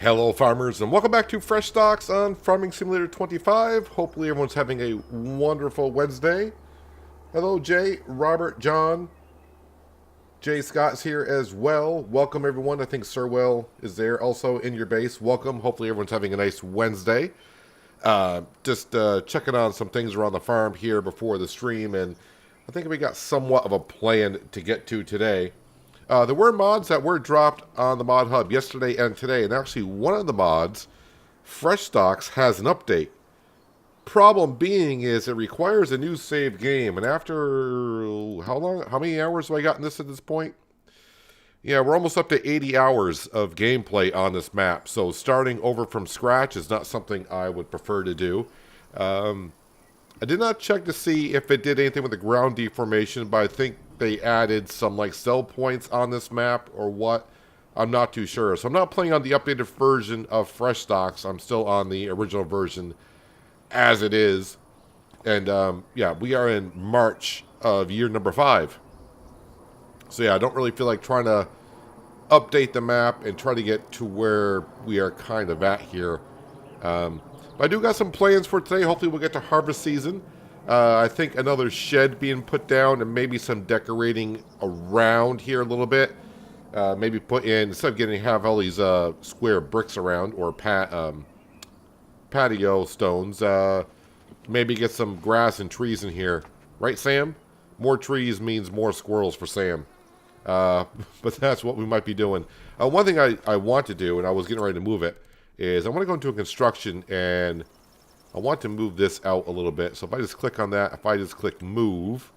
Hello farmers and welcome back to Frechdachs on Farming Simulator 25. Hopefully everyone's having a wonderful Wednesday. Hello Jay, Robert, John, Jay Scott's here as well. Welcome everyone. I think Sirwell is there also in your base. Welcome. Hopefully everyone's having a nice Wednesday. Just checking on some things around the farm here before the stream, and I think we got somewhat of a plan to get to today. There were mods that were dropped on the mod hub yesterday and today, and actually one of the mods, Frechdachs, has an update. Problem being is it requires a new save game, and after how many hours have I gotten this at this point? Yeah, we're almost up to 80 hours of gameplay on this map, so starting over from scratch is not something I would prefer to do. I did not check to see if it did anything with the ground deformation, but I think they added some like sell points on this map or what. I'm not too sure. So I'm not playing on the updated version of Frechdachs. I'm still on the original version as it is. And yeah, we are in March of year number 5. So yeah, I don't really feel like trying to update the map and try to get to where we are kind of at here. But I do got some plans for today. Hopefully we'll get to harvest season. I think another shed being put down and maybe some decorating around here a little bit. Maybe put in, instead of have all these square bricks around or patio stones, maybe get some grass and trees in here. Right, Sam? More trees means more squirrels for Sam. But that's what we might be doing. One thing I want to do, and I was getting ready to move it, is I want to go into a construction and I want to move this out a little bit. So if I just click on that, if I just click move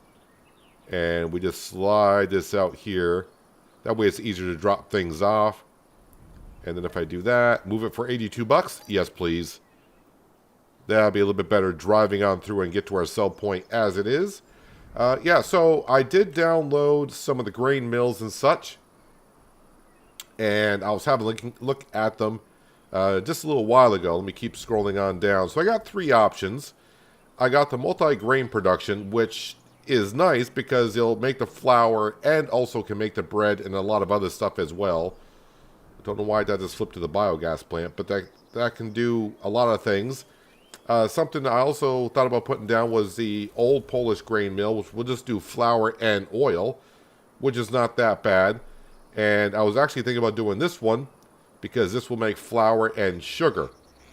and we just slide this out here, that way it's easier to drop things off. And then if I do that, move it for 82 bucks. Yes, please. That'll be a little bit better driving on through and get to our sell point as it is. Yeah, so I did download some of the grain mills and such. And I was having a look at them just a little while ago. Let me keep scrolling on down. So I got 3 options. I got the multi-grain production, which is nice because it'll make the flour and also can make the bread and a lot of other stuff as well. I don't know why that just flipped to the biogas plant, but that can do a lot of things. Something I also thought about putting down was the old Polish grain mill, which will just do flour and oil, which is not that bad. And I was actually thinking about doing this one, because this will make flour and sugar,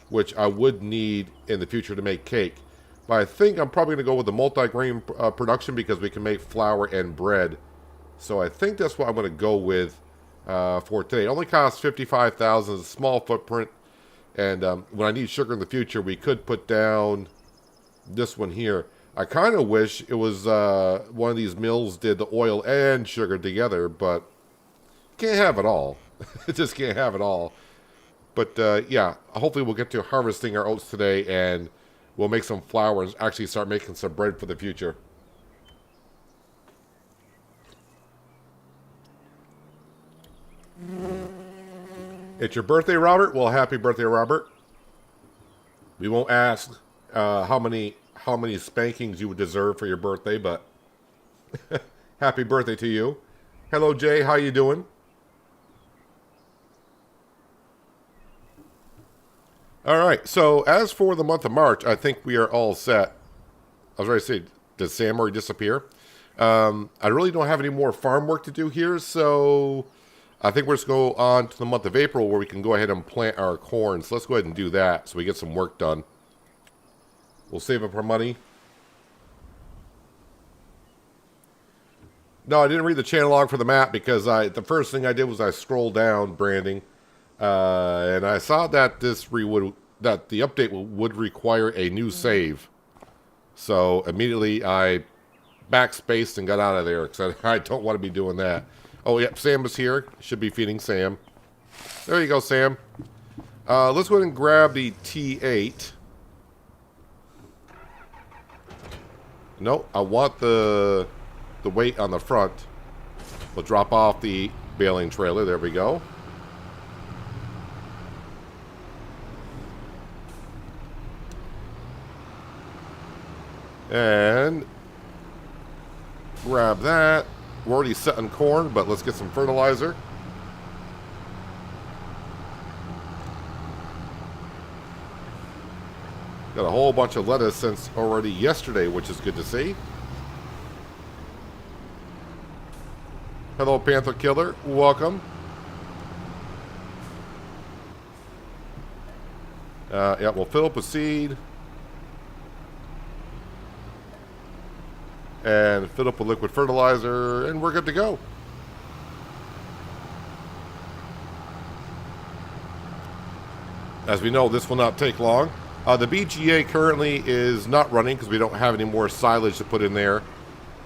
which I would need in the future to make cake. But I think I'm probably going to go with the multi-grain production because we can make flour and bread. So I think that's what I'm going to go with for today. It only costs $55,000, a small footprint. And when I need sugar in the future, we could put down this one here. I kind of wish it was one of these mills did the oil and sugar together, but can't have it all. Just can't have it all. But yeah, hopefully we'll get to harvesting our oats today and we'll make some flour and actually start making some bread for the future. It's your birthday, Robert? Well, happy birthday, Robert. We won't ask how many spankings you would deserve for your birthday, but happy birthday to you. Hello, Jay. How you doing? All right, so as for the month of March, I think we are all set. I was ready to say, does Sam already disappear? I really don't have any more farm work to do here, so I think we're just going to go on to the month of April where we can go ahead and plant our corn. So let's go ahead and do that so we get some work done. We'll save up our money. No, I didn't read the channel log for the map because the first thing I did was I scrolled down, branding. And I saw that the update would require a new save. So immediately I backspaced and got out of there because I don't want to be doing that. Oh, yep, Sam is here. Should be feeding Sam. There you go, Sam. Let's go ahead and grab the T8. No, I want the weight on the front. We'll drop off the baling trailer. There we go. And grab that. We're already setting corn, but let's get some fertilizer. Got a whole bunch of lettuce since already yesterday, which is good to see. Hello, Panther Killer. Welcome. Yeah, we'll fill up with seed. And fill up with liquid fertilizer, and we're good to go. As we know, this will not take long. The BGA currently is not running because we don't have any more silage to put in there.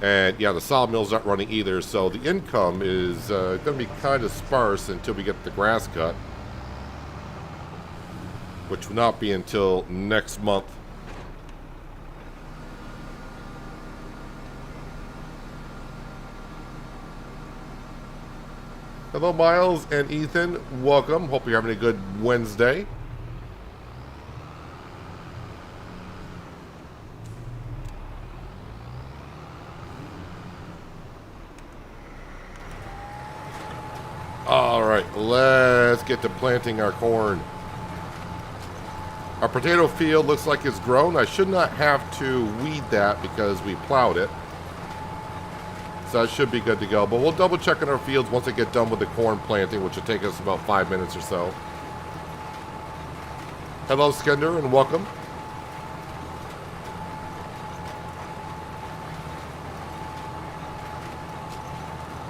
And yeah, the sawmill's not running either, so the income is going to be kind of sparse until we get the grass cut, which will not be until next month. Hello, Miles and Ethan. Welcome. Hope you're having a good Wednesday. All right, let's get to planting our corn. Our potato field looks like it's grown. I should not have to weed that because we plowed it. So that should be good to go. But we'll double check in our fields once I get done with the corn planting, which will take us about 5 minutes or so. Hello, Skender, and welcome.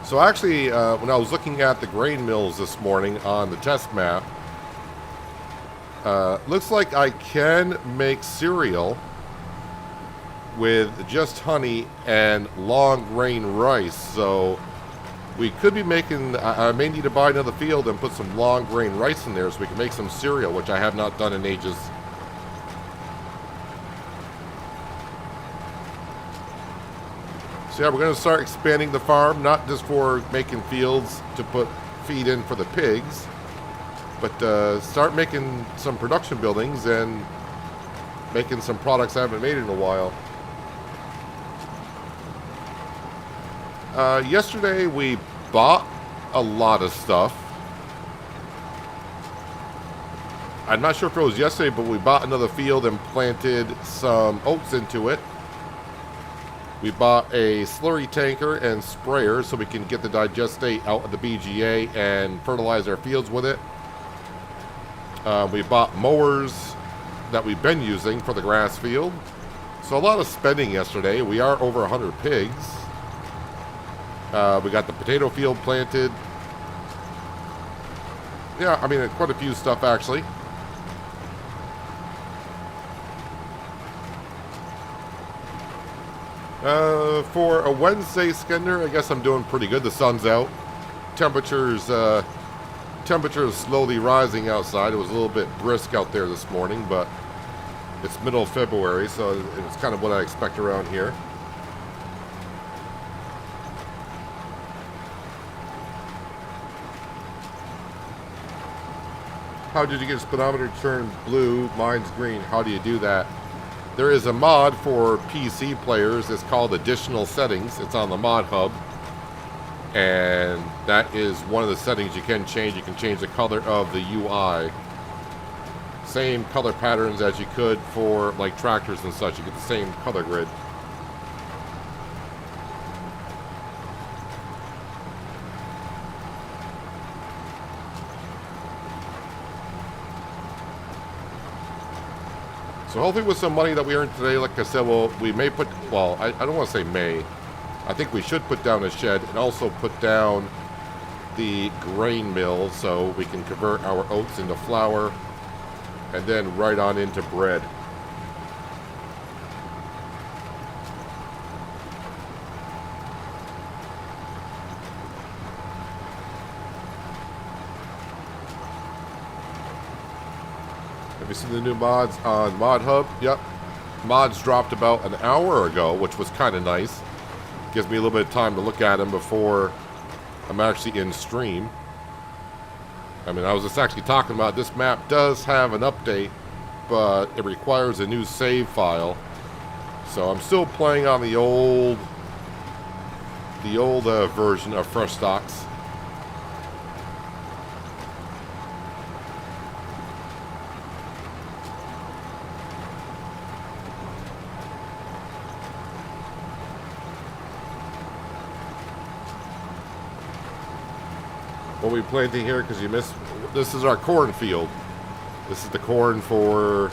So actually, when I was looking at the grain mills this morning on the test map, looks like I can make cereal with just honey and long grain rice. So we could be making, I may need to buy another field and put some long grain rice in there so we can make some cereal, which I have not done in ages. So yeah, we're going to start expanding the farm, not just for making fields to put feed in for the pigs, but start making some production buildings and making some products I haven't made in a while. Yesterday we bought a lot of stuff. I'm not sure if it was yesterday, but we bought another field and planted some oats into it. We bought a slurry tanker and sprayer so we can get the digestate out of the BGA and fertilize our fields with it. We bought mowers that we've been using for the grass field. So a lot of spending yesterday. We are over 100 pigs. We got the potato field planted. Yeah, I mean, quite a few stuff actually. For a Wednesday, Skender, I guess I'm doing pretty good. The sun's out. Temperatures slowly rising outside. It was a little bit brisk out there this morning, but it's middle of February, so it's kind of what I expect around here. How did you get a speedometer to turn blue? Mine's green. How do you do that? There is a mod for PC players. It's called Additional Settings. It's on the mod hub. And that is one of the settings you can change. You can change the color of the UI. Same color patterns as you could for like tractors and such. You get the same color grid. So hopefully with some money that we earned today, like I said, well, we may put, well, I don't want to say may. I think we should put down a shed and also put down the grain mill so we can convert our oats into flour and then right on into bread. Have you seen the new mods on Mod Hub? Yep. Mods dropped about an hour ago, which was kind of nice. Gives me a little bit of time to look at them before I'm actually in stream. I mean, I was just actually talking about this map does have an update, but it requires a new save file. So I'm still playing on the old version of Frechdachs. what we planting here, because you missed. This is our corn field. This is the corn for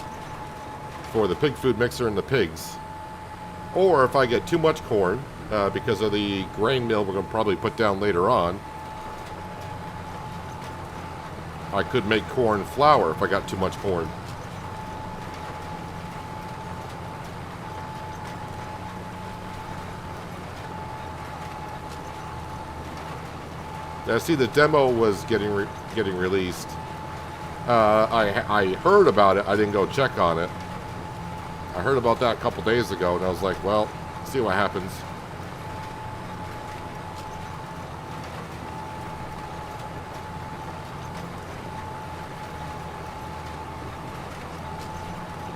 the pig food mixer and the pigs. Or if I get too much corn, because of the grain mill we're going to probably put down later on, I could make corn flour if I got too much corn. I see the demo was getting released. I heard about it. I didn't go check on it. I heard about that a couple days ago, and I was like, well, see what happens.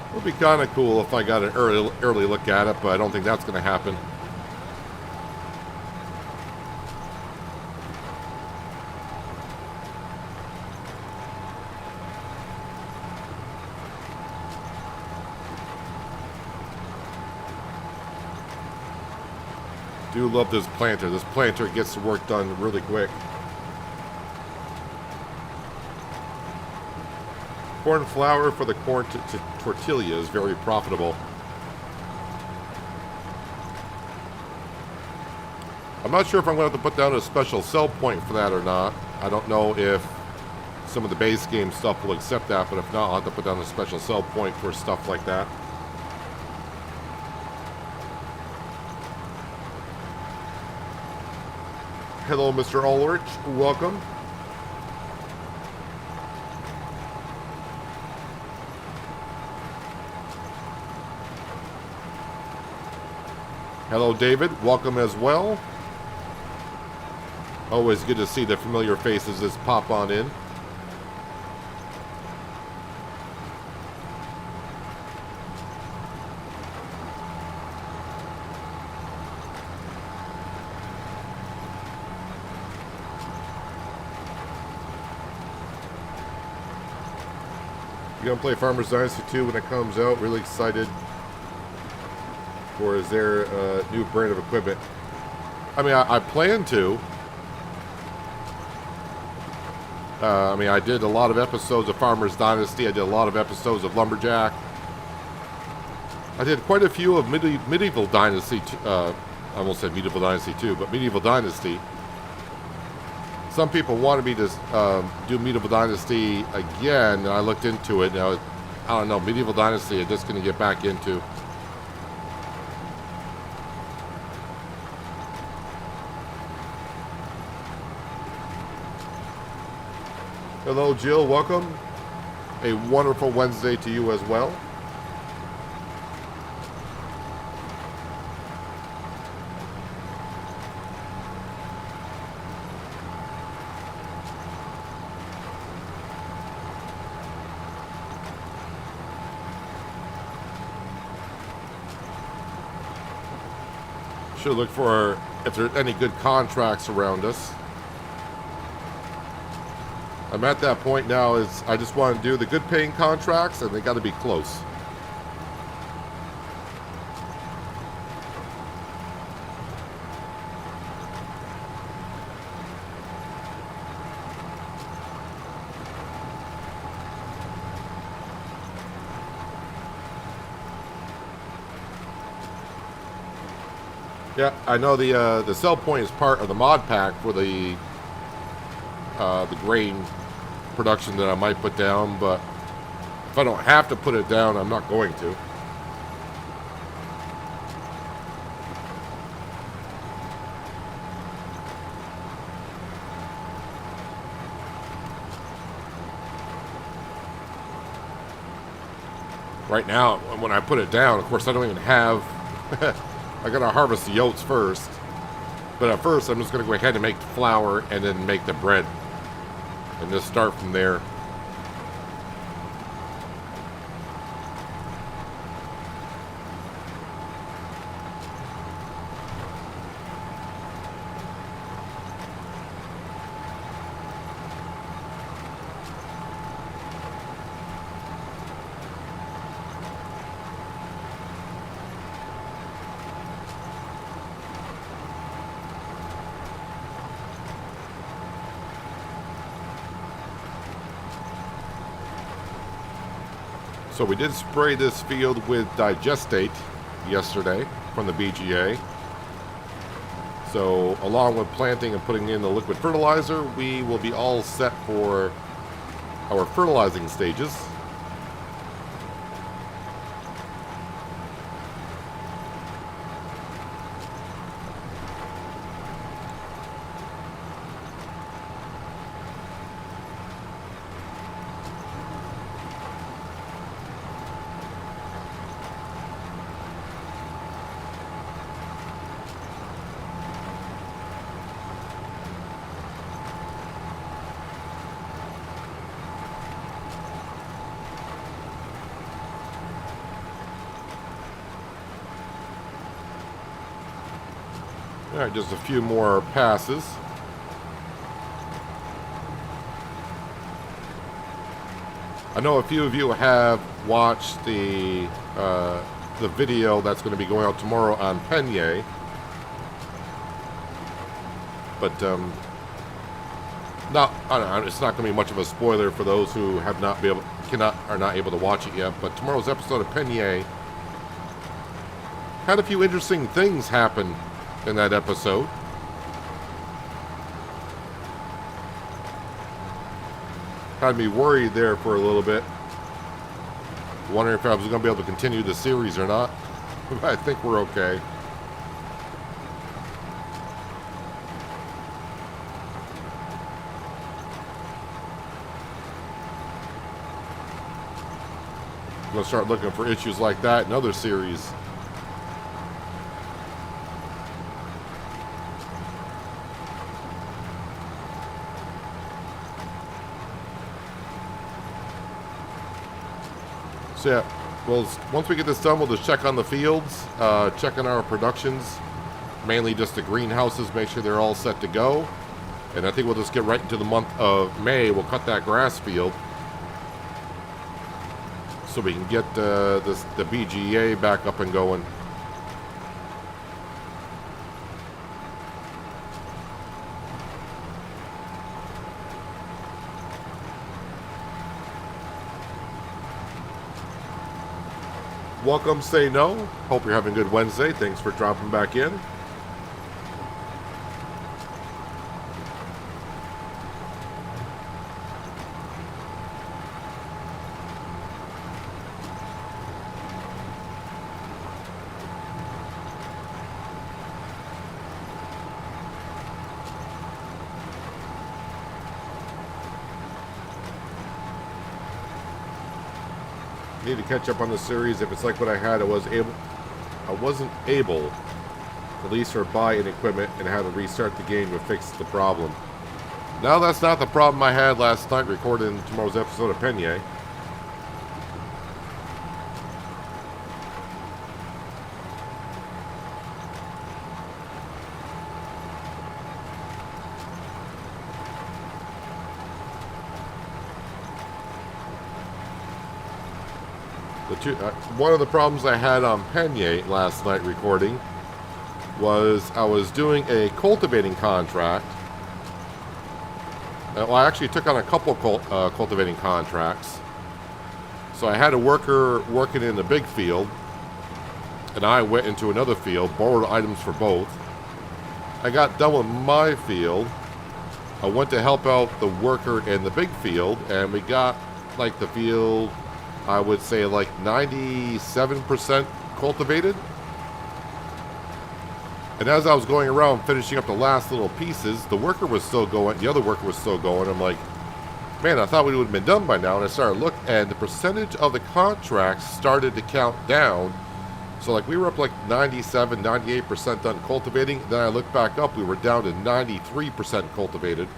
It would be kind of cool if I got an early look at it, but I don't think that's going to happen. Do love this planter. This planter gets the work done really quick. Corn flour for the corn to tortilla is very profitable. I'm not sure if I'm going to have to put down a special sell point for that or not. I don't know if some of the base game stuff will accept that, but if not, I'll have to put down a special sell point for stuff like that. Hello, Mr. Ulrich. Welcome. Hello, David. Welcome as well. Always good to see the familiar faces just pop on in. You're gonna play Farmers Dynasty 2 when it comes out. Really excited. Or is there a new brand of equipment? I mean, I plan to. I mean, I did a lot of episodes of Farmers Dynasty. I did a lot of episodes of Lumberjack. I did quite a few of Medieval Dynasty. I almost said Medieval Dynasty 2, but Medieval Dynasty. Some people wanted me to do Medieval Dynasty again, and I looked into it. Now, I don't know, Medieval Dynasty I'm just going to get back into. Hello, Jill. Welcome. A wonderful Wednesday to you as well. Should look for if there's any good contracts around us. I'm at that point now is I just want to do the good paying contracts, and they got to be close. Yeah, I know the sell point is part of the mod pack for the grain production that I might put down, but if I don't have to put it down, I'm not going to. Right now, when I put it down, of course, I don't even have... I gotta harvest the oats first. But at first, I'm just gonna go ahead and make the flour and then make the bread. And just start from there. So we did spray this field with digestate yesterday from the BGA. So along with planting and putting in the liquid fertilizer, we will be all set for our fertilizing stages. All right, just a few more passes. I know a few of you have watched the video that's going to be going out tomorrow on Penye, but it's not going to be much of a spoiler for those who are not able to watch it yet. But tomorrow's episode of Penye had a few interesting things happen in that episode. Had me worried there for a little bit, wondering if I was going to be able to continue the series or not. But I think we're okay. I'm going to start looking for issues like that in other series. So yeah, well, once we get this done, we'll just check on the fields, check on our productions, mainly just the greenhouses, make sure they're all set to go. And I think we'll just get right into the month of May. We'll cut that grass field so we can get the BGA back up and going. Welcome, Say No. Hope you're having a good Wednesday. Thanks for dropping back in. Need to catch up on the series. If it's like what I had, I wasn't able to lease or buy any equipment and had to restart the game to fix the problem. Now that's not the problem I had last night recording tomorrow's episode of Penye. One of the problems I had on Penye last night recording was I was doing a cultivating contract. Well, I actually took on a couple cultivating contracts. So I had a worker working in the big field, and I went into another field, borrowed items for both. I got done with my field. I went to help out the worker in the big field, and we got like the field, I would say like 97% cultivated. And as I was going around finishing up the last little pieces, the worker was still going, the other worker was still going. I'm like, man, I thought we would have been done by now. And I started looking, and the percentage of the contracts started to count down. So like we were up like 97, 98% done cultivating. Then I looked back up, we were down to 93% cultivated.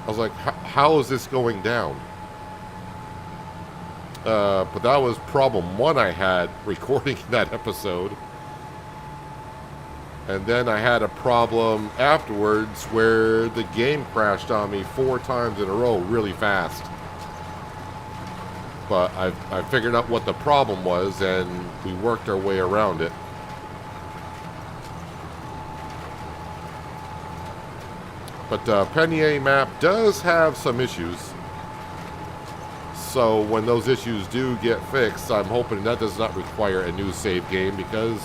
I was like, how is this going down? But that was problem one I had recording that episode. And then I had a problem afterwards where the game crashed on me 4 times in a row really fast. But I figured out what the problem was, and we worked our way around it. But Penye map does have some issues. So when those issues do get fixed, I'm hoping that does not require a new save game because,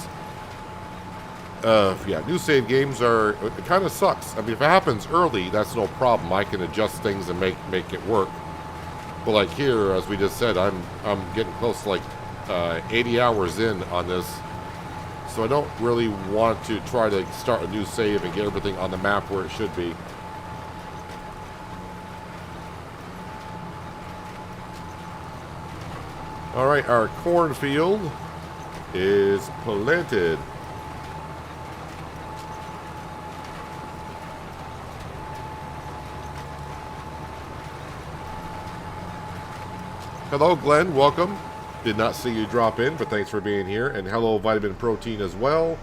yeah, new save games are, it kind of sucks. I mean, if it happens early, that's no problem. I can adjust things and make it work. But like here, as we just said, I'm getting close to like 80 hours in on this. So I don't really want to try to start a new save and get everything on the map where it should be. Alright, our cornfield is planted. Hello, Glenn. Welcome. Did not see you drop in, but thanks for being here. And hello, Vitamin Protein as well.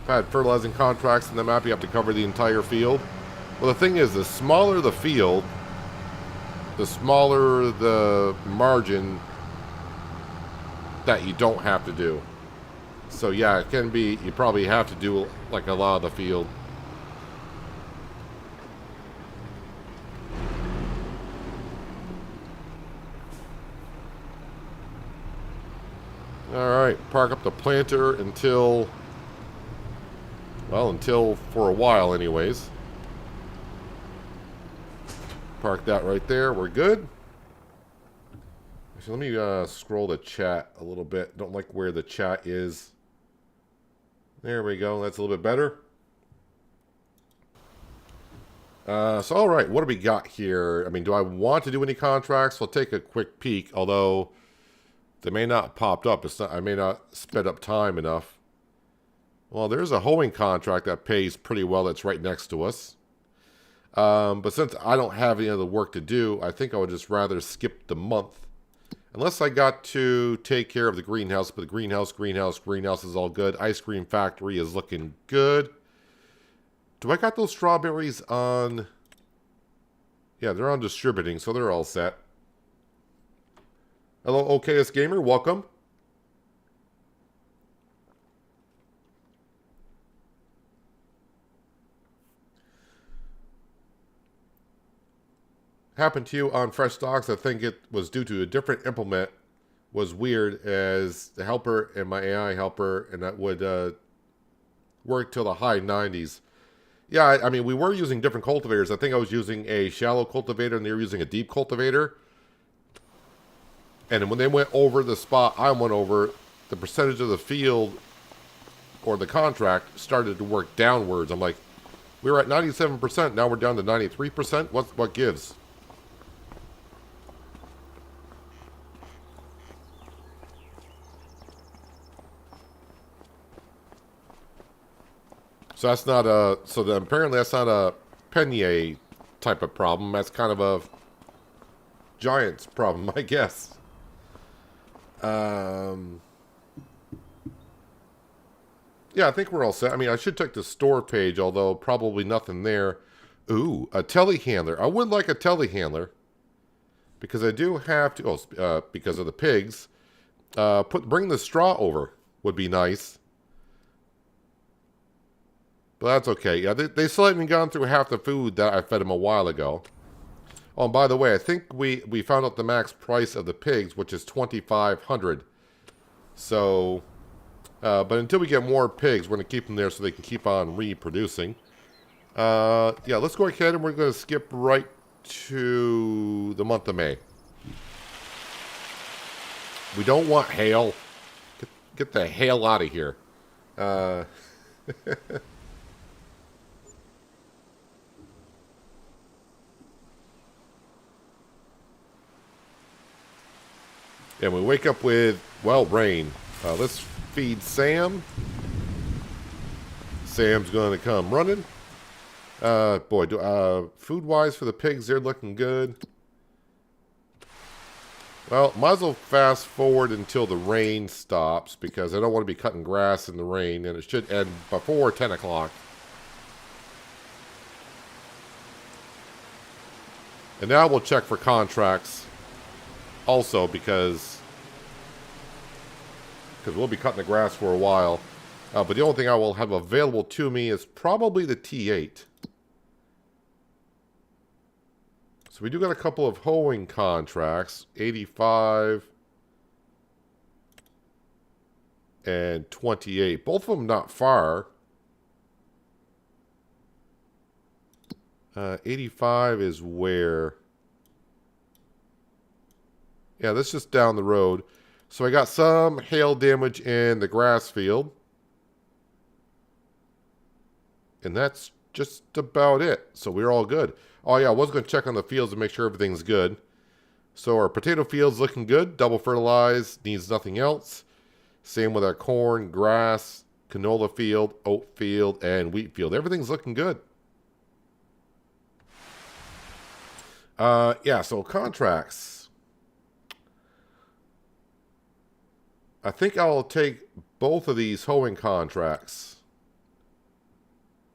If I had fertilizing contracts in the map, you have to cover the entire field. Well, the thing is, the smaller the field, the smaller the margin that you don't have to do. So yeah, it can be, you probably have to do like a lot of the field. Alright, park up the planter until, well, until for a while anyways. Park that right there, we're good. Actually, let me scroll the chat a little bit. Don't like where the chat is. There we go. That's a little bit better. So, all right. What do we got here? I mean, do I want to do any contracts? We'll take a quick peek, although they may not popped up. It's not, I may not sped up time enough. Well, there's a hoeing contract that pays pretty well that's right next to us. But since I don't have any other work to do, I think I would just rather skip the month. Unless I got to take care of the greenhouse, but the greenhouse is all good. Ice cream factory is looking good. Do I got those strawberries on? Yeah, they're on distributing, so they're all set. Hello, OKS Gamer, welcome. Happened to you on Frechdachs. I think it was due to a different implement. Was weird as the helper and my AI helper, and that would work till the high 90s. Yeah, I mean, we were using different cultivators. I think I was using a shallow cultivator and they were using a deep cultivator. And when they went over the spot I went over, the percentage of the field or the contract started to work downwards. I'm like, we were at 97%, now we're down to 93%. What gives? So that's not a, apparently that's not a Penier type of problem. That's kind of a Giants problem, I guess. Yeah, I think we're all set. I mean, I should check the store page, although probably nothing there. Ooh, a telehandler. I would like a telehandler. Because I do have to, because of the pigs, bring the straw over would be nice. But that's okay. Yeah, they still haven't gone through half the food that I fed them a while ago. Oh, and by the way, I think we found out the max price of the pigs, which is $2,500. So, but until we get more pigs, we're going to keep them there so they can keep on reproducing. Yeah, let's go ahead and we're going to skip right to the month of May. We don't want hail. Get the hail out of here. And we wake up with, well, rain. Let's feed Sam. Sam's going to come running. Boy, food-wise for the pigs, they're looking good. Well, might as well fast forward until the rain stops because I don't want to be cutting grass in the rain, and it should end before 10 o'clock. And now we'll check for contracts also because because we'll be cutting the grass for a while. But the only thing I will have available to me is probably the T8. So we do got a couple of hoeing contracts, 85 and 28. Both of them not far. 85 is where? Yeah, that's just down the road. So I got some hail damage in the grass field. And that's just about it. So we're all good. Oh yeah, I was going to check on the fields to make sure everything's good. So our potato field's looking good. Double fertilized, needs nothing else. Same with our corn, grass, canola field, oat field, and wheat field. Everything's looking good. Yeah, so contracts. I think I'll take both of these hoeing contracts.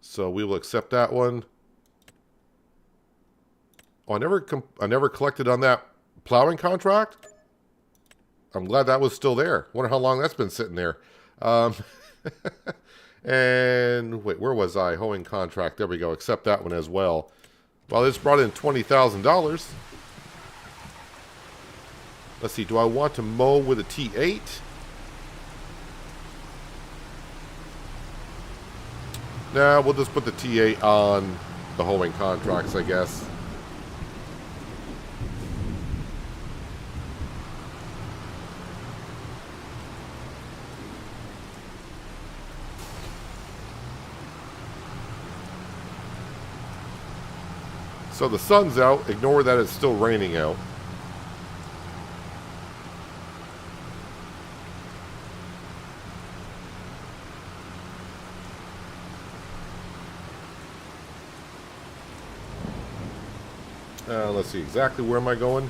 So we will accept that one. Oh, I never collected on that plowing contract. I'm glad that was still there. Wonder how long that's been sitting there. And wait, where was I? Hoeing contract. There we go. Accept that one as well. Well, this brought in $20,000. Let's see. Do I want to mow with a T8? Nah, we'll just put the T8 on the hoeing contracts, I guess. So the sun's out. Ignore that it's still raining out. Let's see, exactly where am I going?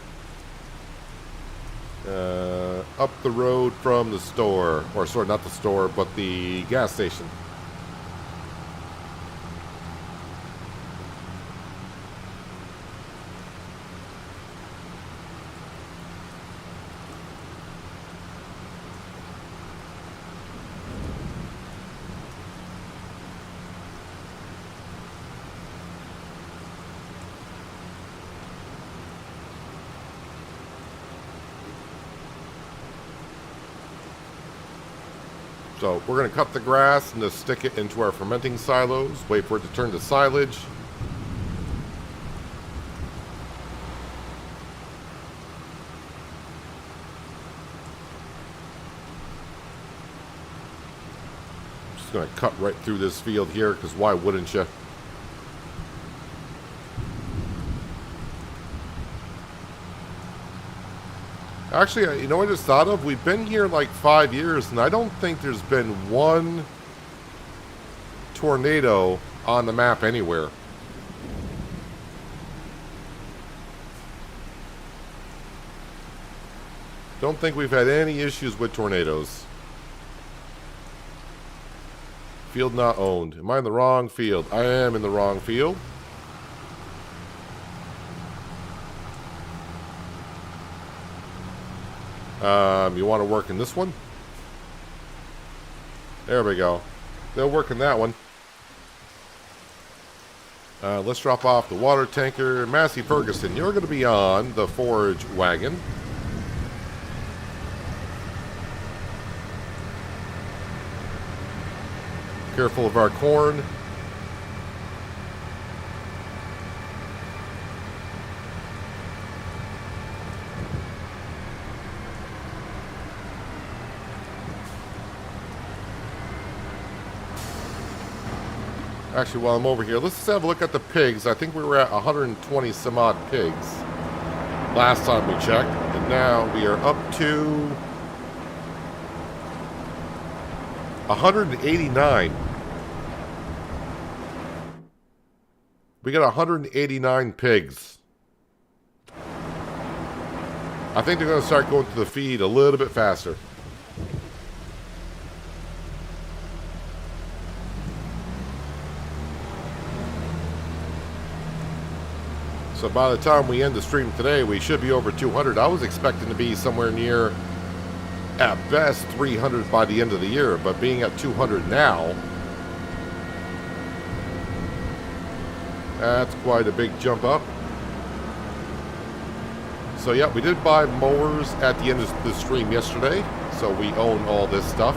Up the road from the store. Or sorry, not the store, but the gas station. So we're going to cut the grass and just stick it into our fermenting silos. Wait for it to turn to silage. I'm just going to cut right through this field here because why wouldn't you? Actually, you know what I just thought of? We've been here like 5 years, and I don't think there's been one tornado on the map anywhere. Don't think we've had any issues with tornadoes. Field not owned. Am I in the wrong field? I am in the wrong field. You want to work in this one? There we go. They'll work in that one. Let's drop off the water tanker. Massey Ferguson, you're going to be on the forage wagon. Careful of our corn. Actually, while I'm over here, let's just have a look at the pigs. I think we were at 120 some odd pigs last time we checked. And now we are up to 189. We got 189 pigs. I think they're going to start going to the feed a little bit faster. So by the time we end the stream today, we should be over 200. I was expecting to be somewhere near at best 300 by the end of the year, but being at 200 now, that's quite a big jump up. So yeah, we did buy mowers at the end of the stream yesterday, so we own all this stuff.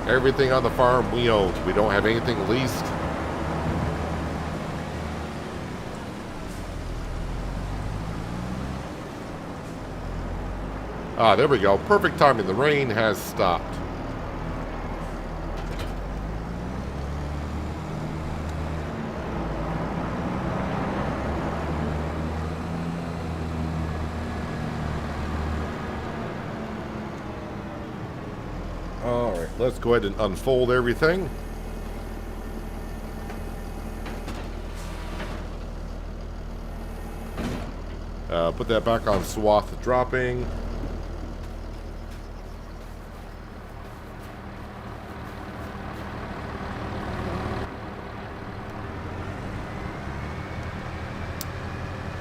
Everything on the farm we own. We don't have anything leased. Ah, there we go. Perfect timing. The rain has stopped. All right, let's go ahead and unfold everything. Put that back on swath dropping.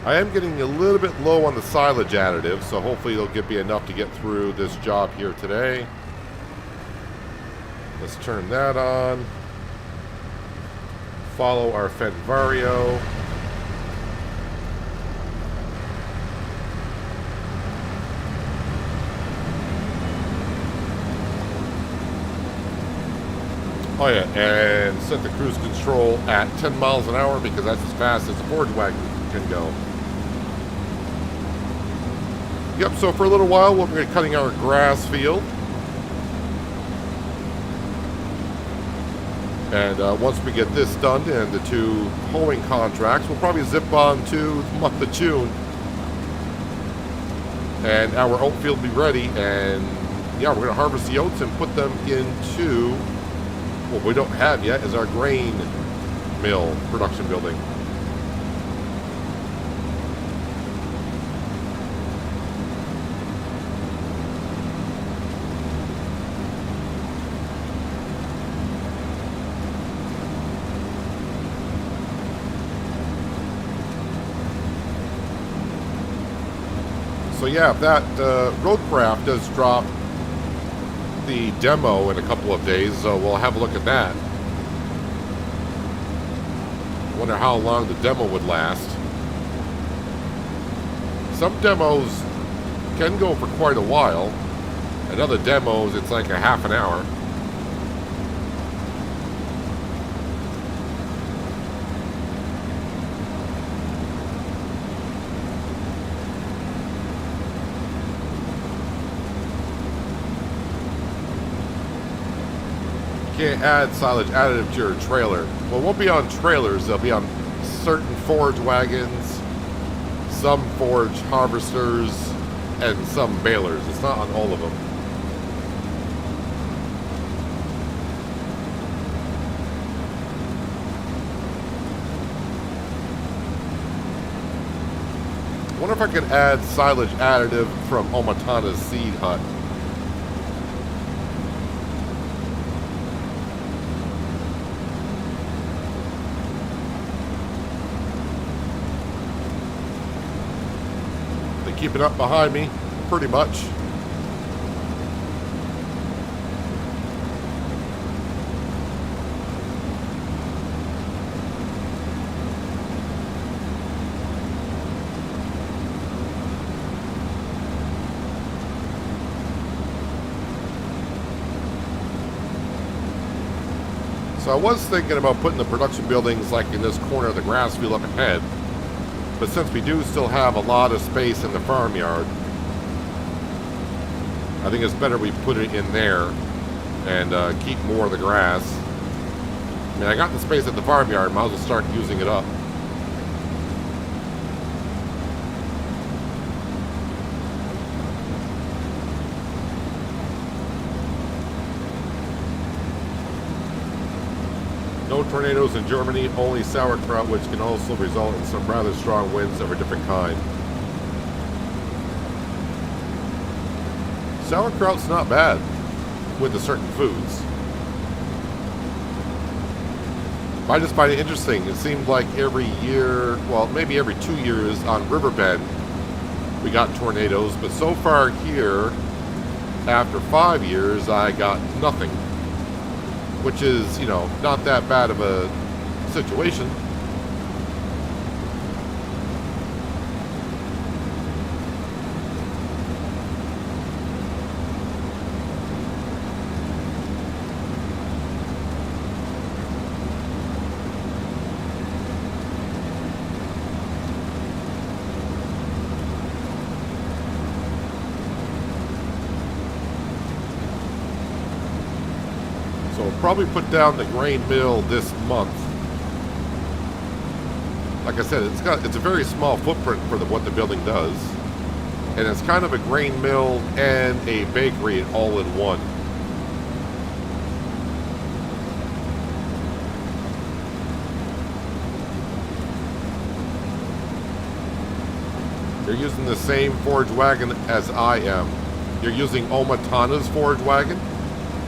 I am getting a little bit low on the silage additive, so hopefully it'll be enough to get through this job here today. Let's turn that on. Follow our Fenvario. Oh yeah, and set the cruise control at 10 miles an hour because that's as fast as a forage wagon can go. Yep, so for a little while we'll be cutting our grass field. And once we get this done and the 2 hoeing contracts, we'll probably zip on to the month of June. And our oat field will be ready. And yeah, we're going to harvest the oats and put them into what we don't have yet is our grain mill production building. So yeah, if that roadcraft does drop the demo in a couple of days, so we'll have a look at that. Wonder how long the demo would last. Some demos can go for quite a while, and other demos it's like a half an hour. Can't add silage additive to your trailer. Well, it won't be on trailers. They'll be on certain forage wagons, some forage harvesters, and some balers. It's not on all of them. I wonder if I could add silage additive from Omatana's seed hut. Keep it up behind me, pretty much. So I was thinking about putting the production buildings like in this corner of the grass field up ahead. But since we do still have a lot of space in the farmyard, I think it's better we put it in there and keep more of the grass. I mean, I got the space at the farmyard, might as well start using it up. No tornadoes in Germany, only sauerkraut, which can also result in some rather strong winds of a different kind. Sauerkraut's not bad with the certain foods. I just find it interesting. It seemed like every year, well, maybe every 2 years on Riverbend, we got tornadoes, but so far here after 5 years, I got nothing. Which is, you know, not that bad of a situation. So we'll probably put down the grain mill this month. Like I said, it's a very small footprint for what the building does. And it's kind of a grain mill and a bakery all in one. You're using the same forage wagon as I am. You're using Omatana's forage wagon?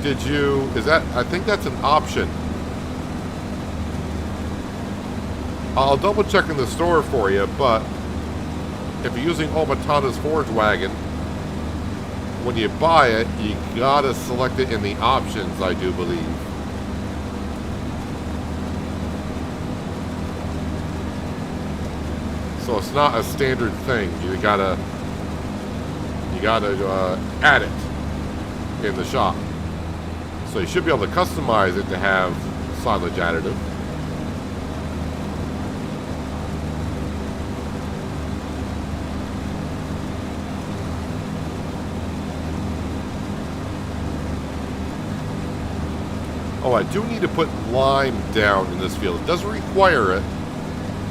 Did you, I think that's an option. I'll double check in the store for you, but if you're using Omatana's forage wagon, when you buy it, you gotta select it in the options, I do believe. So it's not a standard thing. You gotta add it in the shop. So you should be able to customize it to have silage additive. Oh, I do need to put lime down in this field. It doesn't require it,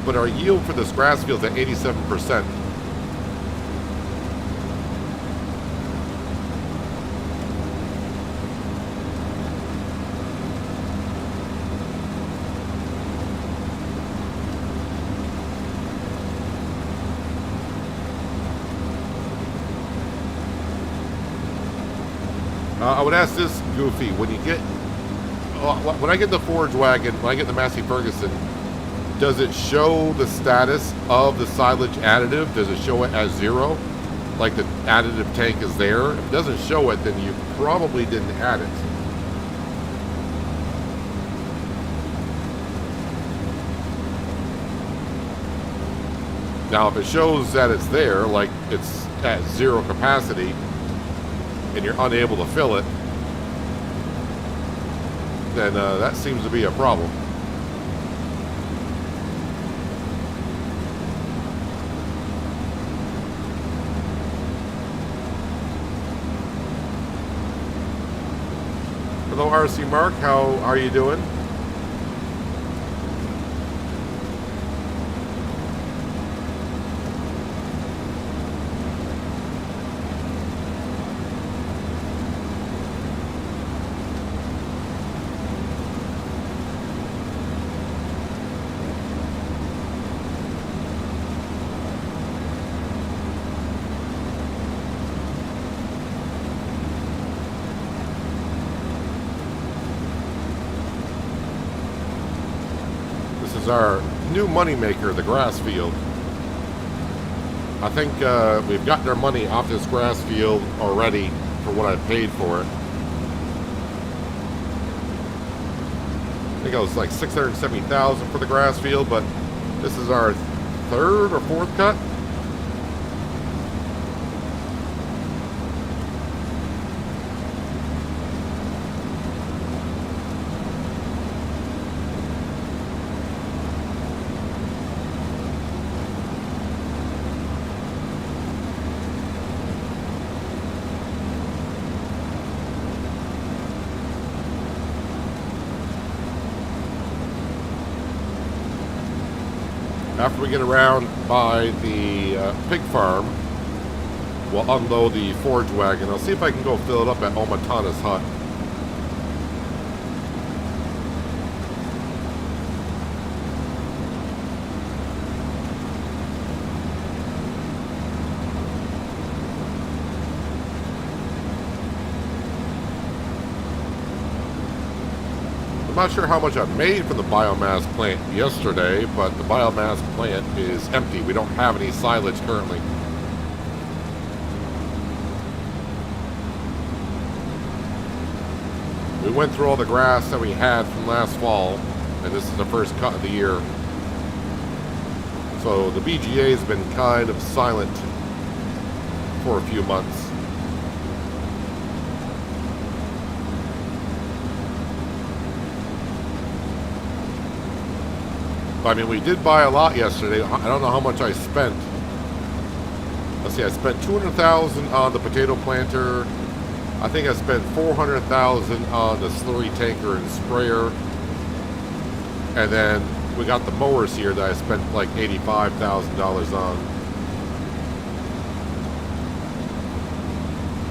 but our yield for this grass field is at 87%. I would ask this, Goofy, when I get the forage wagon, when I get the Massey Ferguson, does it show the status of the silage additive? Does it show it as 0? Like the additive tank is there? If it doesn't show it, then you probably didn't add it. Now, if it shows that it's there, like it's at 0 capacity, and you're unable to fill it, then that seems to be a problem. Hello, RC Mark. How are you doing? Our new moneymaker, the grass field. I think we've gotten our money off this grass field already for what I paid for it. I think it was like $670,000 for the grass field, but this is our 3rd or 4th cut. After we get around by the pig farm, we'll unload the forage wagon. I'll see if I can go fill it up at Omatana's hut. I'm not sure how much I made from the biomass plant yesterday, but the biomass plant is empty. We don't have any silage currently. We went through all the grass that we had from last fall, and this is the first cut of the year. So the BGA has been kind of silent for a few months. I mean, we did buy a lot yesterday. I don't know how much I spent. Let's see, I spent $200,000 on the potato planter. I think I spent $400,000 on the slurry tanker and sprayer. And then we got the mowers here that I spent like $85,000 on.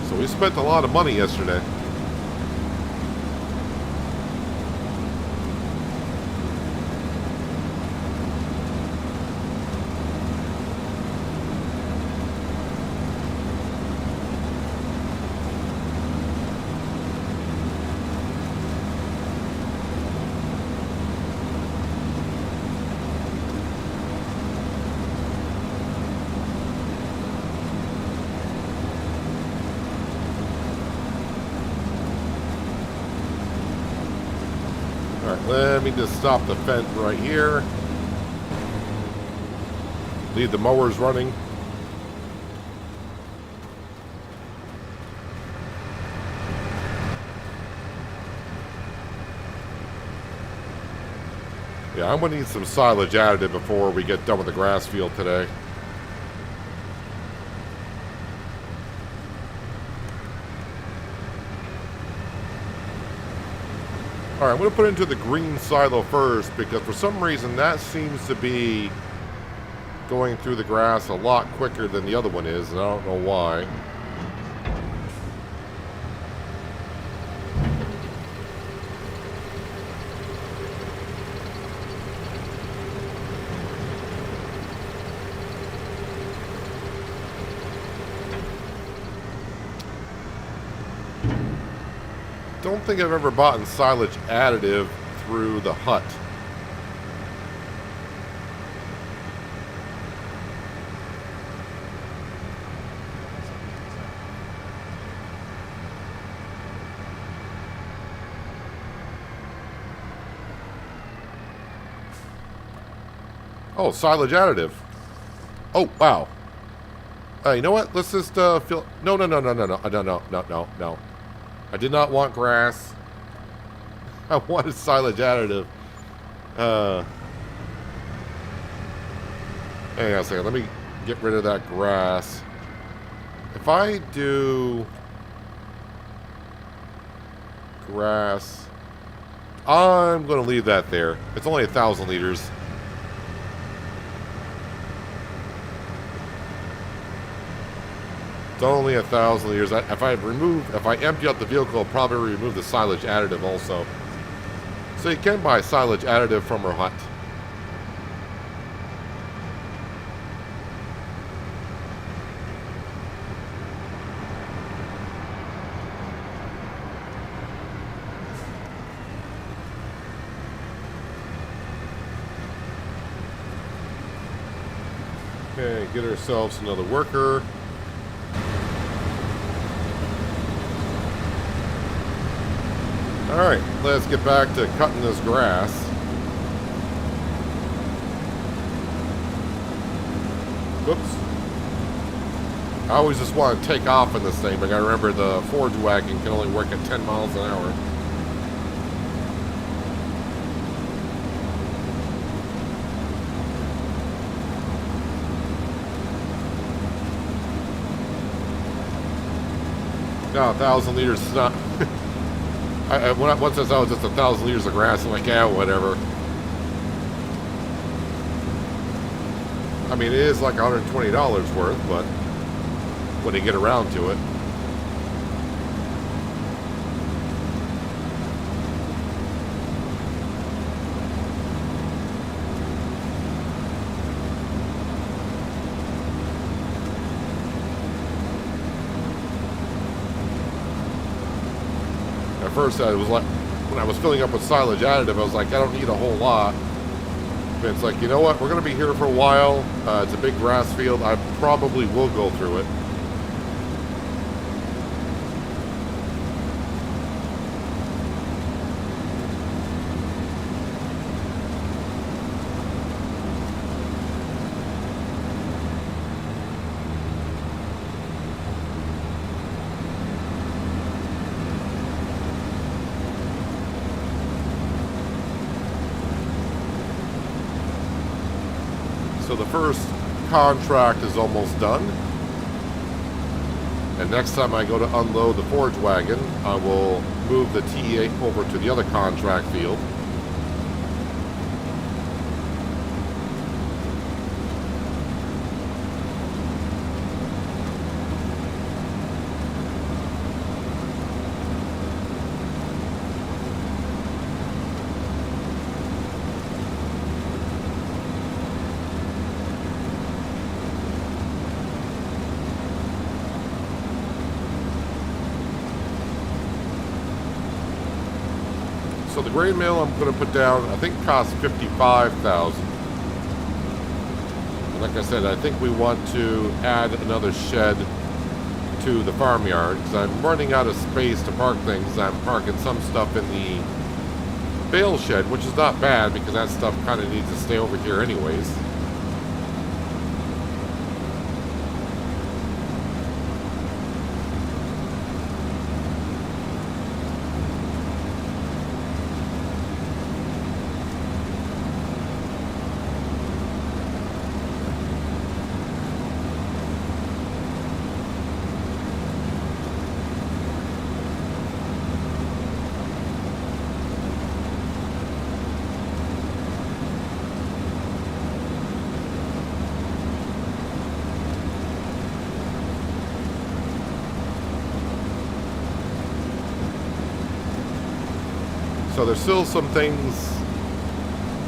So we spent a lot of money yesterday. Let me just stop the fence right here. Leave the mowers running. Yeah, I'm going to need some silage additive before we get done with the grass field today. Alright, I'm going to put it into the green silo first because for some reason that seems to be going through the grass a lot quicker than the other one is, and I don't know why. Don't think I've ever bought silage additive through the hut. Oh, silage additive. Oh, wow. You know what? Let's just fill. No. I did not want grass. I wanted silage additive. Hang on a second. Let me get rid of that grass. If I do grass, I'm going to leave that there. It's only 1,000 liters. It's only 1,000 liters. If I empty out the vehicle, I'll probably remove the silage additive also. So you can buy silage additive from our hut. Okay, get ourselves another worker. Alright, let's get back to cutting this grass. Whoops. I always just want to take off in this thing, but I gotta remember the forage wagon can only work at 10 miles an hour. No, 1,000 liters is not... once I saw it was just 1,000 liters of grass, I'm like, yeah, whatever. I mean, it is like $120 worth, but when you get around to it. At first, I was like, when I was filling up with silage additive, I was like, I don't need a whole lot. But it's like, you know what? We're going to be here for a while. It's a big grass field. I probably will go through it. So the first contract is almost done. And next time I go to unload the forage wagon, I will move the T8 over to the other contract field. So the grain mill I'm going to put down, I think costs $55,000. And like I said, I think we want to add another shed to the farmyard because I'm running out of space to park things. I'm parking some stuff in the bale shed, which is not bad because that stuff kind of needs to stay over here anyways. So there's still some things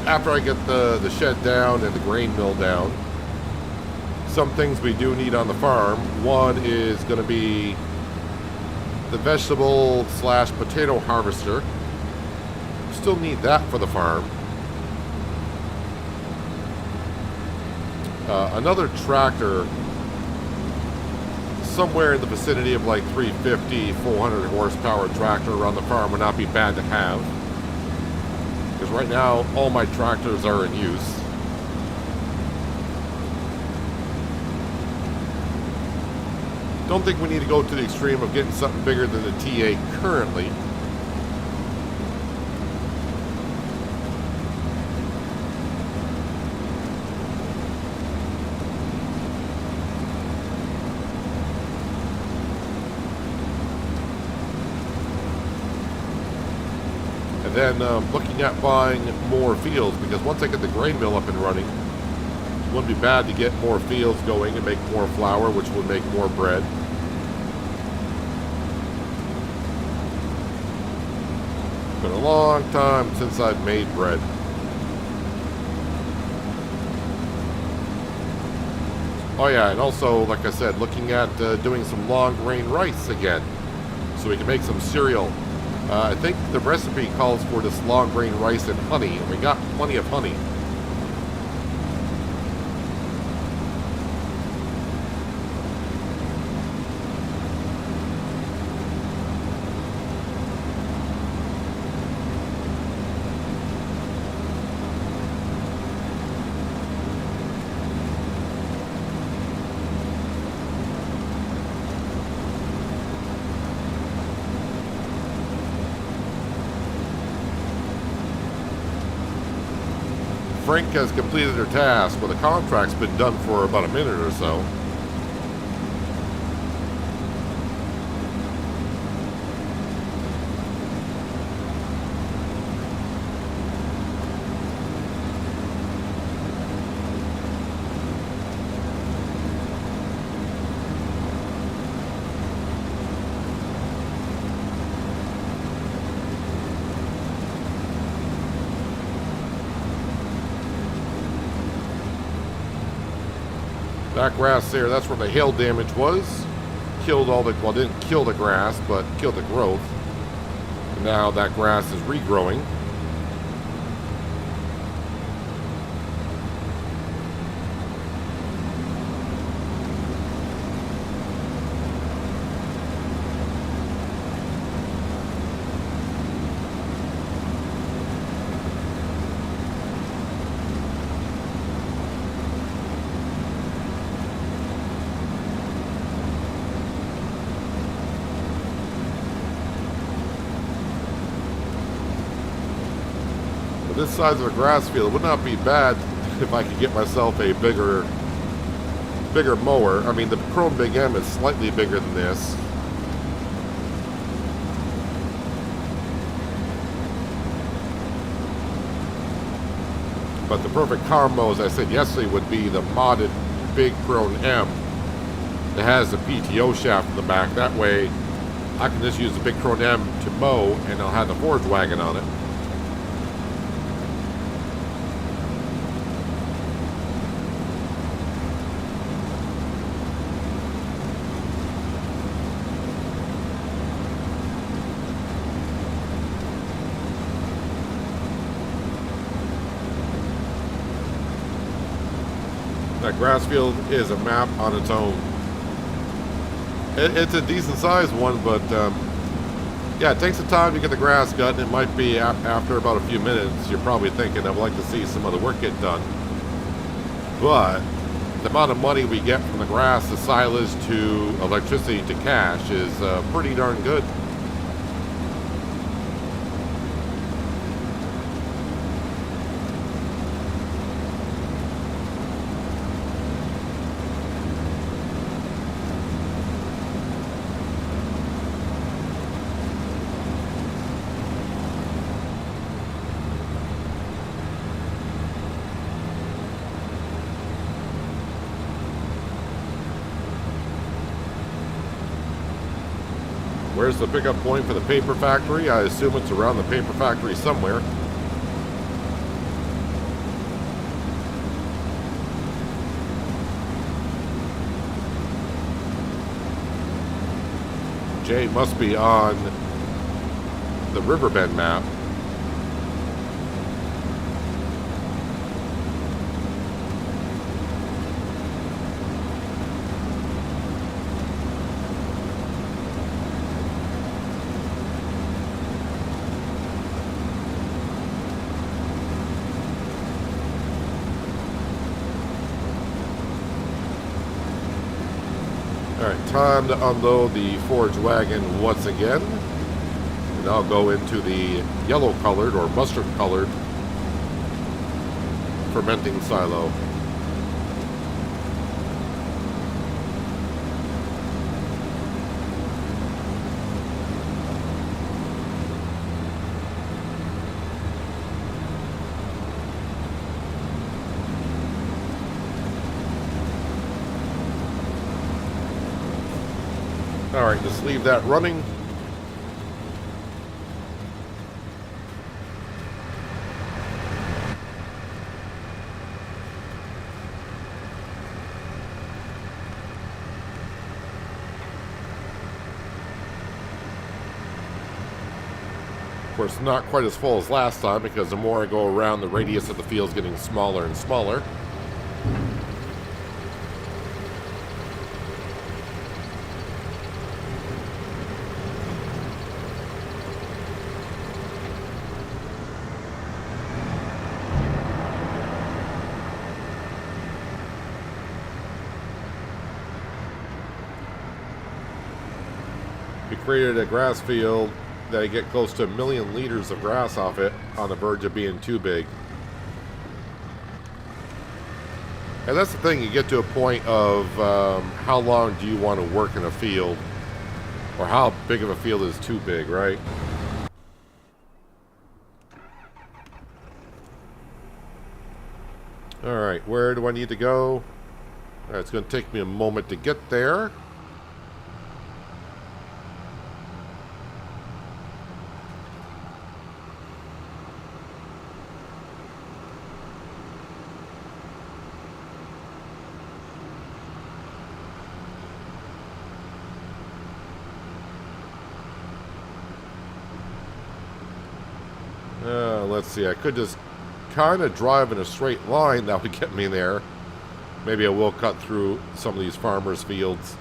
after I get the shed down and the grain mill down. Some things we do need on the farm. One is going to be the vegetable / potato harvester. Still need that for the farm. Another tractor somewhere in the vicinity of like 350, 400 horsepower tractor around the farm would not be bad to have. Because right now, all my tractors are in use. Don't think we need to go to the extreme of getting something bigger than the T8 currently. And then looking at buying more fields, because once I get the grain mill up and running, it wouldn't be bad to get more fields going and make more flour, which would make more bread. It's been a long time since I've made bread. Oh yeah, and also, like I said, looking at doing some long grain rice again, so we can make some cereal. I think the recipe calls for this long grain rice and honey, and we got plenty of honey. Frank has completed her task, but the contract's been done for about a minute or so. That grass there, that's where the hail damage was. Killed all the, well, didn't kill the grass, but killed the growth. And now that grass is regrowing. This size of a grass field would not be bad if I could get myself a bigger mower. I mean, the Chrome Big M is slightly bigger than this. But the perfect combo, as I said yesterday, would be the modded Big Chrome M that has the PTO shaft in the back. That way, I can just use the Big Chrome M to mow, and I'll have the forage wagon on it. That grass field is a map on its own. It's a decent sized one, but yeah, it takes some time to get the grass cut, and it might be after about a few minutes you're probably thinking, I'd like to see some of the work get done. But the amount of money we get from the grass to silage to electricity to cash is pretty darn good. Where's the pickup point for the paper factory? I assume it's around the paper factory somewhere. Jay must be on the Riverbend map. Alright, time to unload the forage wagon once again. And I'll go into the yellow colored or mustard colored fermenting silo. Alright, just leave that running. Of course, not quite as full as last time, because the more I go around, the radius of the field's getting smaller and smaller. We created a grass field that I get close to 1 million liters of grass off it, on the verge of being too big. And that's the thing, you get to a point of how long do you want to work in a field, or how big of a field is too big, right? Alright, where do I need to go? Alright, it's going to take me a moment to get there. Let's see, I could just kind of drive in a straight line. That would get me there. Maybe I will cut through some of these farmers' fields.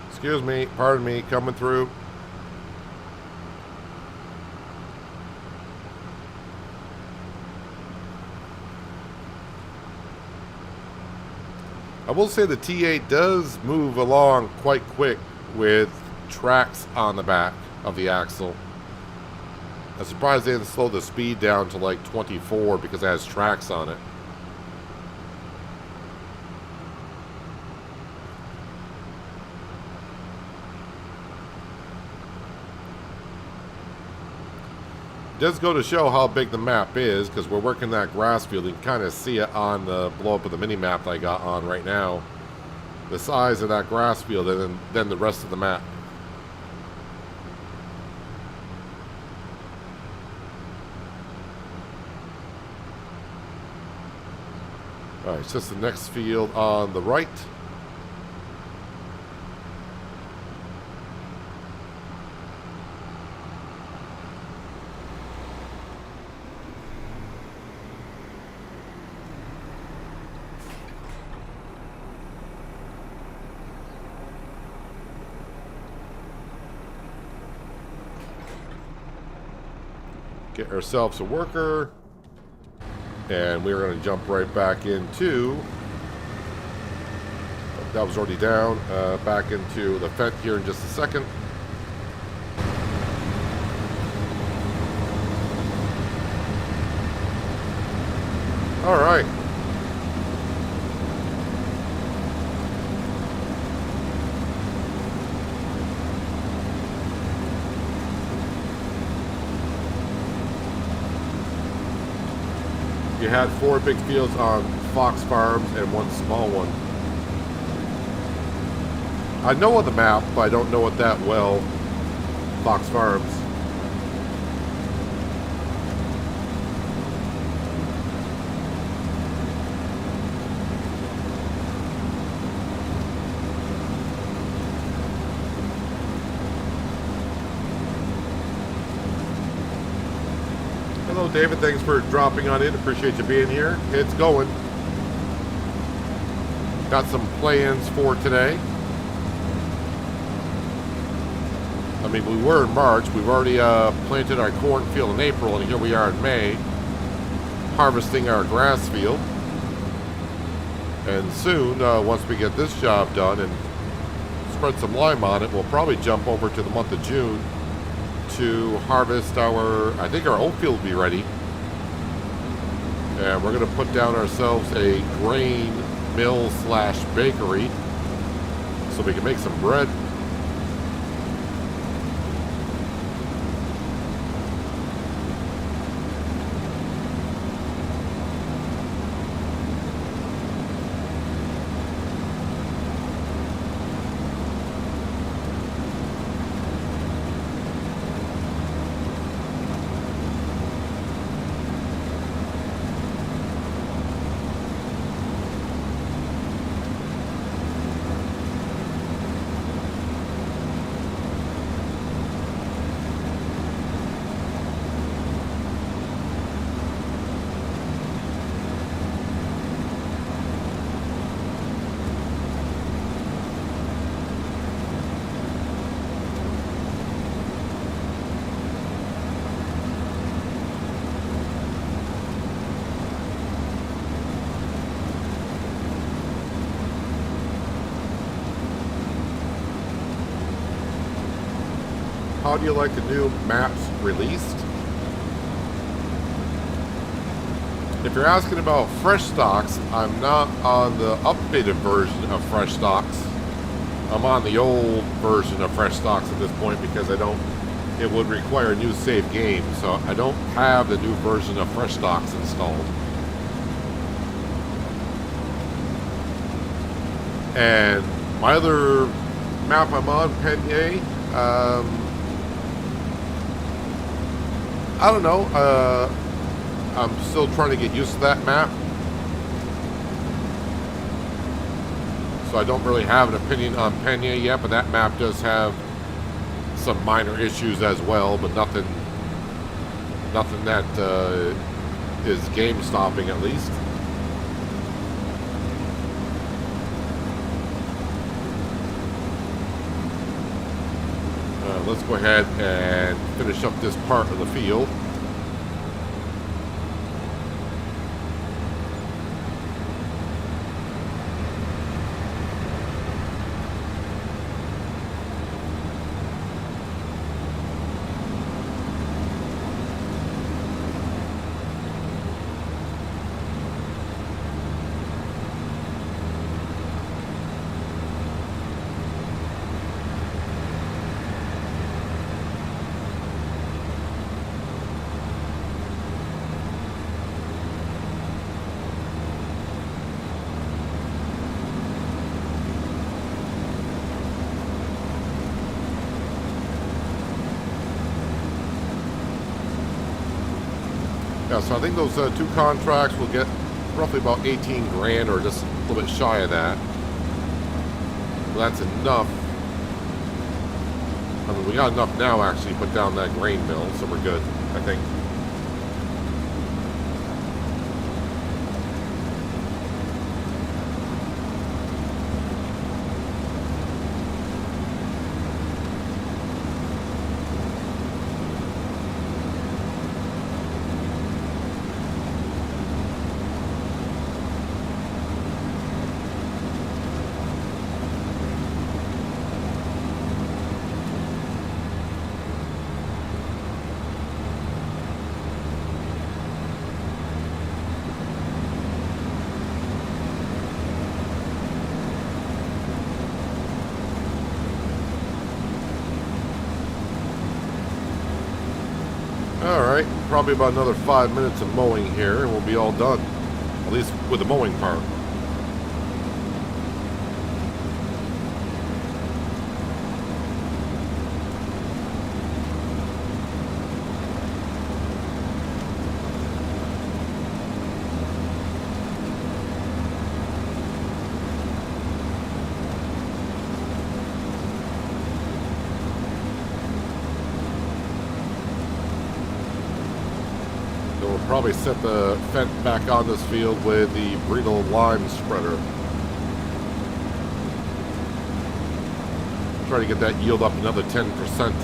Excuse me, pardon me, coming through. I will say the T8 does move along quite quick with tracks on the back of the axle. I'm surprised they didn't slow the speed down to like 24 because it has tracks on it. It does go to show how big the map is, because we're working that grass field. You can kind of see it on the blow up of the mini map that I got on right now. The size of that grass field, and then the rest of the map. Alright, it's just the next field on the right. Get ourselves a worker. And we're going to jump right back into... That was already down. Back into the Fent here in just a second. All right. You had 4 big fields on Fox Farms and 1 small one. I know of the map, but I don't know it that well. Fox Farms. Hello, David. Thanks for dropping on in. Appreciate you being here. It's going. Got some plans for today. I mean, we were in March. We've already planted our cornfield in April, and here we are in May, harvesting our grass field. And soon, once we get this job done and spread some lime on it, we'll probably jump over to the month of June to harvest our, I think our oat field will be ready. And we're going to put down ourselves a grain mill / bakery so we can make some bread. How do you like the new maps released? If you're asking about Frechdachs, I'm not on the updated version of Frechdachs. I'm on the old version of Frechdachs at this point because it would require a new save game, so I don't have the new version of Frechdachs installed. And my other map I'm on, Penye, I don't know. I'm still trying to get used to that map. So I don't really have an opinion on Penye yet, but that map does have some minor issues as well, but nothing that is game stopping at least. Let's go ahead and finish up this part of the field. Yeah, so I think those two contracts will get roughly about 18 grand or just a little bit shy of that. Well, that's enough. I mean, we got enough now actually to put down that grain mill, so we're good, I think. Alright, probably about another 5 minutes of mowing here and we'll be all done. At least with the mowing part. Probably set the fence back on this field with the Bredal lime spreader. Try to get that yield up another 10%.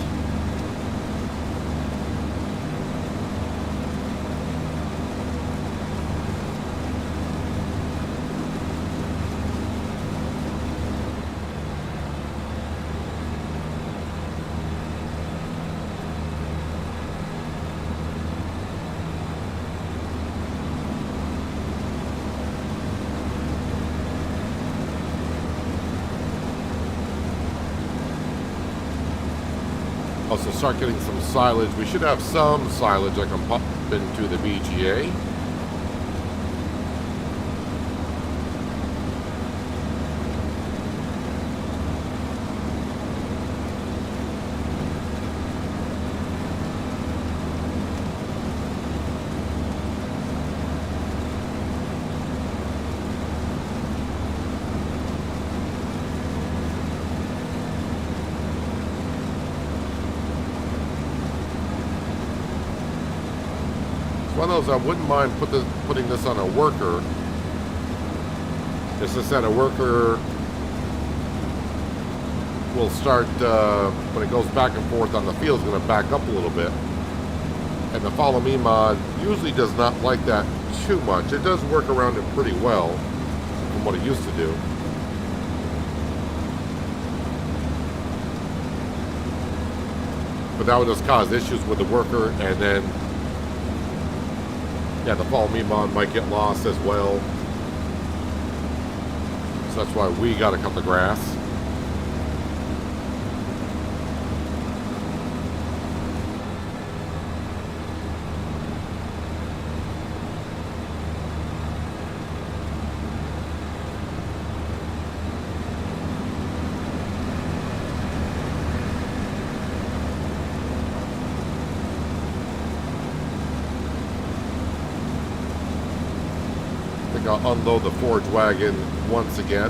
Also start getting some silage. We should have some silage I can pump into the BGA. One of those I wouldn't mind putting this on a worker. It's just that a worker will start, when it goes back and forth on the field, it's going to back up a little bit. And the Follow Me mod usually does not like that too much. It does work around it pretty well from what it used to do. But that would just cause issues with the worker, and then yeah, the Follow Me mod might get lost as well. So that's why we got to cut the grass. I'll unload the forage wagon once again.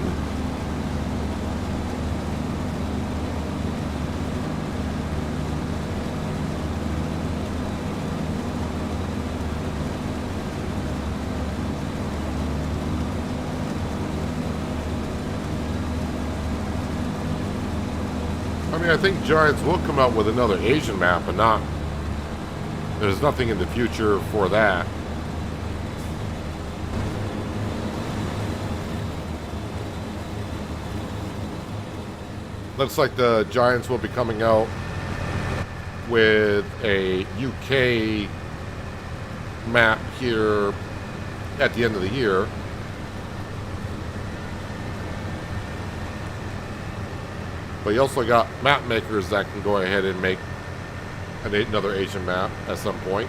I mean, I think Giants will come out with another Asian map, but not... There's nothing in the future for that. Looks like the Giants will be coming out with a UK map here at the end of the year. But you also got map makers that can go ahead and make another Asian map at some point.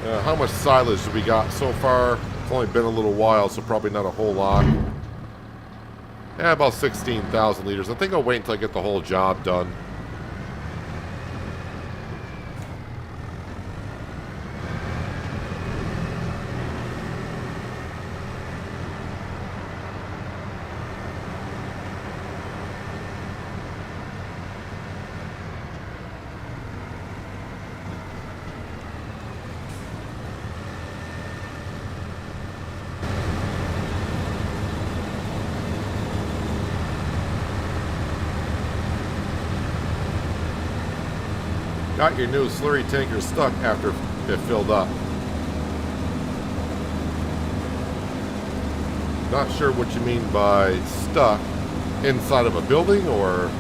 How much silage do we got so far? It's only been a little while, so probably not a whole lot. Yeah, about 16,000 liters. I think I'll wait until I get the whole job done. Got your new slurry tanker stuck after it filled up. Not sure what you mean by stuck. Inside of a building or...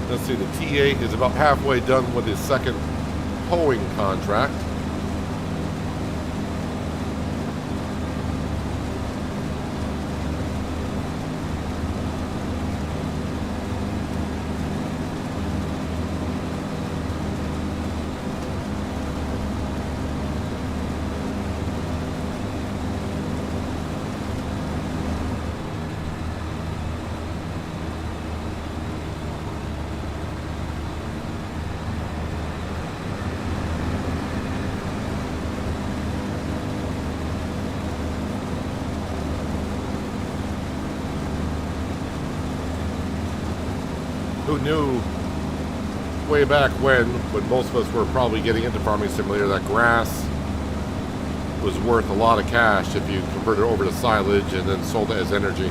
Let's see, the T8 is about halfway done with his second hoeing contract. Who knew way back when most of us were probably getting into Farming Simulator, that grass was worth a lot of cash if you converted it over to silage and then sold it as energy.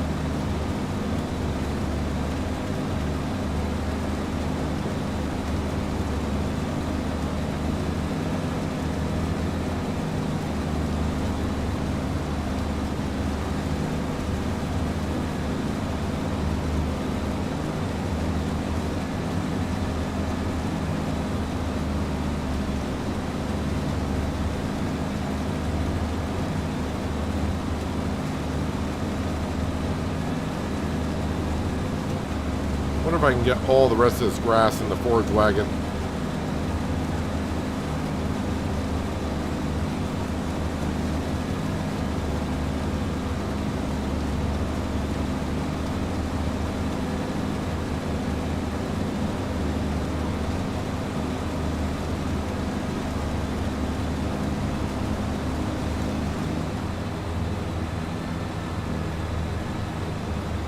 I wonder if I can get all the rest of this grass in the forage wagon.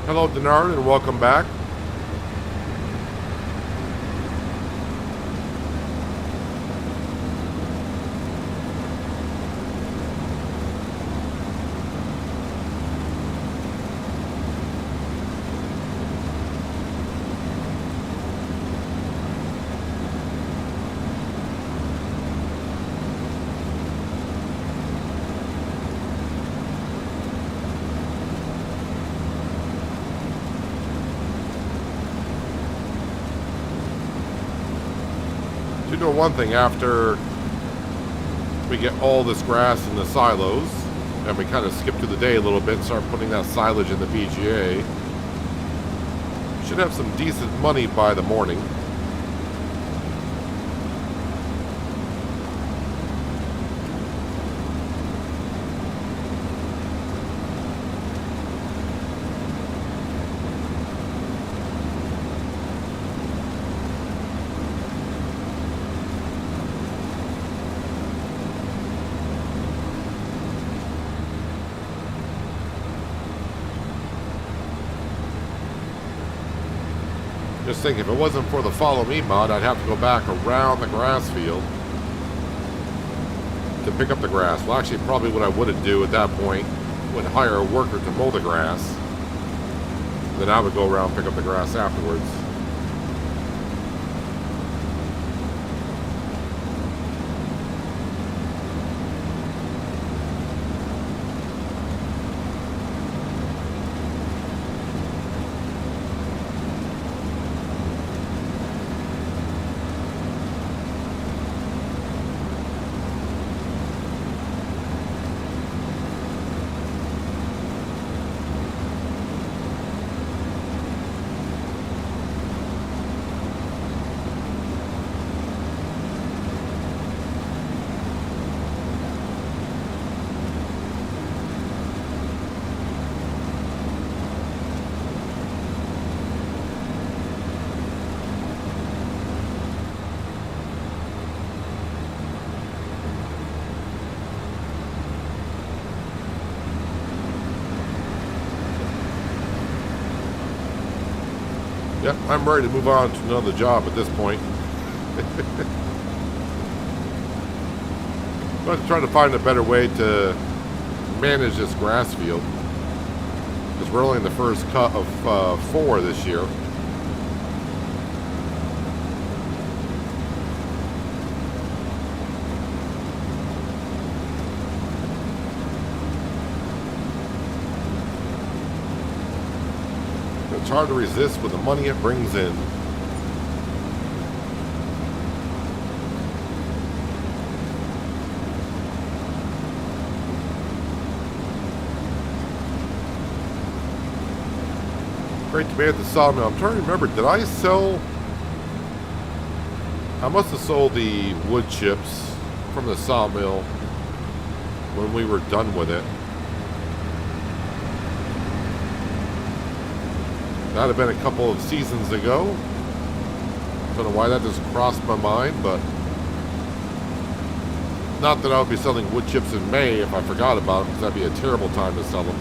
Hello, Denard, and welcome back. To know one thing, after we get all this grass in the silos, and we kind of skip to the day a little bit and start putting that silage in the BGA, we should have some decent money by the morning. Just think, if it wasn't for the Follow Me mod, I'd have to go back around the grass field to pick up the grass. Well, actually, probably what I would do at that point would hire a worker to mow the grass. Then I would go around and pick up the grass afterwards. Yep, I'm ready to move on to another job at this point. But trying to find a better way to manage this grass field. Because we're only in the first cut of 4 this year. It's hard to resist with the money it brings in. Great to be at the sawmill. I'm trying to remember, did I sell... I must have sold the wood chips from the sawmill when we were done with it. That would have been a couple of seasons ago. Don't know why that just crossed my mind, but... Not that I would be selling wood chips in May if I forgot about them, because that'd be a terrible time to sell them.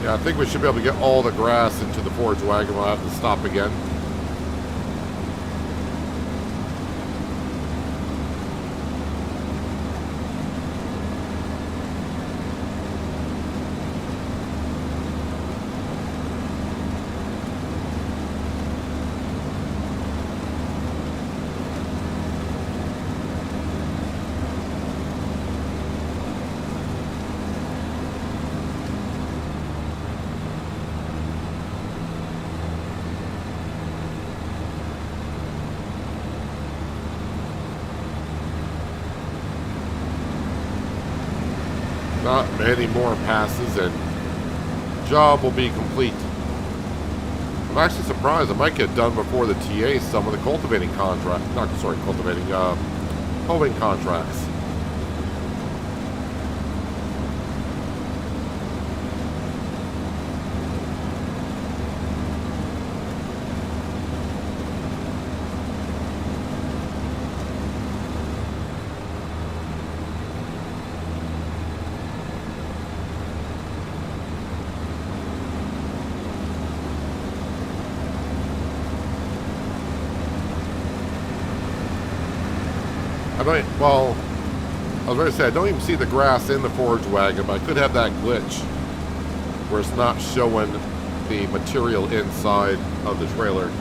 Yeah, I think we should be able to get all the grass into the forage wagon. We'll have to stop again. Not many more passes and job will be complete. I'm actually surprised I might get done before the TA some of the cultivating contract, hoeing contracts. Well, I was going to say, I don't even see the grass in the forage wagon, but I could have that glitch where it's not showing the material inside of the trailer.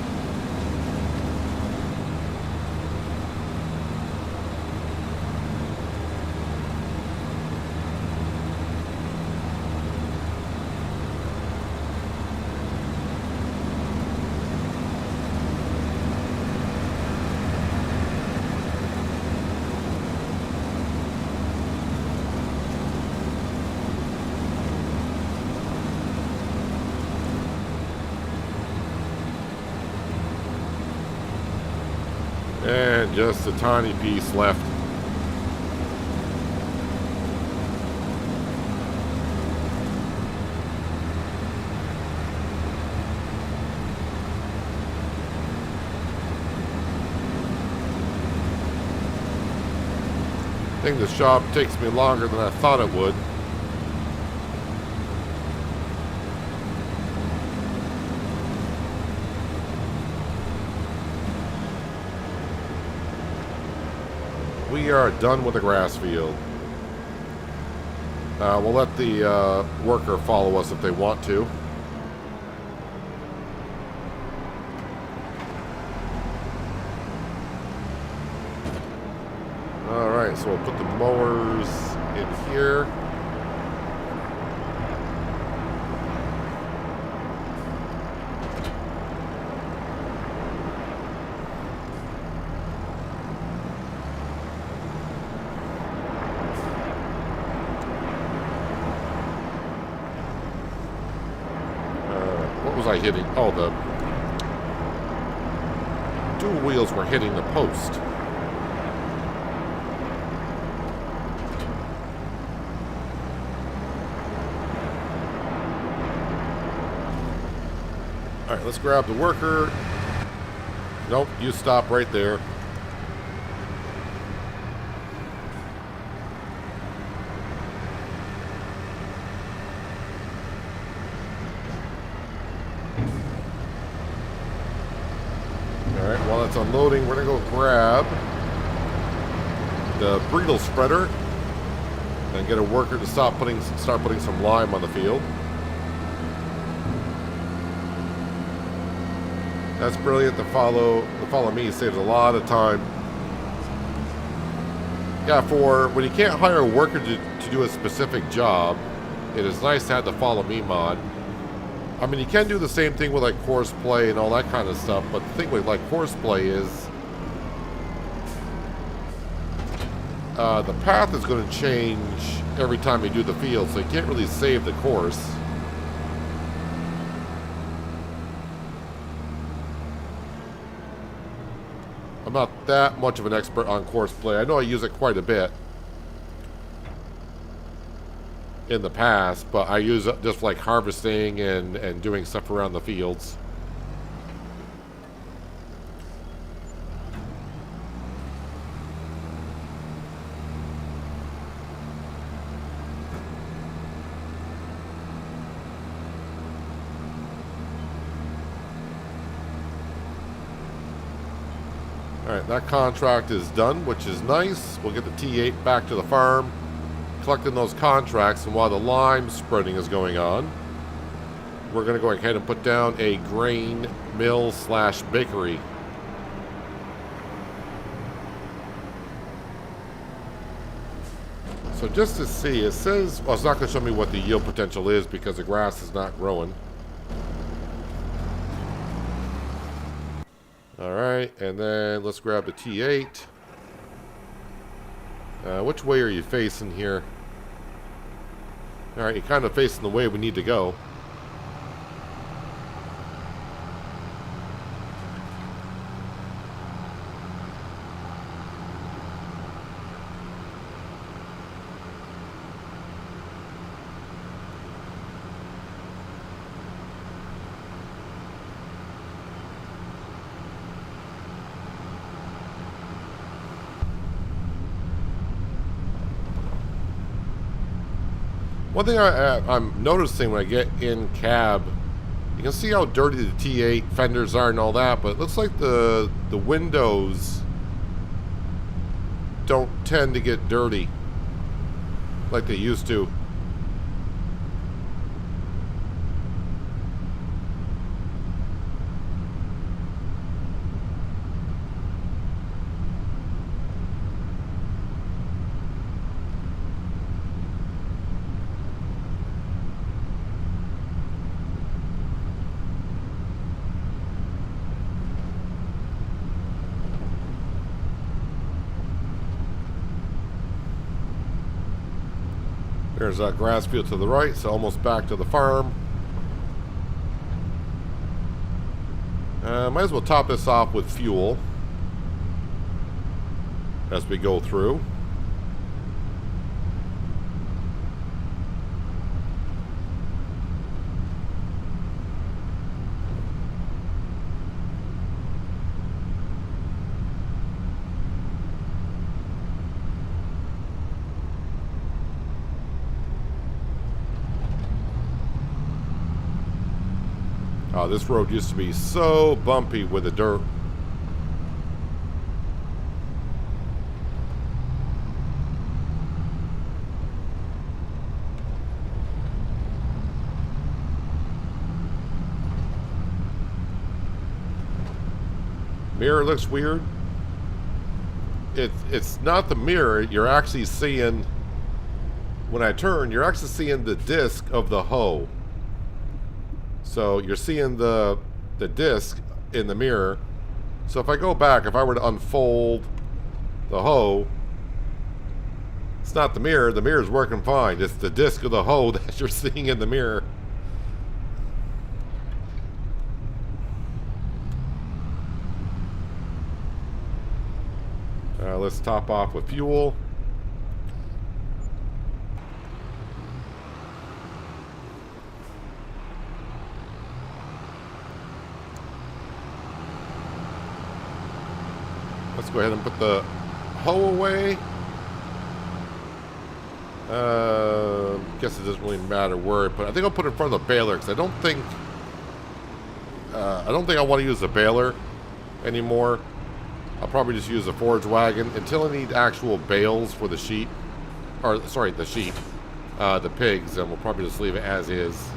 And just a tiny piece left. I think this job takes me longer than I thought it would. We are done with the grass field. We'll let the worker follow us if they want to. Alright, so we'll put the mowers in here. I hitting? Oh, the dual wheels were hitting the post. All right, let's grab the worker. Nope, you stop right there. Alright, while it's unloading, we're going to go grab the bridle spreader and get a worker to start putting some lime on the field. That's brilliant. The follow me saves a lot of time. Yeah, for when you can't hire a worker to do a specific job, it is nice to have the follow me mod. I mean, you can do the same thing with like course play and all that kind of stuff, but the thing with like course play is the path is going to change every time you do the field, so you can't really save the course. I'm not that much of an expert on course play. I know I use it quite a bit in the past, but I use it just like harvesting and doing stuff around the fields. Alright, that contract is done, which is nice. We'll get the T8 back to the farm, collecting those contracts, and while the lime spreading is going on, we're going to go ahead and put down a grain mill / bakery. So just to see, it says, well, it's not going to show me what the yield potential is because the grass is not growing. Alright, and then let's grab the T8. Which way are you facing here? Alright, you're kind of facing the way we need to go. One thing I'm noticing when I get in cab, you can see how dirty the T8 fenders are and all that, but it looks like the windows don't tend to get dirty like they used to. There's that grass field to the right, so almost back to the farm. Might as well top this off with fuel as we go through. Oh, this road used to be so bumpy with the dirt. Mirror looks weird. It's not the mirror. You're actually seeing, when I turn, you're actually seeing the disc of the hoe. So you're seeing the disc in the mirror. So if I go back, if I were to unfold the hoe, it's not the mirror. The mirror's working fine. It's the disc of the hoe that you're seeing in the mirror. Let's top off with fuel. Let's go ahead and put the hoe away. Guess it doesn't really matter where I put it. I think I'll put it in front of the baler because I don't think I want to use the baler anymore. I'll probably just use a forage wagon until I need actual bales for the sheep, or sorry, the sheep, the pigs, and we'll probably just leave it as is.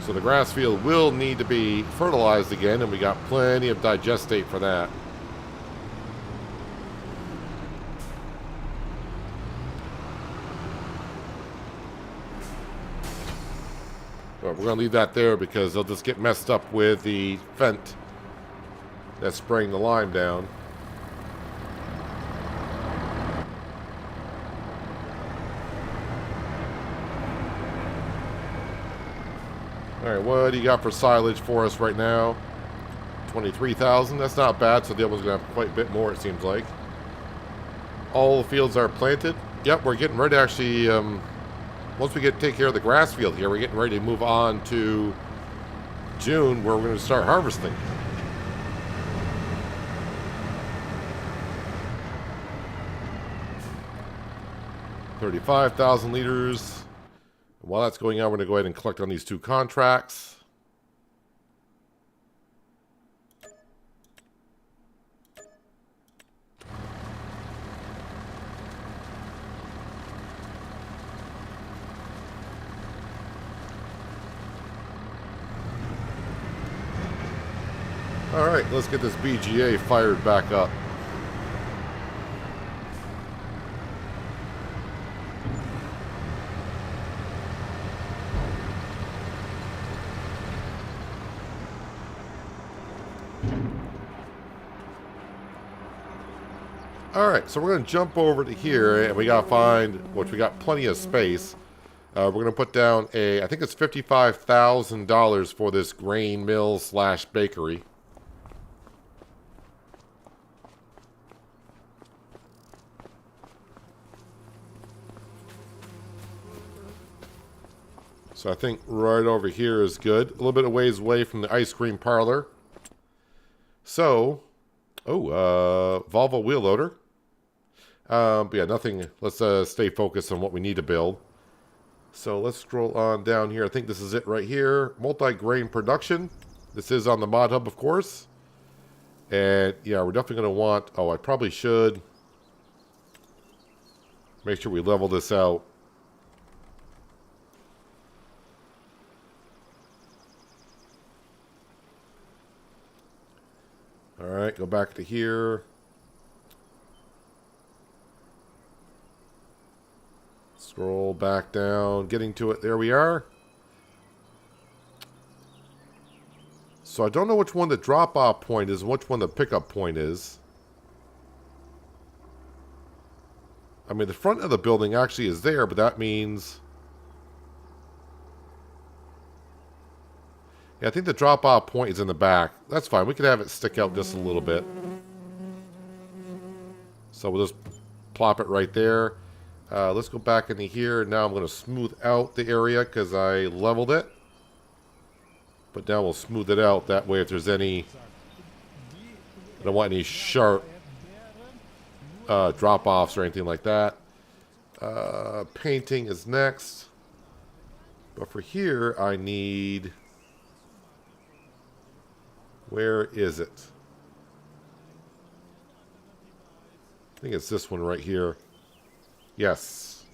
So the grass field will need to be fertilized again, and we got plenty of digestate for that. But we're going to leave that there because they'll just get messed up with the Fent that's spraying the lime down. Alright, what do you got for silage for us right now? 23,000. That's not bad, so the other one's going to have quite a bit more, it seems like. All the fields are planted. Yep, we're getting ready to actually, once we take care of the grass field here, we're getting ready to move on to June, where we're going to start harvesting. $35,000 liters. While that's going on, we're going to go ahead and collect on these two contracts. All right, let's get this BGA fired back up. Alright, so we're going to jump over to here, and we got to find, which we got plenty of space. We're going to put down I think it's $55,000 for this grain mill / bakery. So I think right over here is good. A little bit of ways away from the ice cream parlor. So, Volvo wheel loader. But yeah, nothing. Let's stay focused on what we need to build. So let's scroll on down here. I think this is it right here. Multi-grain production. This is on the mod hub, of course. And yeah, we're definitely going to want... Oh, I probably should make sure we level this out. All right, go back to here. Scroll back down, getting to it. There we are. So I don't know which one the drop-off point is and which one the pickup point is. I mean, the front of the building actually is there, but that means... Yeah, I think the drop-off point is in the back. That's fine. We could have it stick out just a little bit. So we'll just plop it right there. Let's go back into here. Now I'm going to smooth out the area because I leveled it. But now we'll smooth it out. That way if there's any... I don't want any sharp drop-offs or anything like that. Painting is next. But for here, I need... Where is it? I think it's this one right here. Yes.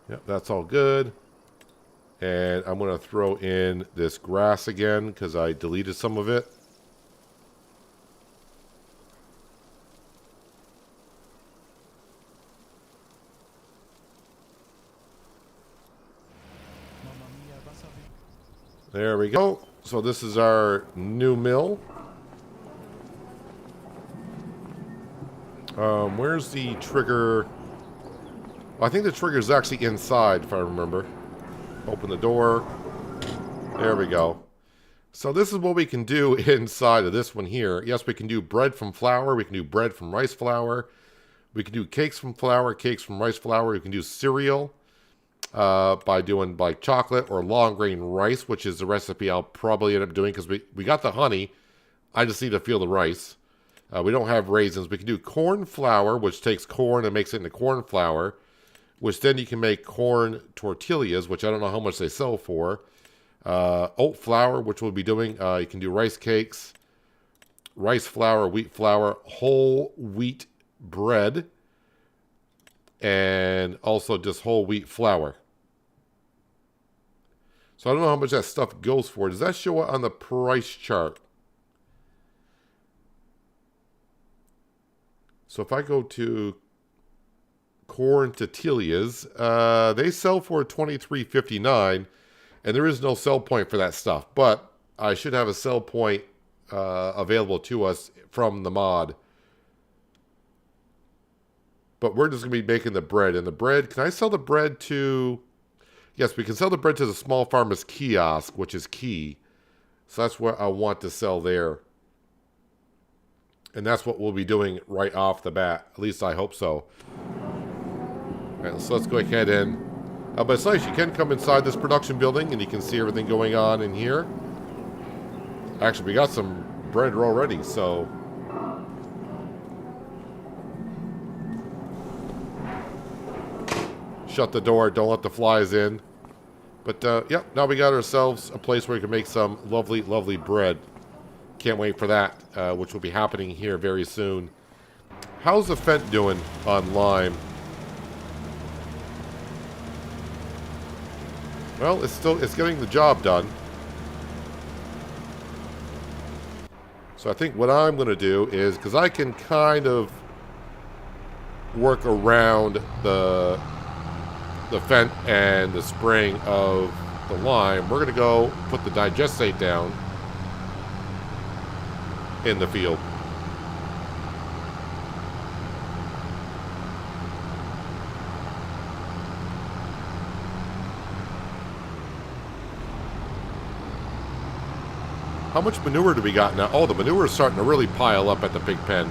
Yep, that's all good. And I'm going to throw in this grass again because I deleted some of it. There we go. So this is our new mill. Where's the trigger? Well, I think the trigger is actually inside, if I remember. Open the door. There we go. So this is what we can do inside of this one here. Yes, we can do bread from flour. We can do bread from rice flour. We can do cakes from flour, cakes from rice flour. We can do cereal by doing like chocolate or long grain rice, which is the recipe I'll probably end up doing because we got the honey. I just need to feel the rice. We don't have raisins. We can do corn flour, which takes corn and makes it into corn flour, which then you can make corn tortillas, which I don't know how much they sell for. Oat flour, which we'll be doing. You can do rice cakes, rice flour, wheat flour, whole wheat bread, and also just whole wheat flour. So I don't know how much that stuff goes for. Does that show it on the price chart? So if I go to corn tortillas, they sell for $23.59, and there is no sell point for that stuff. But I should have a sell point available to us from the mod. But we're just going to be making the bread. And the bread, can I sell the bread to... Yes, we can sell the bread to the small farmer's kiosk, which is key. So that's what I want to sell there. And that's what we'll be doing right off the bat. At least I hope so. All right, so let's go ahead and... but it's nice. You can come inside this production building and you can see everything going on in here. Actually, we got some bread already, so... Shut the door. Don't let the flies in. But, yep, now we got ourselves a place where we can make some lovely, lovely bread. Can't wait for that, which will be happening here very soon. How's the Fent doing on Lime? Well, it's getting the job done. So I think what I'm going to do is, because I can kind of work around the Fent and the spraying of the lime, we're going to go put the digestate down in the field. How much manure do we got now? Oh, the manure is starting to really pile up at the pig pen.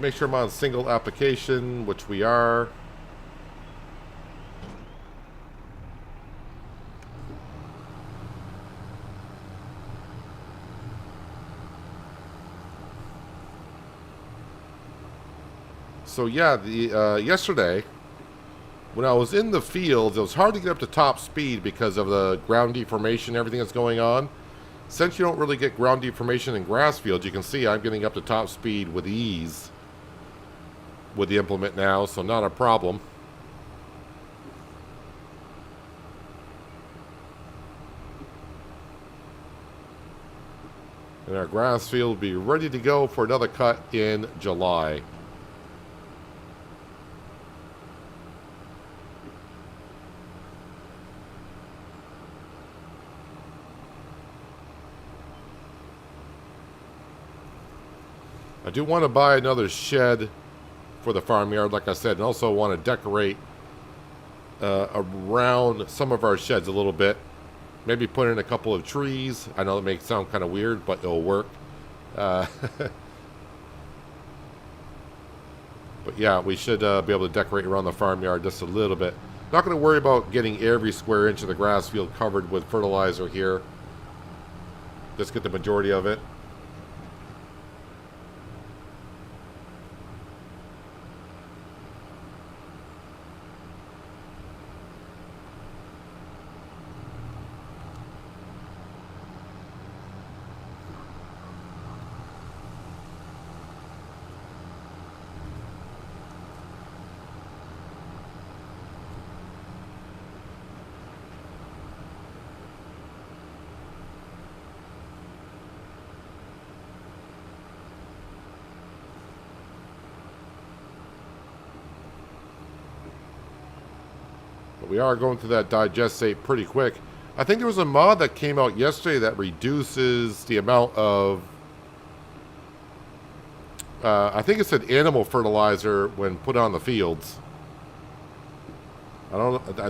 Make sure I'm on single application, which we are. So yeah, yesterday, when I was in the fields, it was hard to get up to top speed because of the ground deformation and everything that's going on. Since you don't really get ground deformation in grass fields, you can see I'm getting up to top speed with ease with the implement now, so not a problem. And our grass field will be ready to go for another cut in July. I do want to buy another shed for the farmyard, like I said, and also want to decorate around some of our sheds a little bit. Maybe put in a couple of trees. I know it may sound kind of weird, but it'll work. But yeah, we should be able to decorate around the farmyard just a little bit. Not going to worry about getting every square inch of the grass field covered with fertilizer here. Just get the majority of it. we are going through that digestate pretty quick. I think there was a mod that came out yesterday that reduces the amount of... I think it said animal fertilizer when put on the fields. I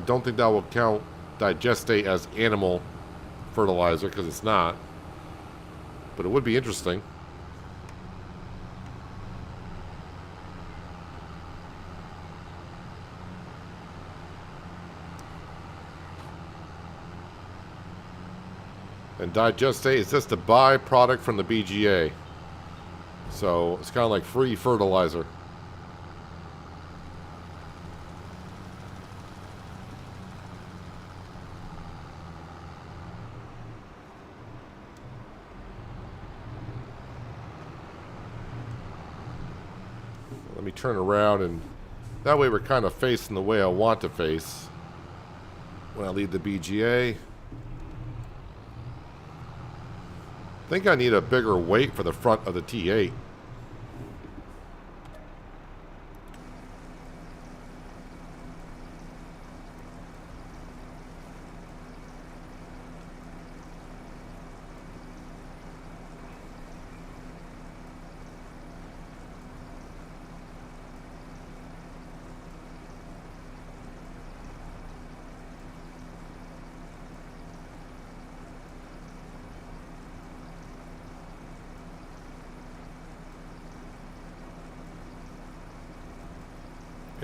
don't think that will count digestate as animal fertilizer because it's not. But it would be interesting. And digestate is just a byproduct from the BGA. So it's kind of like free fertilizer. Let me turn around, and that way we're kind of facing the way I want to face when I leave the BGA. I think I need a bigger weight for the front of the T8.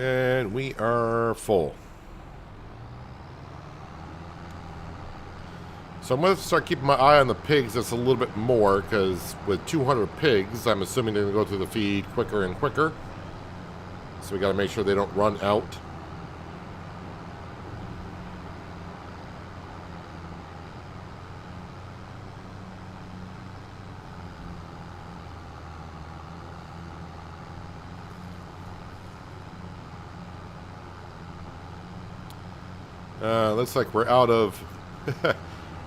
And we are full. So I'm going to start keeping my eye on the pigs just a little bit more, because with 200 pigs, I'm assuming they're going to go through the feed quicker and quicker. So we got to make sure they don't run out. Looks like we're out of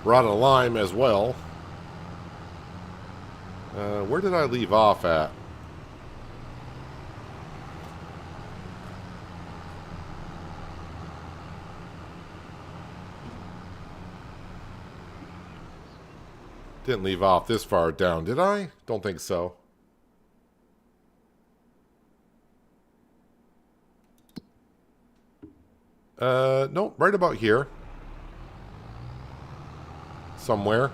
lime as well. Where did I leave off at? Didn't leave off this far down, did I? Don't think so. Nope, right about here. Somewhere.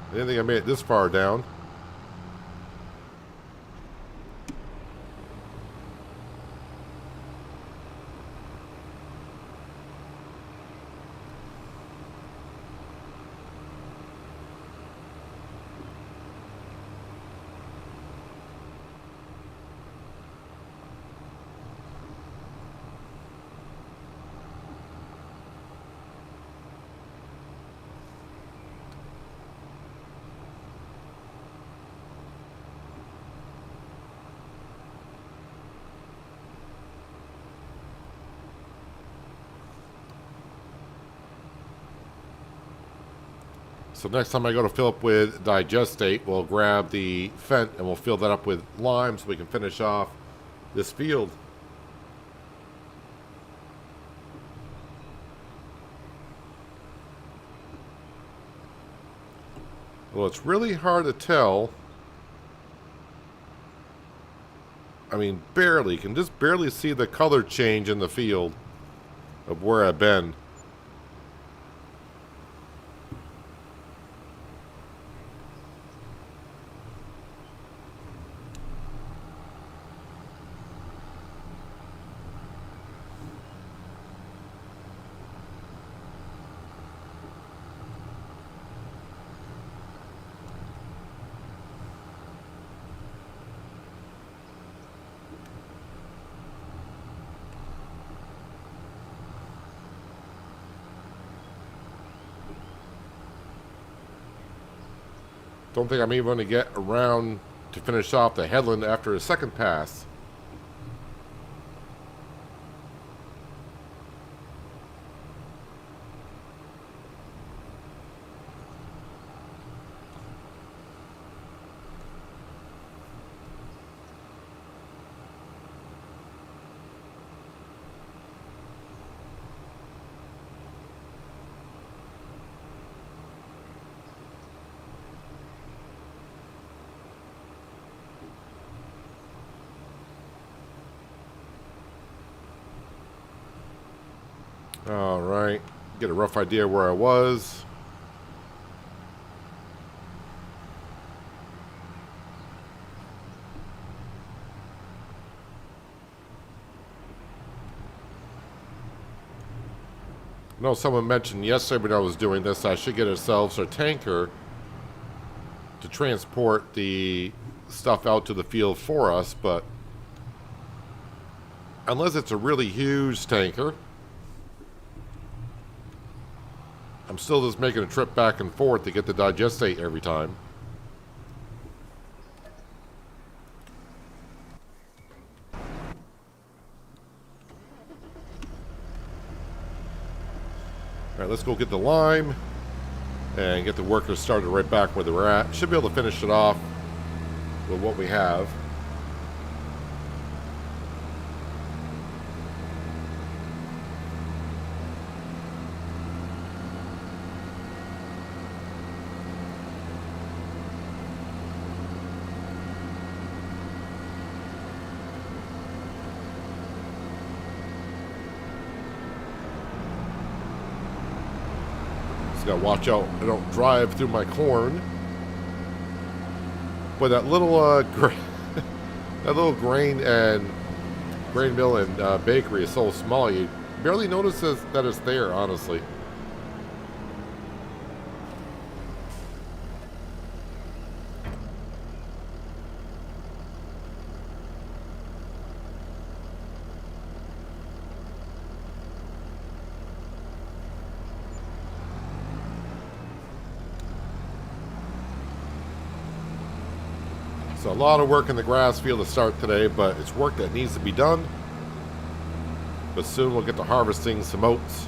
I didn't think I made it this far down. So next time I go to fill up with digestate, we'll grab the Fent and we'll fill that up with lime so we can finish off this field. Well, it's really hard to tell. I mean, barely. Can just barely see the color change in the field of where I've been. Don't think I'm even going to get around to finish off the headland after a second pass. Alright. Get a rough idea where I was. I know someone mentioned yesterday when I was doing this, I should get ourselves a tanker to transport the stuff out to the field for us, but unless it's a really huge tanker, I'm still just making a trip back and forth to get the digestate every time. Alright, let's go get the lime and get the workers started right back where they were at. Should be able to finish it off with what we have. Gotta watch out I don't drive through my corn. But that little that little grain mill and bakery is so small you barely notice that it's there, honestly. So a lot of work in the grass field to start today, but it's work that needs to be done. But soon we'll get to harvesting some oats.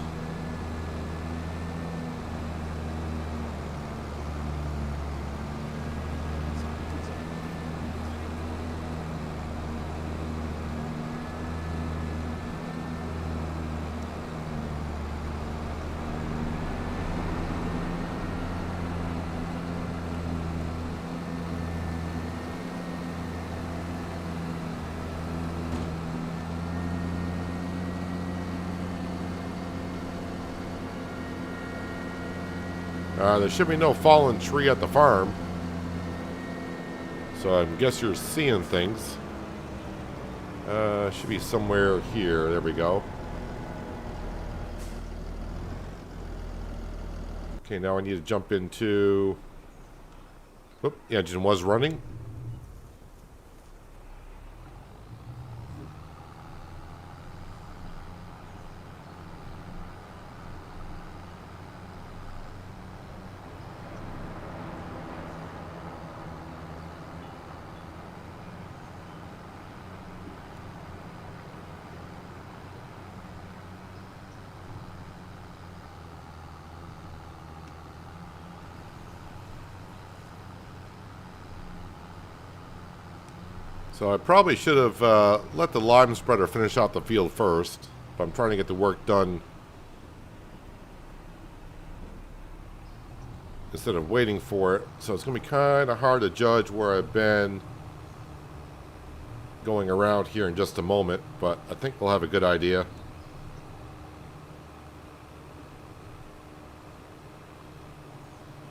There should be no fallen tree at the farm. So I guess you're seeing things. Should be somewhere here. There we go. Okay, now I need to jump into... Oop, the engine was running. So I probably should have let the lime spreader finish out the field first. But I'm trying to get the work done instead of waiting for it. So it's going to be kind of hard to judge where I've been going around here in just a moment. But I think we'll have a good idea.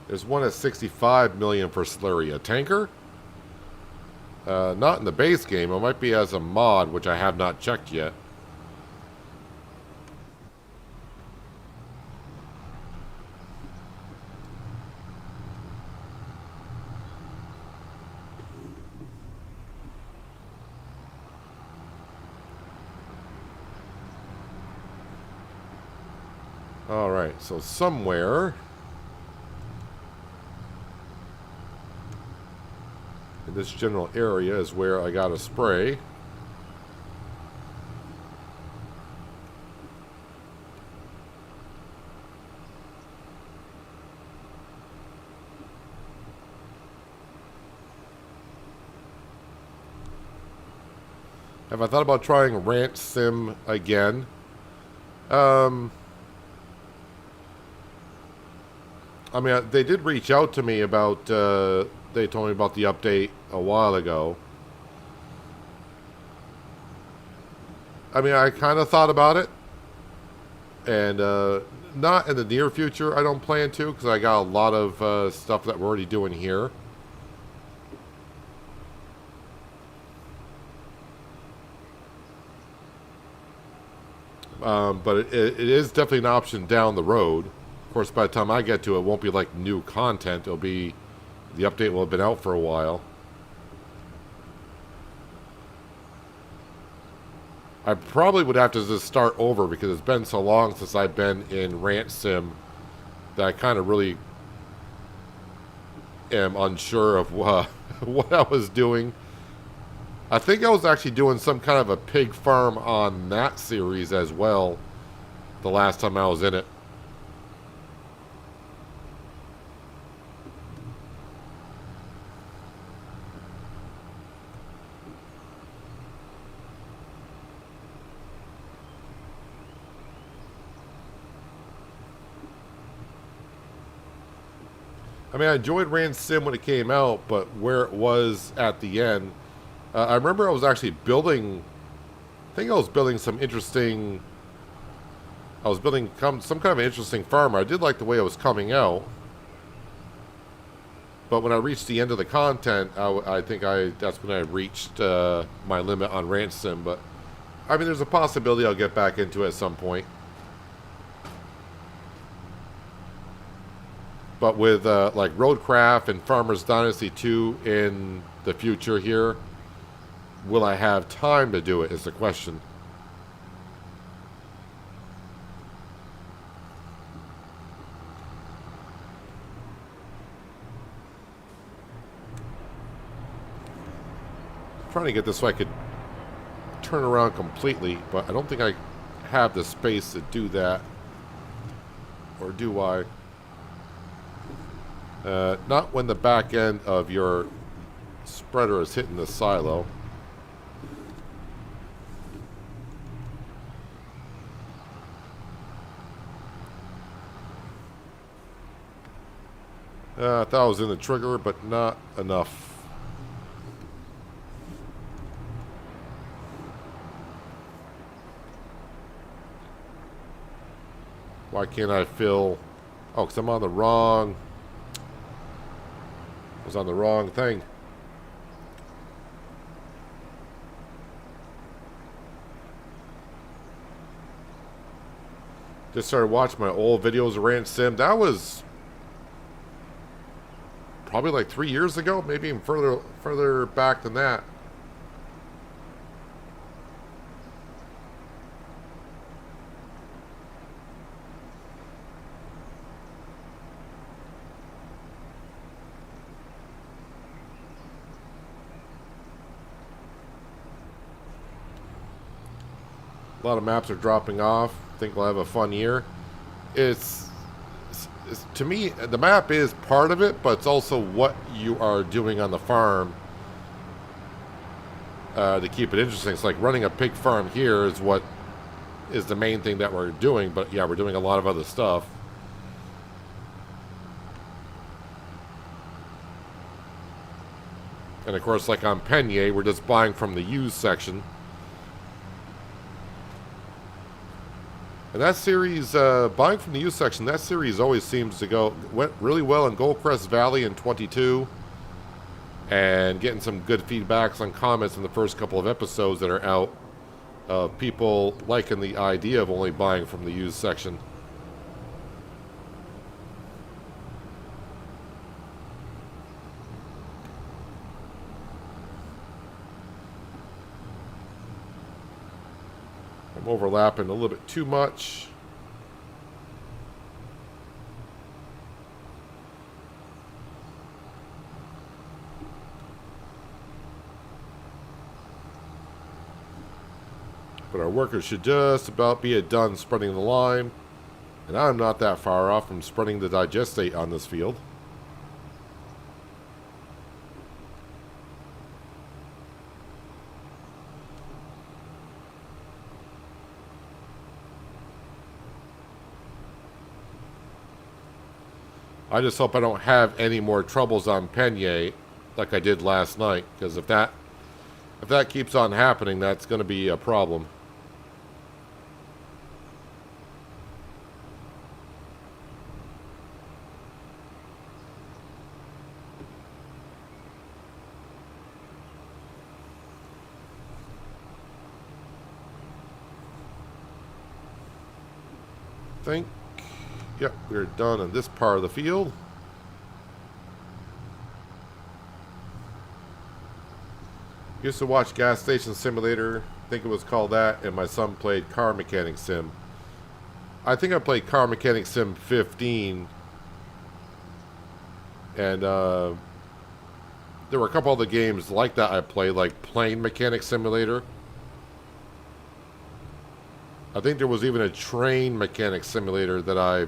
There's one at 65 million for slurry. A tanker? Not in the base game. It might be as a mod, which I have not checked yet. Alright, so somewhere... in this general area is where I got to spray. Have I thought about trying Ranch Sim again? I mean, they did reach out to me about... they told me about the update a while ago. I mean, I kind of thought about it. And not in the near future, I don't plan to, because I got a lot of stuff that we're already doing here. But it is definitely an option down the road. Of course, by the time I get to it, it won't be like new content. It'll be, the update will have been out for a while. I probably would have to just start over because it's been so long since I've been in Ranch Sim that I kind of really am unsure of what I was doing. I think I was actually doing some kind of a pig farm on that series as well the last time I was in it. I mean, I enjoyed Ranch Sim when it came out, but where it was at the end, I remember I was actually building. I think I was building some interesting. I was building some kind of an interesting farm. I did like the way it was coming out, but when I reached the end of the content, I think that's when I reached my limit on Ranch Sim. But I mean, there's a possibility I'll get back into it at some point. But with like Roadcraft and Farmers Dynasty 2 in the future here, will I have time to do it is the question. I'm trying to get this so I could turn around completely, but I don't think I have the space to do that. Or do I? Not when the back end of your spreader is hitting the silo. I thought I was in the trigger, but not enough. Why can't I fill? Oh, because I'm on the wrong. Was on the wrong thing. Just started watching my old videos of Ranch Sim. That was probably like 3 years ago, maybe even further back than that. A lot of maps are dropping off. I think we'll have a fun year. It's to me, the map is part of it, but it's also what you are doing on the farm to keep it interesting. It's like running a pig farm here is what is the main thing that we're doing, but yeah, we're doing a lot of other stuff. And of course, like on Penye, we're just buying from the used section. And that series, buying from the used section, that series always seems to went really well in Goldcrest Valley in 22. And getting some good feedbacks on comments in the first couple of episodes that are out. People liking the idea of only buying from the used section. I'm overlapping a little bit too much. But our workers should just about be done spreading the lime. And I'm not that far off from spreading the digestate on this field. I just hope I don't have any more troubles on Penye like I did last night, because if that keeps on happening, that's going to be a problem. think, yep, we're done on this part of the field. Used to watch Gas Station Simulator, I think it was called that, and my son played Car Mechanic Sim. I think I played Car Mechanic Sim 15, and there were a couple other games like that I played, like Plane Mechanic Simulator. I think there was even a Train Mechanic Simulator that I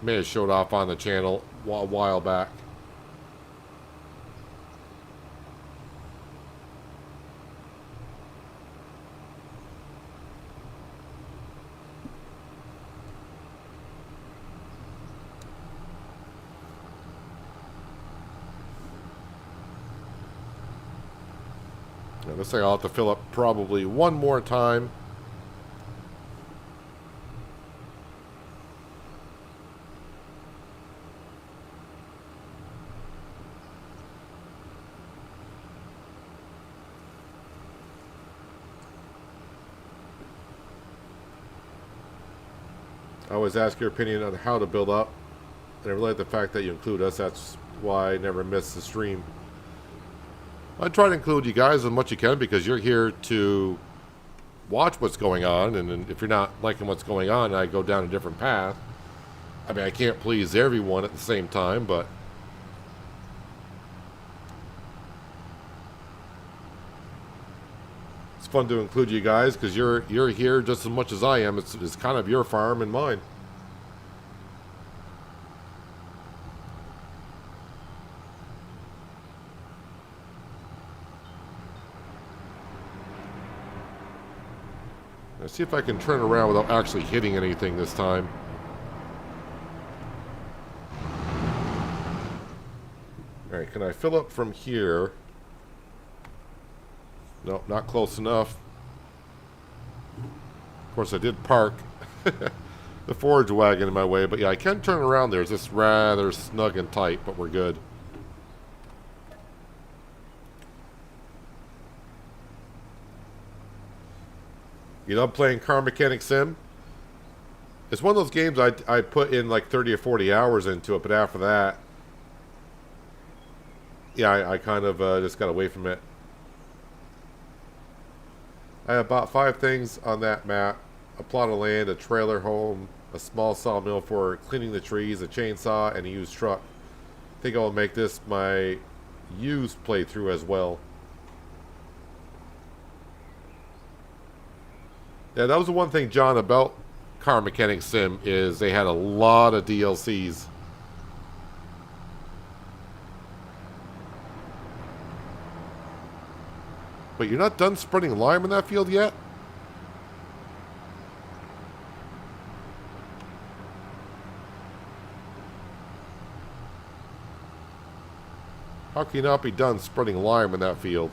may have showed off on the channel a while back. This thing I'll have to fill up probably one more time. I always ask your opinion on how to build up, and I really like the fact that you include us. That's why I never miss the stream. I try to include you guys as much as you can because you're here to watch what's going on, and if you're not liking what's going on, I go down a different path. I mean, I can't please everyone at the same time, but it's fun to include you guys because you're here just as much as I am. It's kind of your farm and mine. Let's see if I can turn around without actually hitting anything this time. Alright, can I fill up from here? Nope, not close enough. Of course, I did park the forage wagon in my way, but yeah, I can turn around there. It's just rather snug and tight, but we're good. You love playing Car Mechanic Sim? It's one of those games I put in like 30 or 40 hours into it, but after that, yeah, I kind of just got away from it. I have about 5 things on that map. A plot of land, a trailer home, a small sawmill for cleaning the trees, a chainsaw, and a used truck. I think I'll make this my used playthrough as well. Yeah, that was the one thing, John, about Car Mechanic Sim is they had a lot of DLCs. But you're not done spreading lime in that field yet? How can you not be done spreading lime in that field?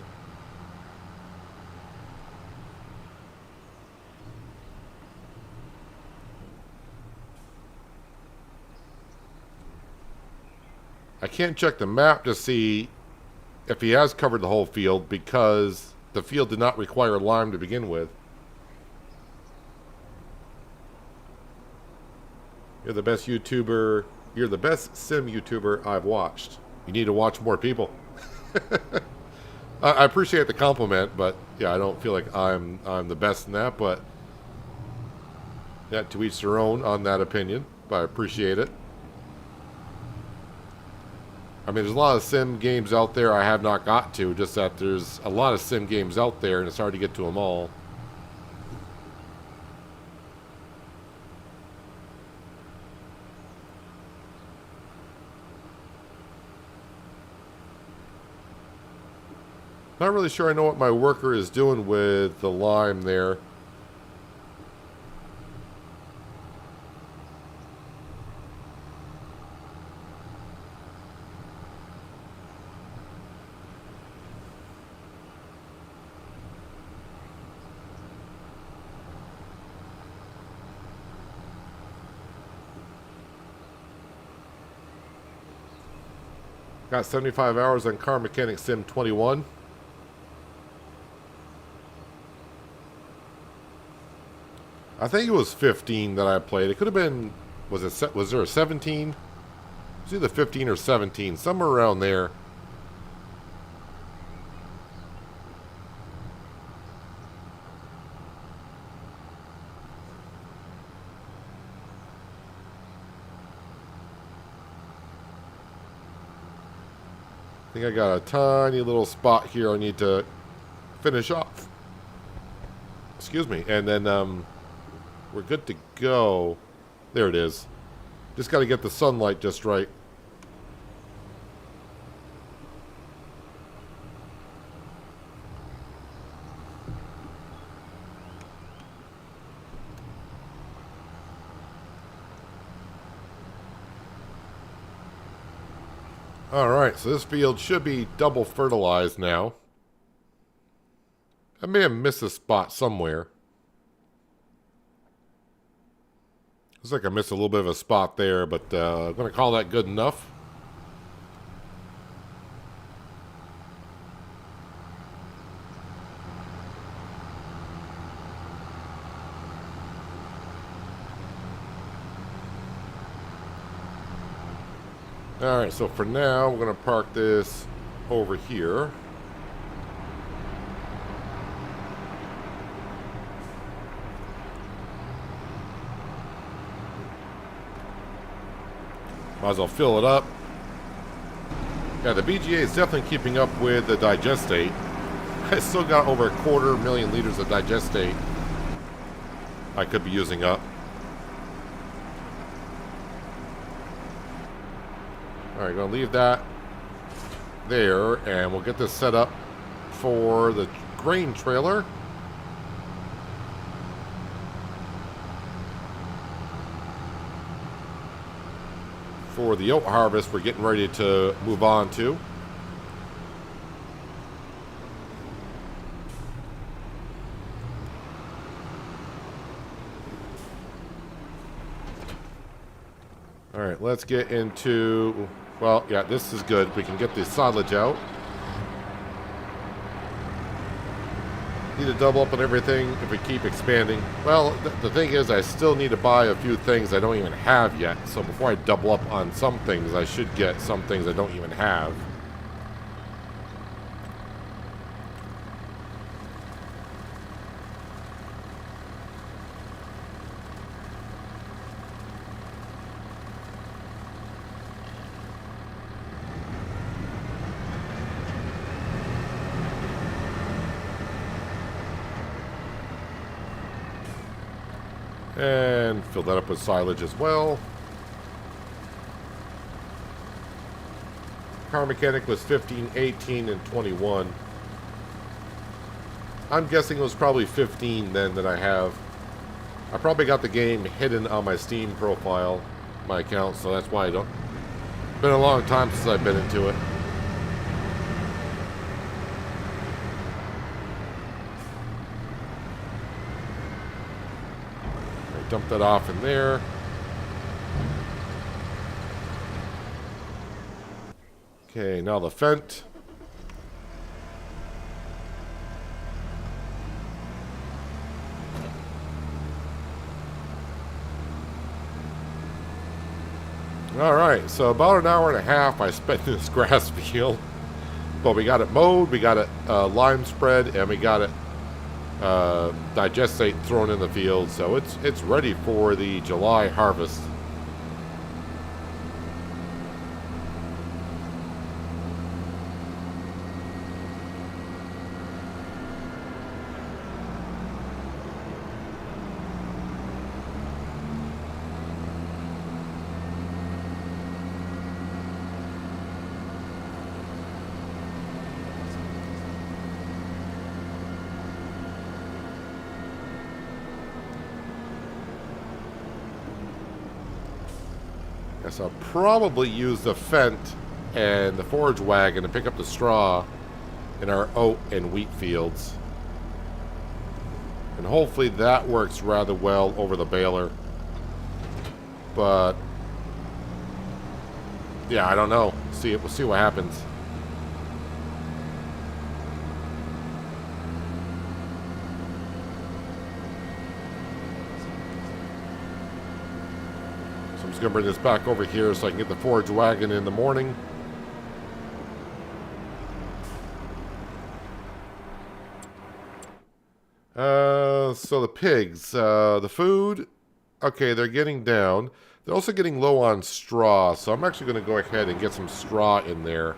I can't check the map to see if he has covered the whole field because the field did not require lime to begin with. You're the best YouTuber. You're the best sim YouTuber I've watched. You need to watch more people. I appreciate the compliment, but yeah, I don't feel like I'm the best in that, but yeah, to each their own on that opinion, but I appreciate it. I mean, there's a lot of sim games out there I have not got to, just that there's a lot of sim games out there and it's hard to get to them all. Not really sure I know what my worker is doing with the lime there. Got 75 hours on Car Mechanic Sim 21. I think it was 15 that I played. It could have been, was there a 17? It was either 15 or 17, somewhere around there. I think I got a tiny little spot here I need to finish off. Excuse me. And then we're good to go. There it is. Just got to get the sunlight just right. Alright, so this field should be double fertilized now. I may have missed a spot somewhere. Looks like I missed a little bit of a spot there, but I'm going to call that good enough. Alright, so for now, we're going to park this over here. Might as well fill it up. Yeah, the BGA is definitely keeping up with the digestate. I still got over 250,000 liters of digestate I could be using up. Alright, gonna leave that there, and we'll get this set up for the grain trailer. For the oat harvest, we're getting ready to move on to. Alright, let's get into... Well, yeah, this is good. We can get the silage out. Need to double up on everything if we keep expanding. Well, the thing is, I still need to buy a few things I don't even have yet. So before I double up on some things, I should get some things I don't even have. And fill that up with silage as well. Car mechanic was 15, 18, and 21. I'm guessing it was probably 15 then that I have. I probably got the game hidden on my Steam profile, my account, so that's why I don't... It's been a long time since I've been into it. Dump that off in there. Okay, now the Fent. Alright, so about an hour and a half I spent in this grass field. But we got it mowed, we got it lime spread, and we got it digestate thrown in the field, so it's ready for the July harvest. Guess I'll probably use the Fent and the forage wagon to pick up the straw in our oat and wheat fields. And hopefully that works rather well over the baler. But yeah, I don't know. We'll see what happens. Just going to bring this back over here so I can get the forage wagon in the morning. So the pigs, the food, okay, they're getting down. They're also getting low on straw, so I'm actually going to go ahead and get some straw in there.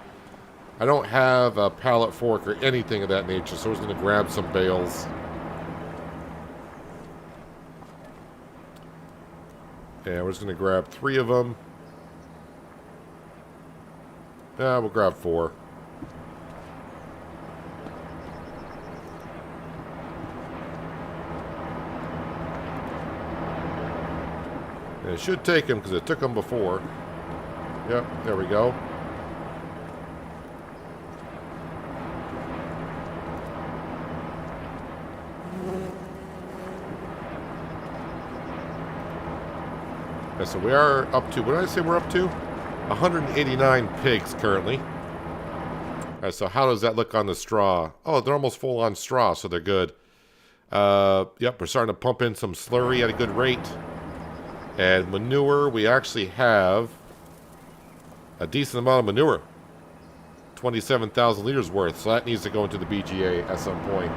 I don't have a pallet fork or anything of that nature, so I was going to grab some bales. And we're just going to grab 3 of them. We'll grab 4. And it should take them because it took them before. Yep, there we go. Yeah, so we are up to, what did I say we're up to? 189 pigs currently. All right, so how does that look on the straw? Oh, they're almost full on straw, so they're good. Yep, we're starting to pump in some slurry at a good rate. And manure, we actually have a decent amount of manure. 27,000 liters worth, so that needs to go into the BGA at some point.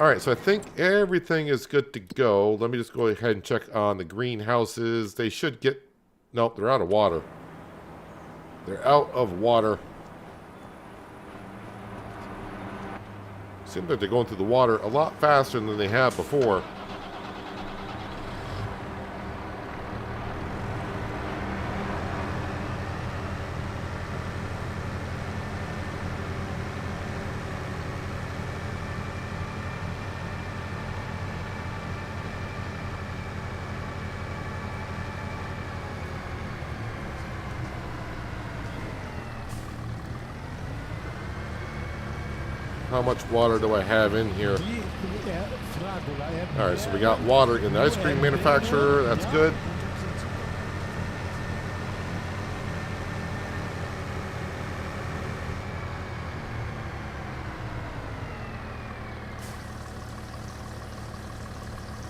Alright, so I think everything is good to go. Let me just go ahead and check on the greenhouses. They should get... Nope, they're out of water. They're out of water. Seems like they're going through the water a lot faster than they have before. How much water do I have in here? Alright, so we got water in the ice cream manufacturer. That's good.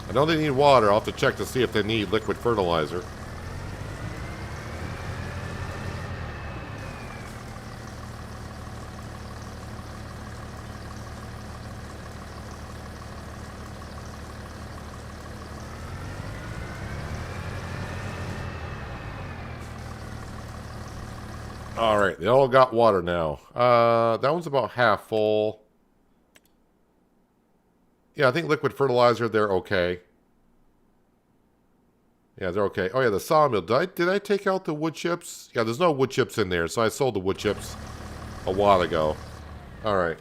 I know they need water. I'll have to check to see if they need liquid fertilizer. Alright, they all got water now. That one's about half full. Yeah, I think liquid fertilizer, they're okay. Yeah, they're okay. Oh yeah, the sawmill. Did I take out the wood chips? Yeah, there's no wood chips in there, so I sold the wood chips a while ago. Alright.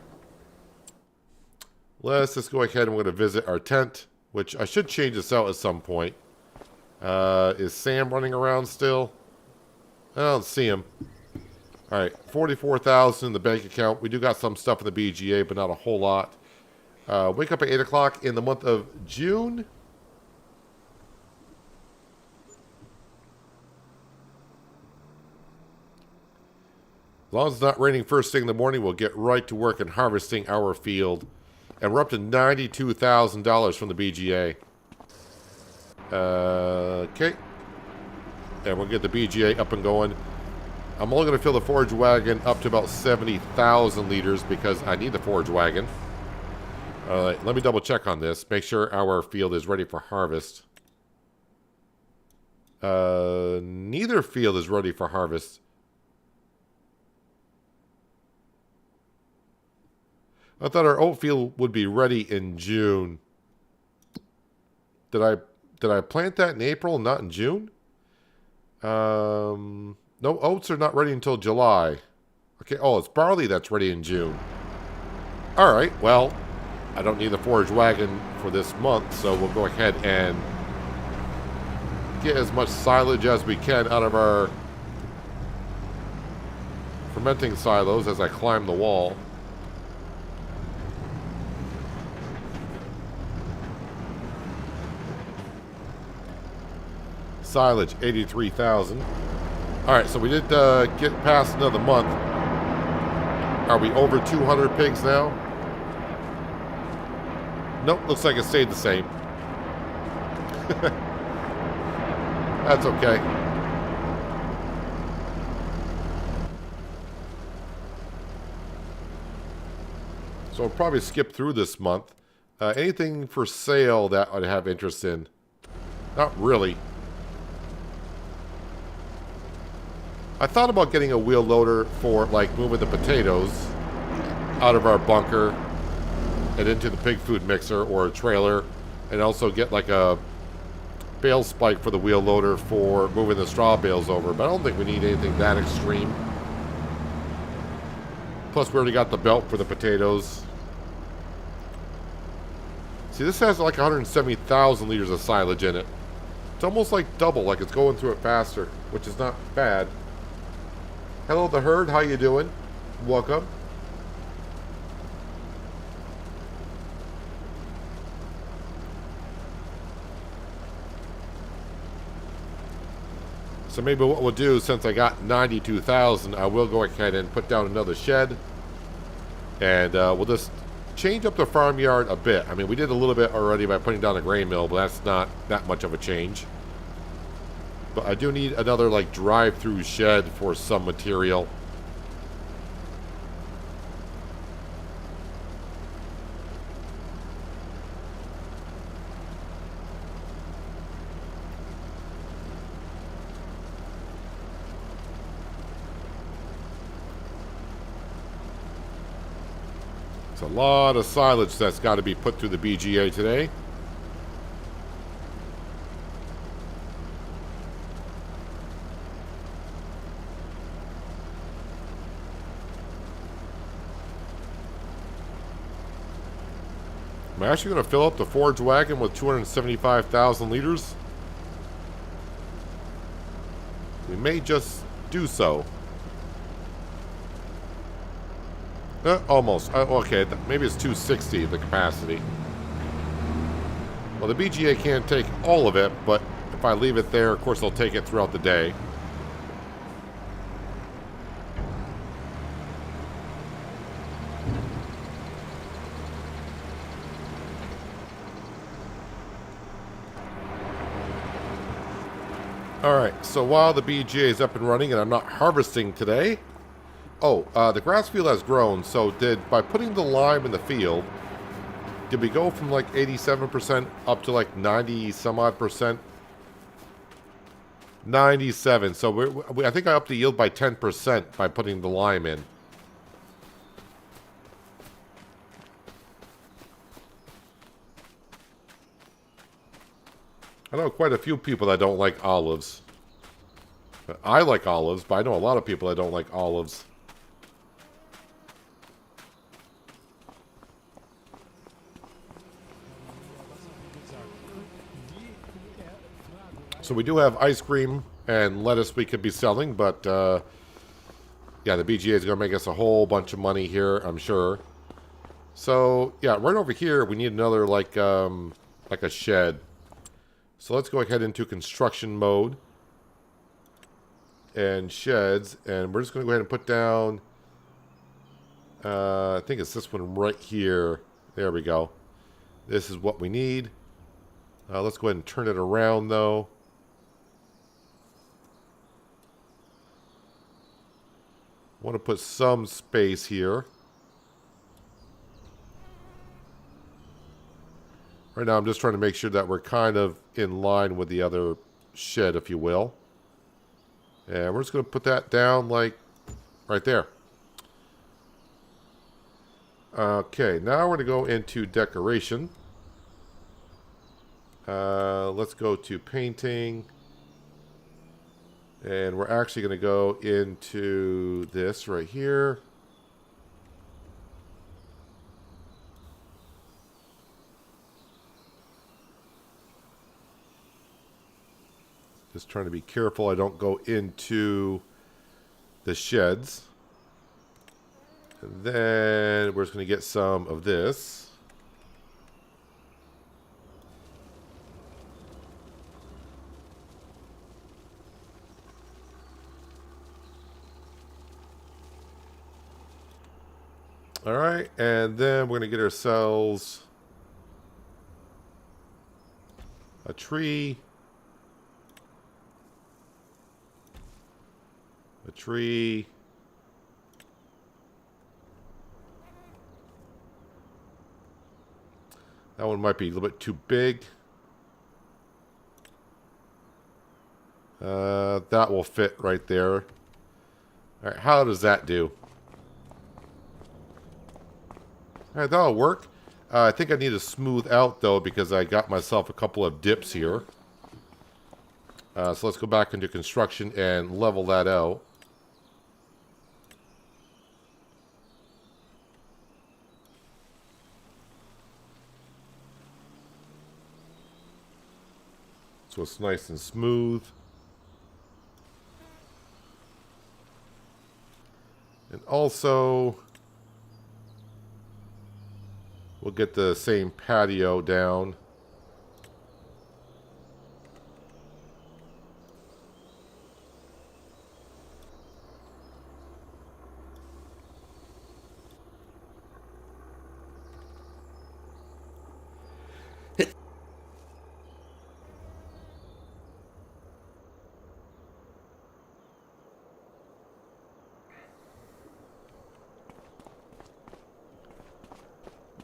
Let's just go ahead and we're going to visit our tent, which I should change this out at some point. Is Sam running around still? I don't see him. Alright, 44,000 in the bank account. We do got some stuff in the BGA, but not a whole lot. Wake up at 8 o'clock in the month of June. As long as it's not raining first thing in the morning, we'll get right to work and harvesting our field. And we're up to $92,000 from the BGA. Okay. And we'll get the BGA up and going. I'm only going to fill the forage wagon up to about 70,000 liters because I need the forage wagon. Let me double check on this. Make sure our field is ready for harvest. Neither field is ready for harvest. I thought our oat field would be ready in June. Did I plant that in April, not in June? No, oats are not ready until July. Okay, oh, it's barley that's ready in June. Alright, well, I don't need the forage wagon for this month, so we'll go ahead and get as much silage as we can out of our fermenting silos as I climb the wall. Silage, 83,000. Alright, so we did get past another month. Are we over 200 pigs now? Nope, looks like it stayed the same. That's okay. So we'll probably skip through this month. Anything for sale that I'd have interest in? Not really. I thought about getting a wheel loader for like moving the potatoes out of our bunker and into the pig food mixer or a trailer, and also get like a bale spike for the wheel loader for moving the straw bales over, but I don't think we need anything that extreme. Plus we already got the belt for the potatoes. See, this has like 170,000 liters of silage in it. It's almost like double, like it's going through it faster, which is not bad. Hello, the herd. How you doing? Welcome. So maybe what we'll do, since I got 92,000, I will go ahead and put down another shed. And we'll just change up the farmyard a bit. I mean, we did a little bit already by putting down a grain mill, but that's not that much of a change. But I do need another, like, drive-through shed for some material. It's a lot of silage that's got to be put through the BGA today. I'm actually going to fill up the forage wagon with 275,000 liters. We may just do so. Almost. Okay, maybe it's 260, the capacity. Well, the BGA can't take all of it, but if I leave it there, of course, they'll take it throughout the day. Alright, so while the BGA is up and running and I'm not harvesting today... Oh, the grass field has grown, so by putting the lime in the field, did we go from like 87% up to like 90 some odd percent? 97, so I think I upped the yield by 10% by putting the lime in. I know quite a few people that don't like olives. I like olives, but I know a lot of people that don't like olives. So we do have ice cream and lettuce we could be selling, but yeah, the BGA is going to make us a whole bunch of money here, I'm sure. So yeah, right over here we need another like a shed. So let's go ahead into construction mode and sheds, and we're just going to go ahead and put down. I think it's this one right here. There we go. This is what we need. Let's go ahead and turn it around though. I want to put some space here. Right now I'm just trying to make sure that we're kind of in line with the other shed, if you will. And we're just going to put that down like right there. Okay, now we're going to go into decoration. Let's go to painting. And we're actually going to go into this right here. Just trying to be careful I don't go into the sheds. And then we're just going to get some of this. Alright, and then we're going to get ourselves a tree. A tree. That one might be a little bit too big. That will fit right there. Alright, how does that do? Alright, that'll work. I think I need to smooth out, though, because I got myself a couple of dips here. So let's go back into construction and level that out. So it's nice and smooth. And also, we'll get the same patio down.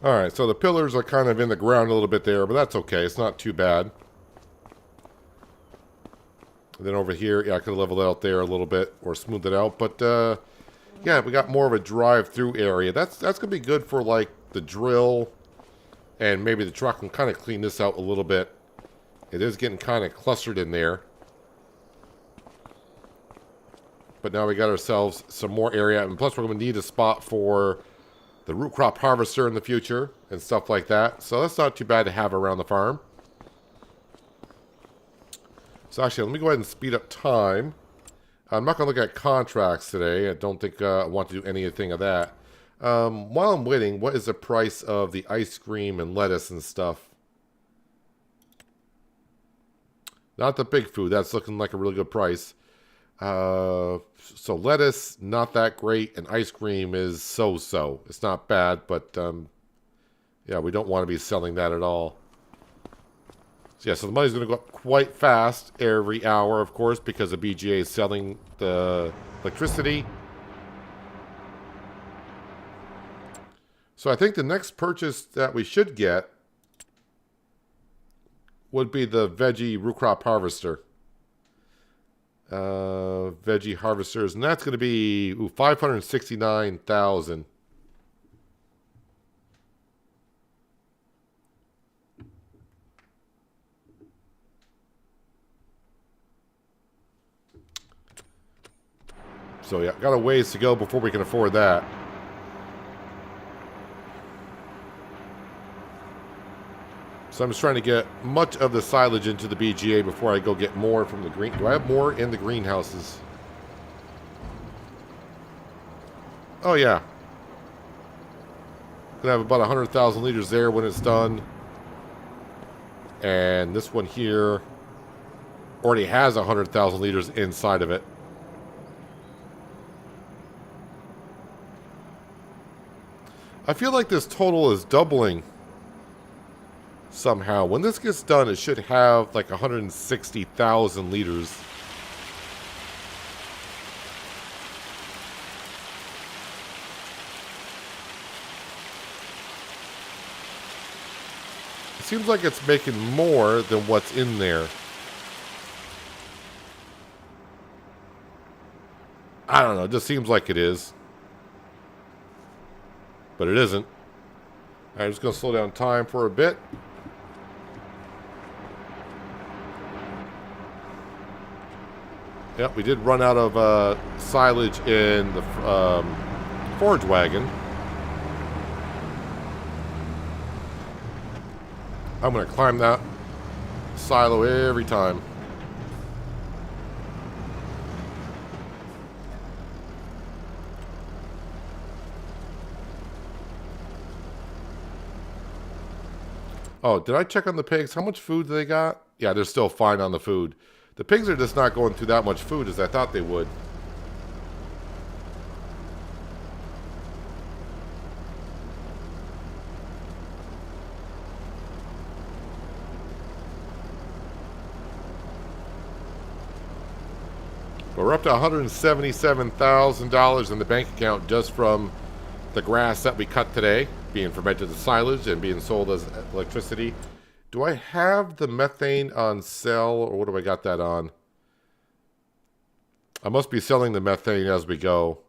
Alright, so the pillars are kind of in the ground a little bit there, but that's okay. It's not too bad. And then over here, yeah, I could level it out there a little bit or smooth it out. But, yeah, we got more of a drive-through area. That's going to be good for, like, the drill. And maybe the truck can kind of clean this out a little bit. It is getting kind of clustered in there. But now we got ourselves some more area. And plus, we're going to need a spot for the root crop harvester in the future and stuff like that. So that's not too bad to have around the farm. So actually, let me go ahead and speed up time. I'm not going to look at contracts today. I don't think I want to do anything of that. While I'm waiting, what is the price of the ice cream and lettuce and stuff? Not the big food. That's looking like a really good price. So lettuce, not that great, and ice cream is so-so. It's not bad, but yeah, we don't want to be selling that at all. So yeah, so the money's going to go up quite fast every hour, of course, because the BGA is selling the electricity. So I think the next purchase that we should get would be the veggie root crop harvester. Veggie harvesters, and that's going to be 569,000. So yeah, got a ways to go before we can afford that. So I'm just trying to get much of the silage into the BGA before I go get more from the green. Do I have more in the greenhouses? Oh yeah. Gonna have about 100,000 liters there when it's done. And this one here already has 100,000 liters inside of it. I feel like this total is doubling somehow. When this gets done, it should have like 160,000 liters. It seems like it's making more than what's in there. I don't know, it just seems like it is. But it isn't. I'm just going to slow down time for a bit. Yep, we did run out of silage in the forage wagon. I'm going to climb that silo every time. Oh, did I check on the pigs? How much food do they got? Yeah, they're still fine on the food. The pigs are just not going through that much food as I thought they would. But we're up to $177,000 in the bank account just from the grass that we cut today, being fermented as silage and being sold as electricity. Do I have the methane on sell, or what do I got that on? I must be selling the methane as we go.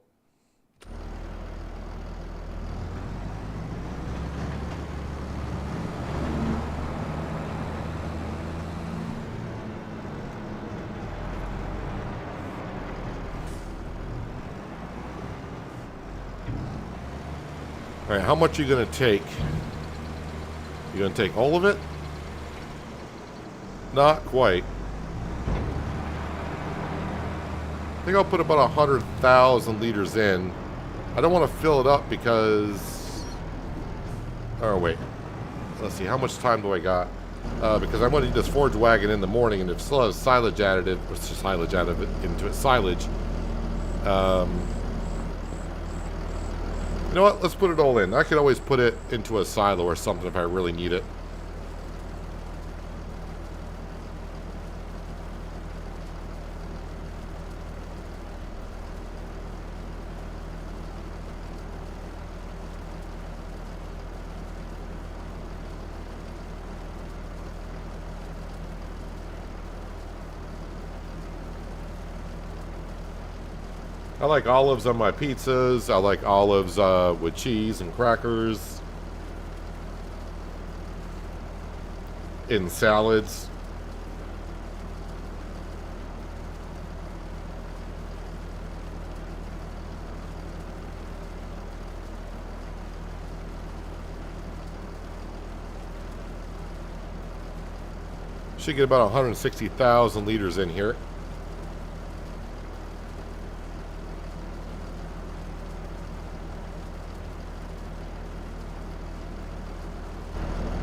All right, how much are you going to take? You going to take all of it? Not quite. I think I'll put about 100,000 liters in. I don't want to fill it up because... Oh, wait. Let's see, how much time do I got? Because I'm going to need this forage wagon in the morning, and if it still has silage additive, or silage additive into it, silage. You know what? Let's put it all in. I could always put it into a silo or something if I really need it. I like olives on my pizzas. I like olives with cheese and crackers. In salads. Should get about 160,000 liters in here.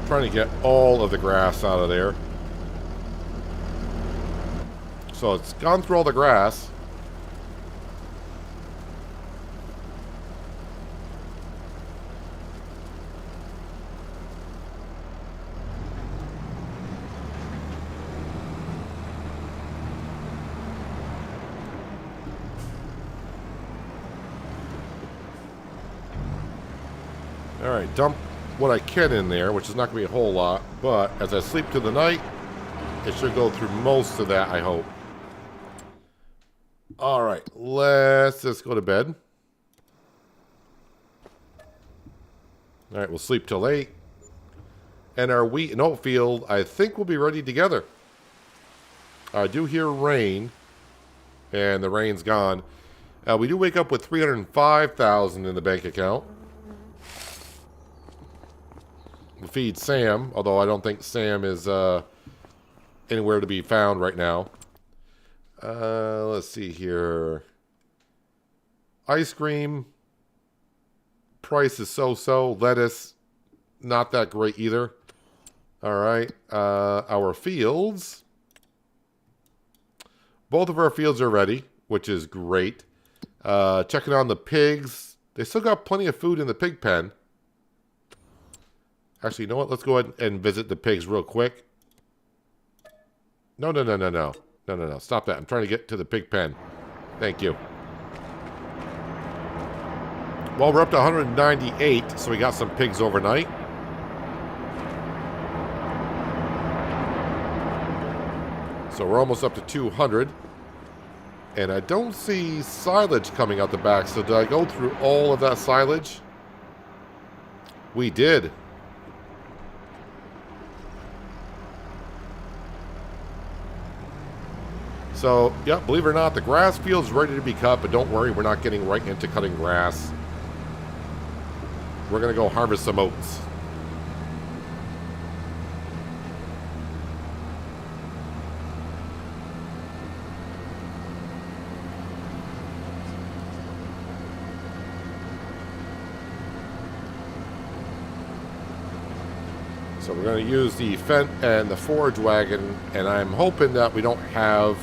Trying to get all of the grass out of there. So it's gone through all the grass. All right, dump what I can in there, which is not going to be a whole lot, but as I sleep through the night, it should go through most of that, I hope. All right, let's just go to bed. All right, we'll sleep till 8. And our wheat and oat field, I think, will be ready together. I do hear rain, and the rain's gone. We do wake up with 305,000 in the bank account. We'll feed Sam, although I don't think Sam is anywhere to be found right now. Let's see here. Ice cream. Price is so-so. Lettuce, not that great either. All right. Our fields. Both of our fields are ready, which is great. Checking on the pigs. They still got plenty of food in the pig pen. Actually, you know what? Let's go ahead and visit the pigs real quick. No. Stop that. I'm trying to get to the pig pen. Thank you. Well, we're up to 198, so we got some pigs overnight. So we're almost up to 200. And I don't see silage coming out the back. So did I go through all of that silage? We did. So, yeah, believe it or not, the grass field's ready to be cut, but don't worry, we're not getting right into cutting grass. We're going to go harvest some oats. So we're going to use the Fent and the forage wagon, and I'm hoping that we don't have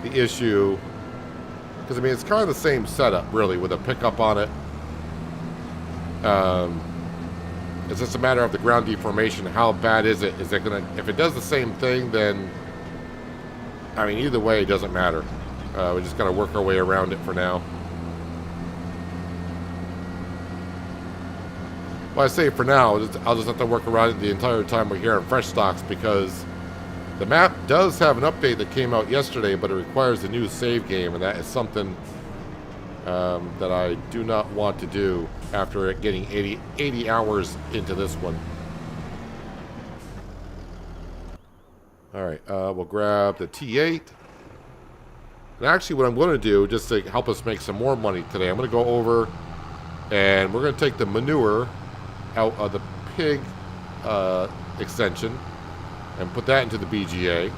the issue, because I mean it's kind of the same setup really with a pickup on it. It's just a matter of the ground deformation. How bad is it? Is it gonna, if it does the same thing, then I mean either way it doesn't matter. We just got to work our way around it for now. Well, I say for now, I'll just have to work around it the entire time we're here on Frechdachs, because the map does have an update that came out yesterday, but it requires a new save game, and that is something that I do not want to do after getting 80 hours into this one. Alright, we'll grab the T8. And actually what I'm going to do, just to help us make some more money today, I'm going to go over and we're going to take the manure out of the pig extension and put that into the BGA.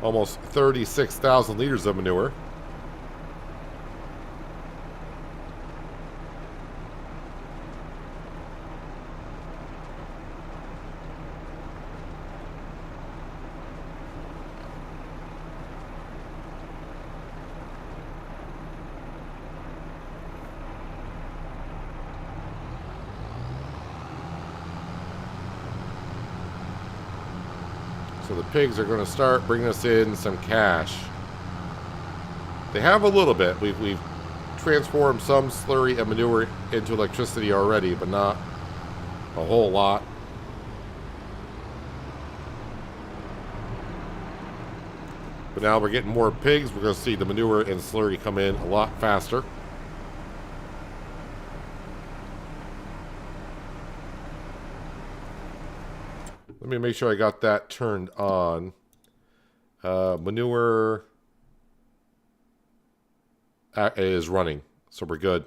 Almost 36,000 liters of manure. So the pigs are going to start bringing us in some cash. They have a little bit. We've transformed some slurry and manure into electricity already, but not a whole lot. But now we're getting more pigs. We're going to see the manure and slurry come in a lot faster. Let me make sure I got that turned on. Manure is running, so we're good.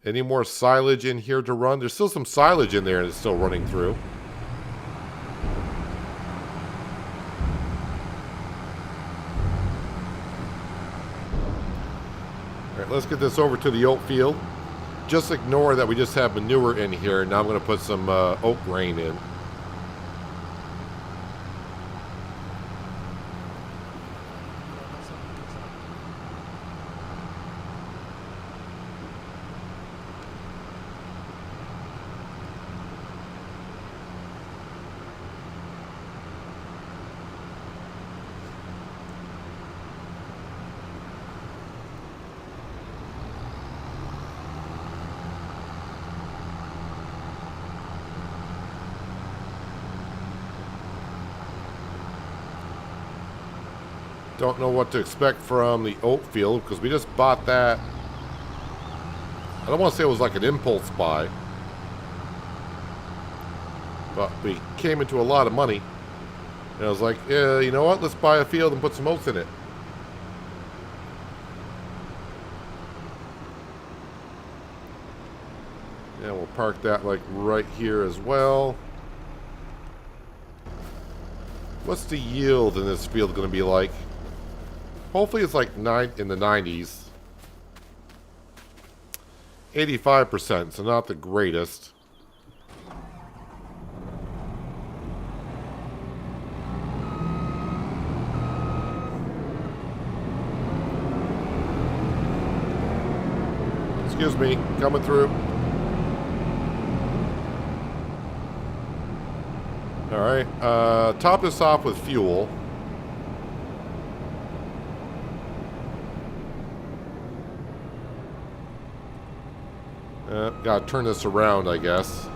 Any more silage in here to run? There's still some silage in there and it's still running through. Alright, let's get this over to the oat field. Just ignore that we just have manure in here. Now I'm going to put some oat grain in. Don't know what to expect from the oat field because we just bought that. I don't want to say it was like an impulse buy, but we came into a lot of money. And I was like, yeah, you know what? Let's buy a field and put some oats in it. And we'll park that like right here as well. What's the yield in this field going to be like? Hopefully it's like in the 90s. 85%, so not the greatest. Excuse me, coming through. Alright, top this off with fuel. Gotta turn this around, I guess.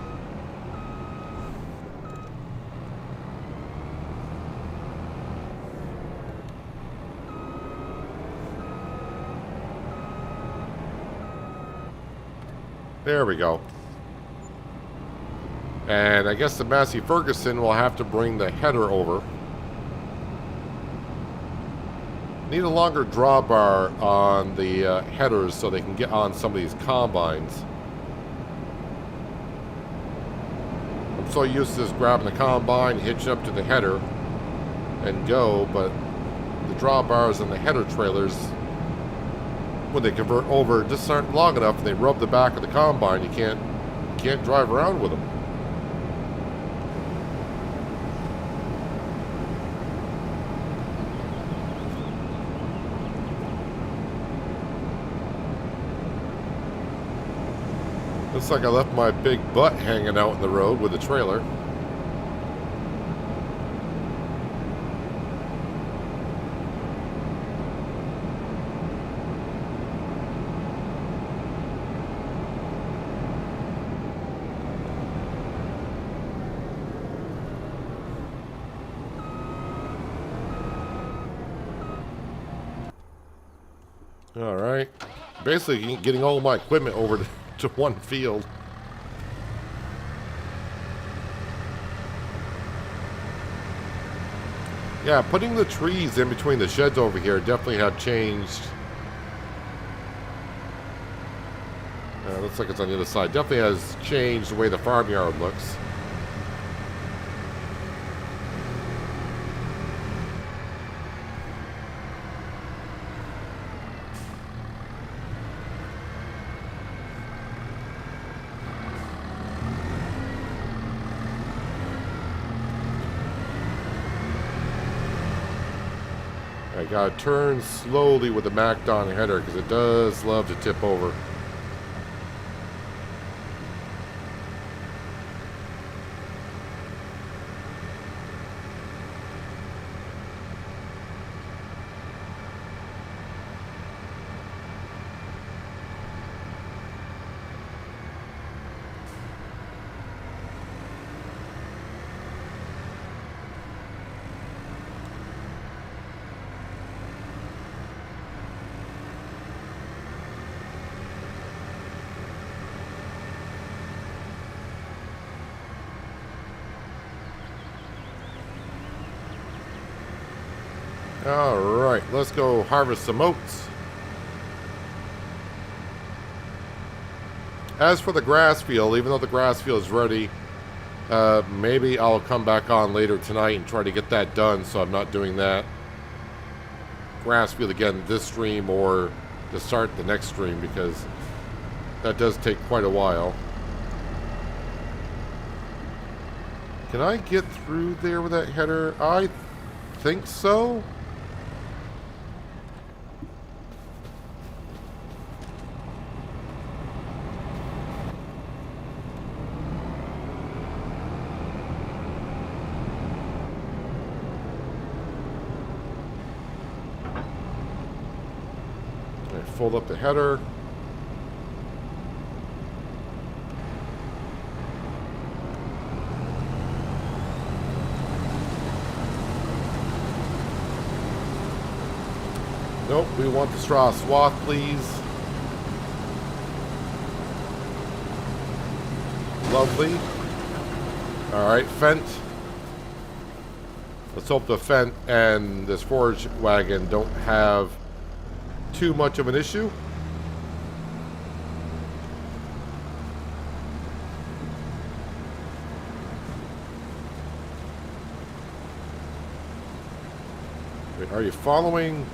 There we go. And I guess the Massey Ferguson will have to bring the header over. Need a longer drawbar on the headers so they can get on some of these combines. I'm so used to just grabbing the combine, hitching up to the header, and go, but the drawbars and the header trailers, when they convert over, just aren't long enough and they rub the back of the combine. You can't drive around with them. Looks like I left my big butt hanging out in the road with the trailer. All right. Basically getting all my equipment over to one field. Yeah, putting the trees in between the sheds over here definitely have changed. Looks like it's on the other side. Definitely has changed the way the farmyard looks. I gotta turn slowly with the MacDon header because it does love to tip over. Alright, let's go harvest some oats. As for the grass field, even though the grass field is ready, maybe I'll come back on later tonight and try to get that done, so I'm not doing that grass field again this stream or to start the next stream, because that does take quite a while. Can I get through there with that header? I think so. Fold up the header. Nope, we want the straw swath, please. Lovely. Alright, Fent. Let's hope the Fent and this forage wagon don't have too much of an issue. Wait, are you following?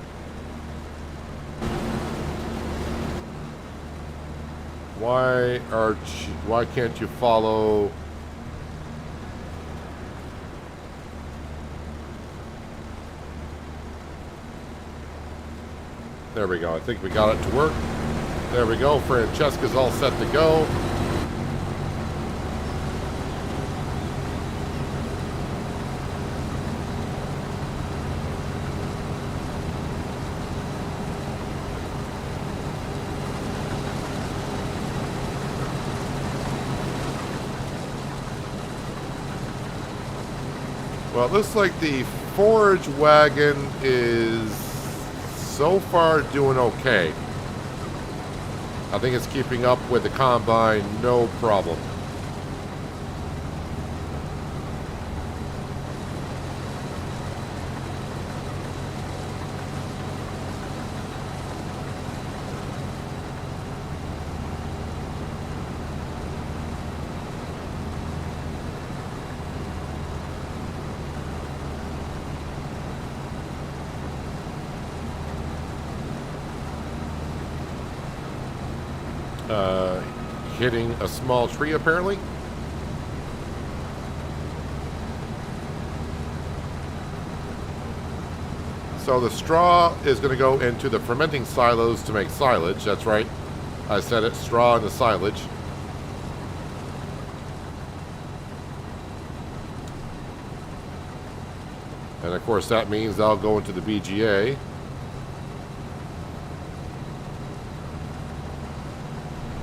Why can't you follow? There we go. I think we got it to work. There we go. Francesca's all set to go. Well, it looks like the forage wagon is so far doing okay. I think it's keeping up with the combine, no problem. Hitting a small tree, apparently. So the straw is going to go into the fermenting silos to make silage. That's right. I said it, straw in the silage. And of course that means I'll go into the BGA.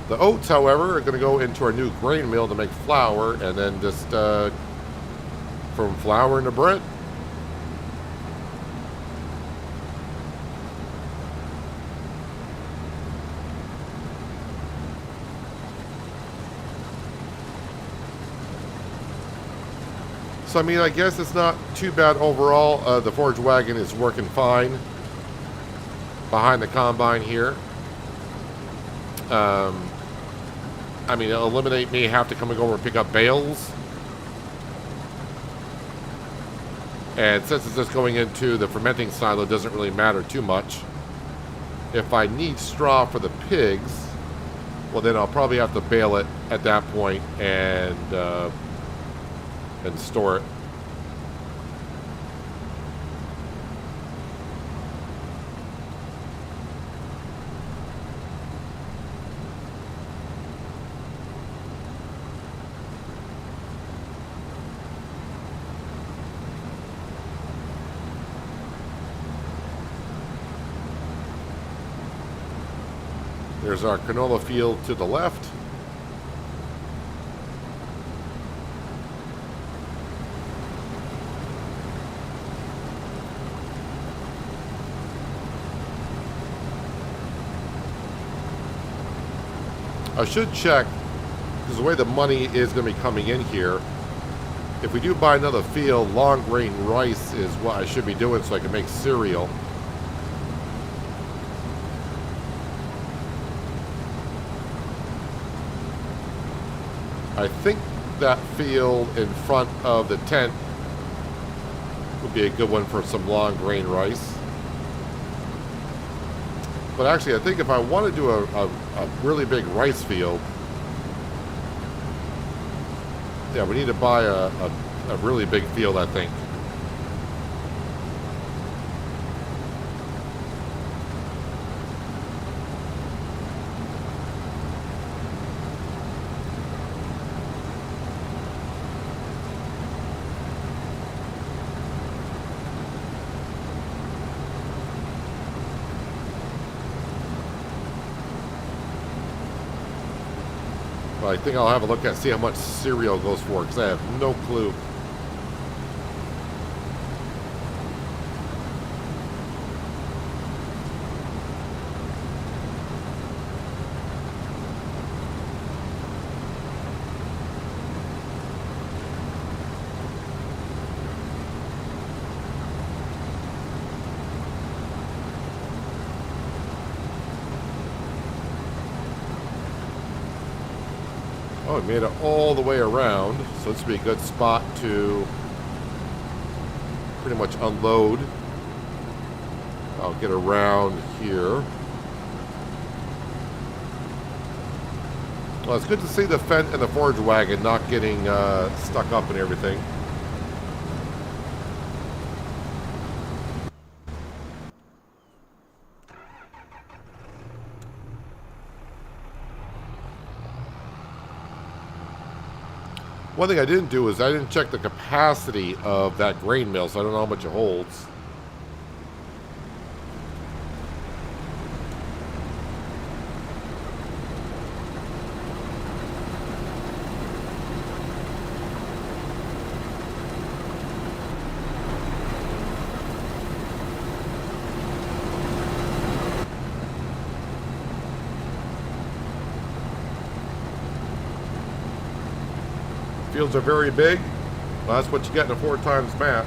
The oats, however, are going to go into our new grain mill to make flour, and then just from flour into bread. So, I mean, I guess it's not too bad overall. The forage wagon is working fine behind the combine here. I mean, it'll eliminate me have to come and go over and pick up bales. And since it's just going into the fermenting silo, it doesn't really matter too much. If I need straw for the pigs, well, then I'll probably have to bale it at that point and store it. There's our canola field to the left. I should check, because the way the money is going to be coming in here, if we do buy another field, long grain rice is what I should be doing so I can make cereal. I think that field in front of the tent would be a good one for some long grain rice. But actually, I think if I want to do a really big rice field, yeah, we need to buy a really big field, I think. I think I'll have a look at see how much cereal goes for, because I have no clue. Oh, it made it all the way around, so this would be a good spot to pretty much unload. I'll get around here. Well, it's good to see the Fendt and the forage wagon not getting stuck up and everything. One thing I didn't do is I didn't check the capacity of that grain mill, so I don't know how much it holds. Fields are very big. Well, that's what you get in a 4 times map.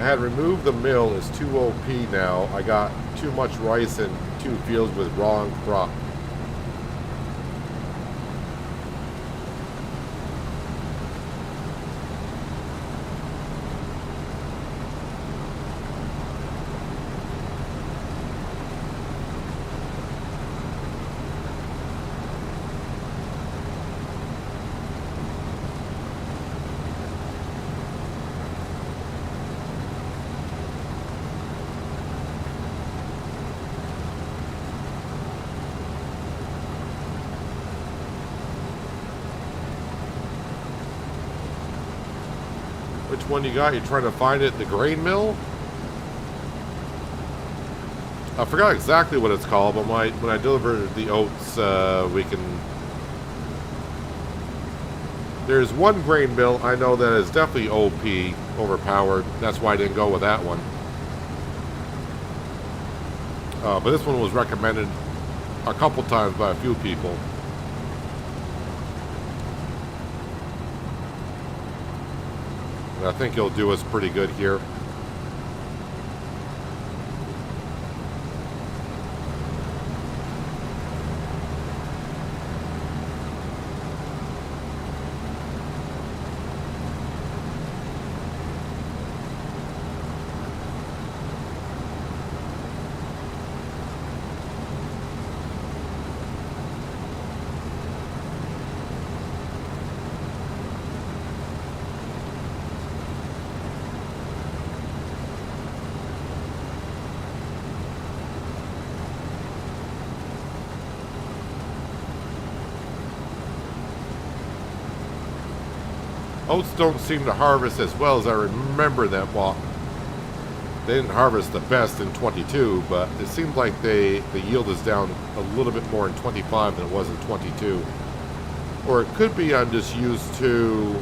I had removed the mill as too OP now. I got too much rice in 2 fields with wrong crop. one you got? You're trying to find it at the grain mill? I forgot exactly what it's called, but when I deliver the oats, we can... There's one grain mill I know that is definitely OP, overpowered. That's why I didn't go with that one. But this one was recommended a couple times by a few people. And I think it'll do us pretty good here. Oats don't seem to harvest as well as I remember them. Well, they didn't harvest the best in 22, but it seems like the yield is down a little bit more in 25 than it was in 22. Or it could be I'm just used to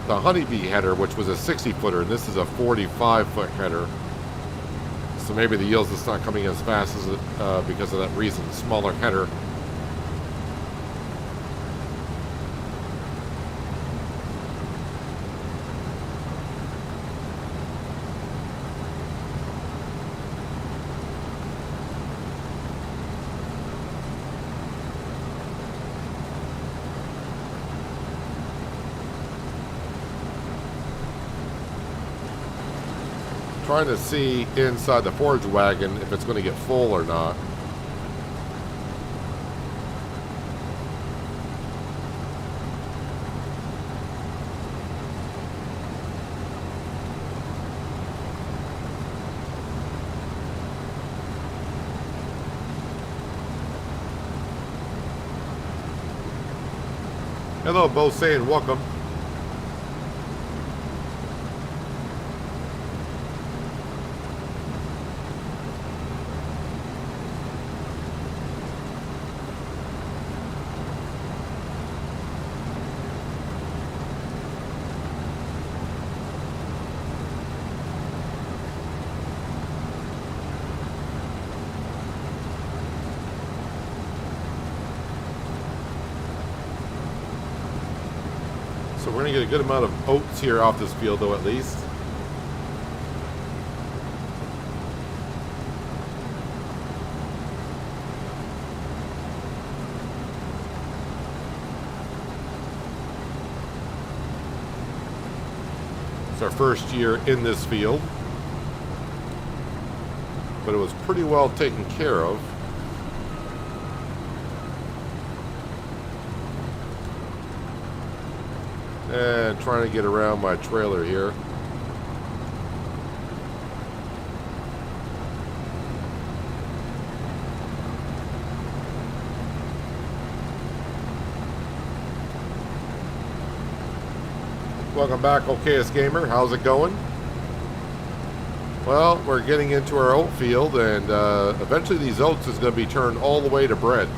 the honeybee header, which was a 60-footer, and this is a 45-foot header. So maybe the yield's just not coming as fast as it, because of that reason, smaller header. Trying to see inside the forage wagon if it's going to get full or not. Hello, Bo saying welcome. So we're going to get a good amount of oats here off this field, though, at least. It's our first year in this field, but it was pretty well taken care of. And trying to get around my trailer here. Welcome back, OKS Gamer. How's it going? Well, we're getting into our oat field, and eventually these oats is going to be turned all the way to bread.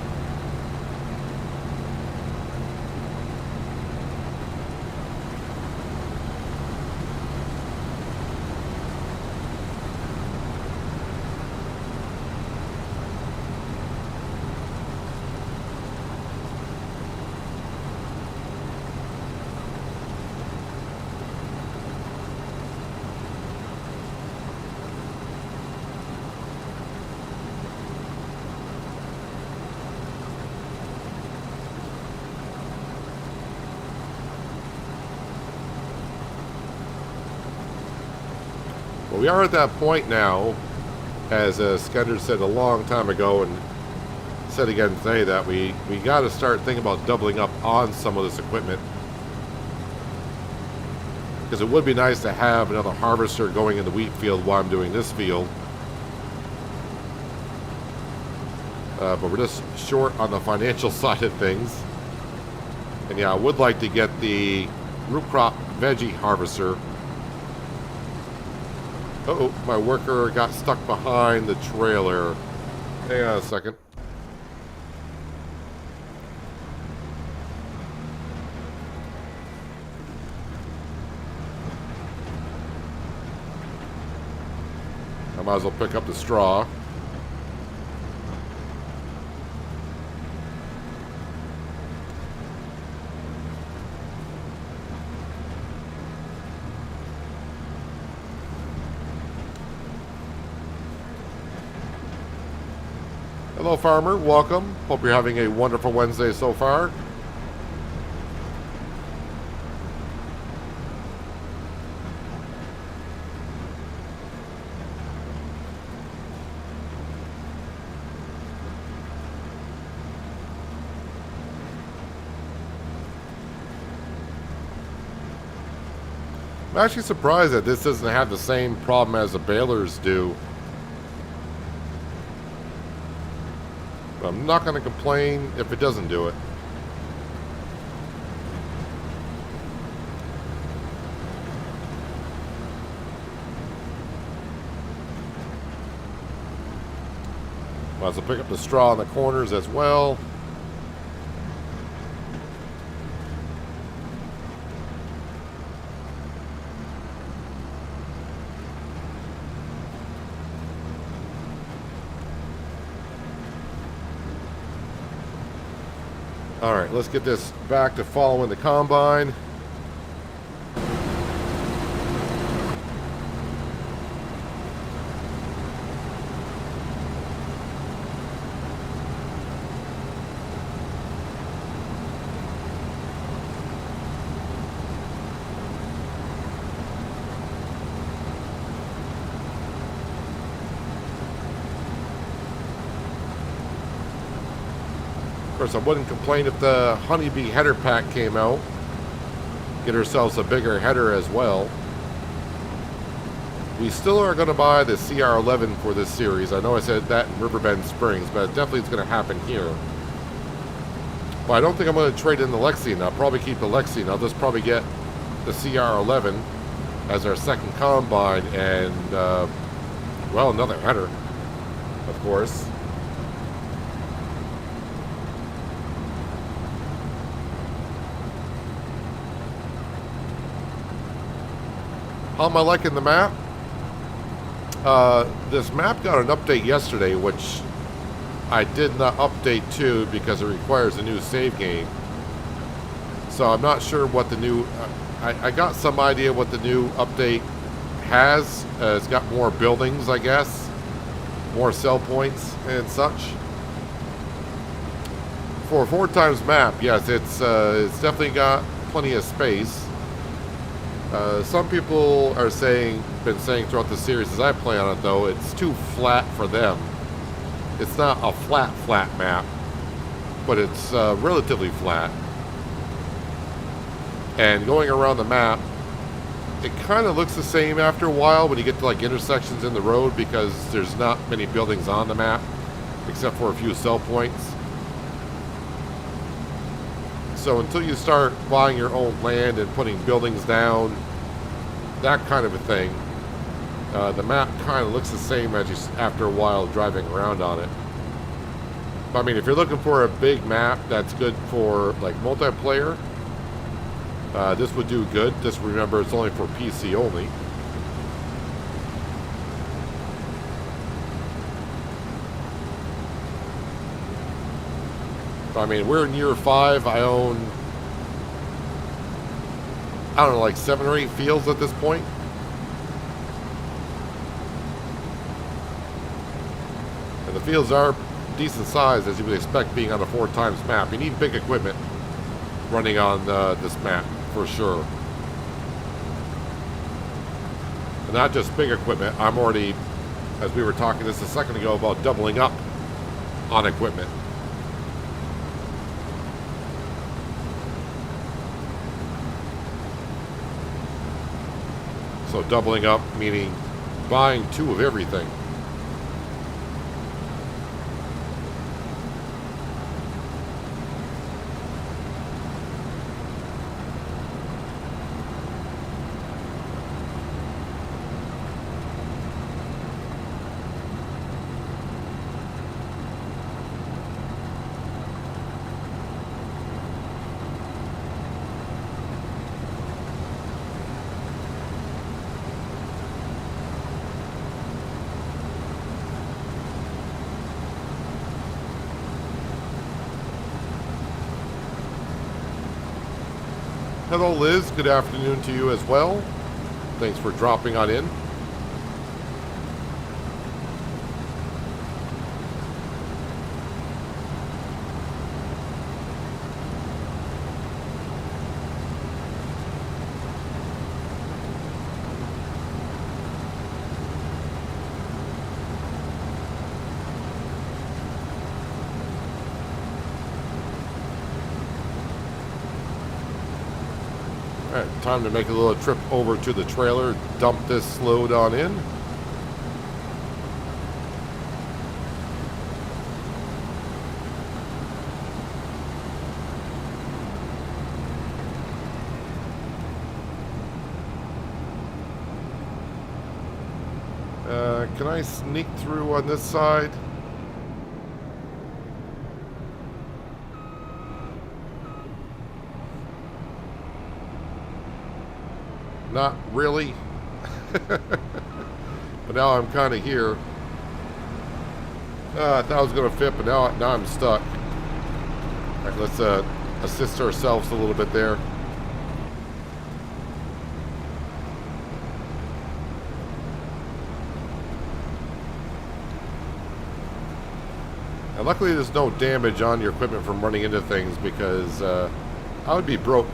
Well, we are at that point now, as Skender said a long time ago, and said again today, that we got to start thinking about doubling up on some of this equipment. Because it would be nice to have another harvester going in the wheat field while I'm doing this field. But we're just short on the financial side of things. And yeah, I would like to get the root crop veggie harvester. Uh-oh, my worker got stuck behind the trailer. Hang on a second. I might as well pick up the straw. Hello, farmer. Welcome. Hope you're having a wonderful Wednesday so far. I'm actually surprised that this doesn't have the same problem as the balers do. But I'm not going to complain if it doesn't do it. Might as well pick up the straw in the corners as well. Alright, let's get this back to following the combine. Of course, I wouldn't complain if the honeybee header pack came out. Get ourselves a bigger header as well. We still are going to buy the CR11 for this series. I know I said that in Riverbend Springs, but it definitely is going to happen here. But I don't think I'm going to trade in the Lexian. I'll probably keep the Lexian. I'll just probably get the CR11 as our second combine and, well, another header, of course. How am I liking the map? This map got an update yesterday, which I did not update to because it requires a new save game. So I'm not sure what the new... I got some idea what the new update has. It's got more buildings, I guess. More sell points and such. For a 4x map, yes, it's definitely got plenty of space. Some people are been saying throughout the series as I play on it, though, it's too flat for them. It's not a flat map, but it's relatively flat. And going around the map, it kind of looks the same after a while when you get to like intersections in the road because there's not many buildings on the map, except for a few sell points. So until you start buying your own land and putting buildings down, that kind of a thing, the map kind of looks the same as you, after a while driving around on it. But, I mean, if you're looking for a big map that's good for like multiplayer, this would do good. Just remember it's only for PC only. I mean, we're in year 5. I own, I don't know, like 7 or 8 fields at this point. And the fields are decent size, as you would expect being on a 4x map. You need big equipment running on this map, for sure. And not just big equipment. I'm already, as we were talking just a second ago, about doubling up on equipment. So doubling up, meaning buying 2 of everything. Hello, Liz. Good afternoon to you as well. Thanks for dropping on in. Alright, time to make a little trip over to the trailer, dump this load on in. Can I sneak through on this side? Not really. But now I'm kind of here. I thought I was going to fit, but now I'm stuck. All right, let's assist ourselves a little bit there. And luckily there's no damage on your equipment from running into things, because I would be broke.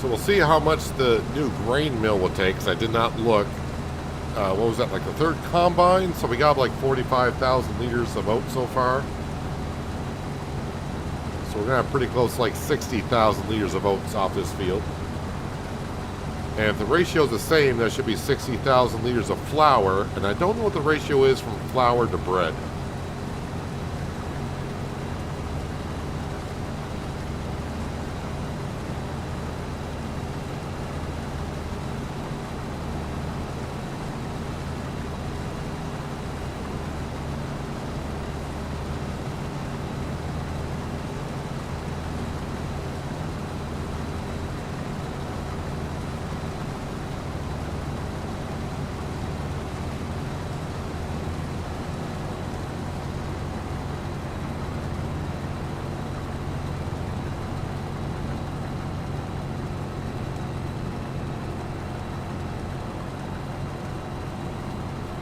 So we'll see how much the new grain mill will take, because I did not look. What was that, like the third combine? So we got like 45,000 liters of oats so far. So we're going to have pretty close to like 60,000 liters of oats off this field. And if the ratio is the same, there should be 60,000 liters of flour. And I don't know what the ratio is from flour to bread.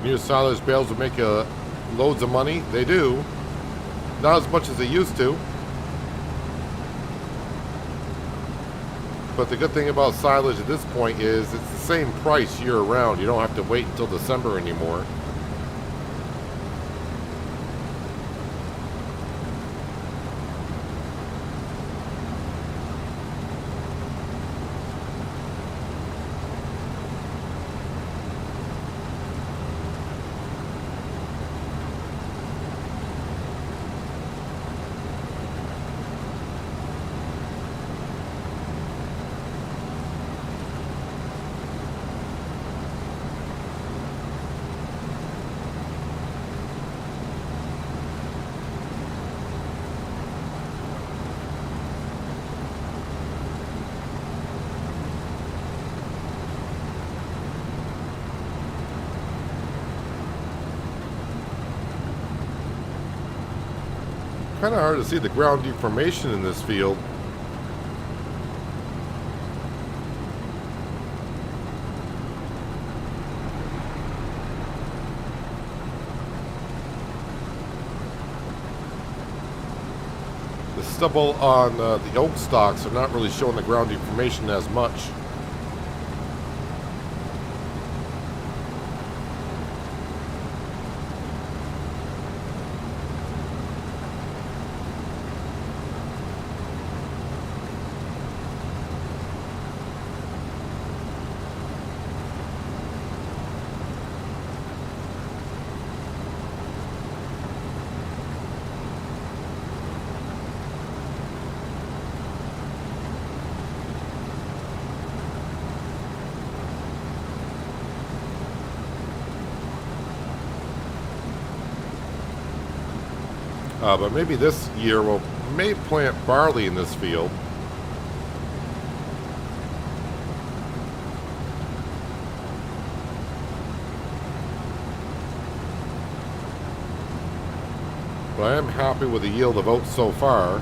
New silage bales will make you loads of money. They do. Not as much as they used to. But the good thing about silage at this point is it's the same price year round. You don't have to wait until December anymore. Kind of hard to see the ground deformation in this field. The stubble on the oat stalks are not really showing the ground deformation as much. But maybe this year we'll may plant barley in this field. But I am happy with the yield of oats so far.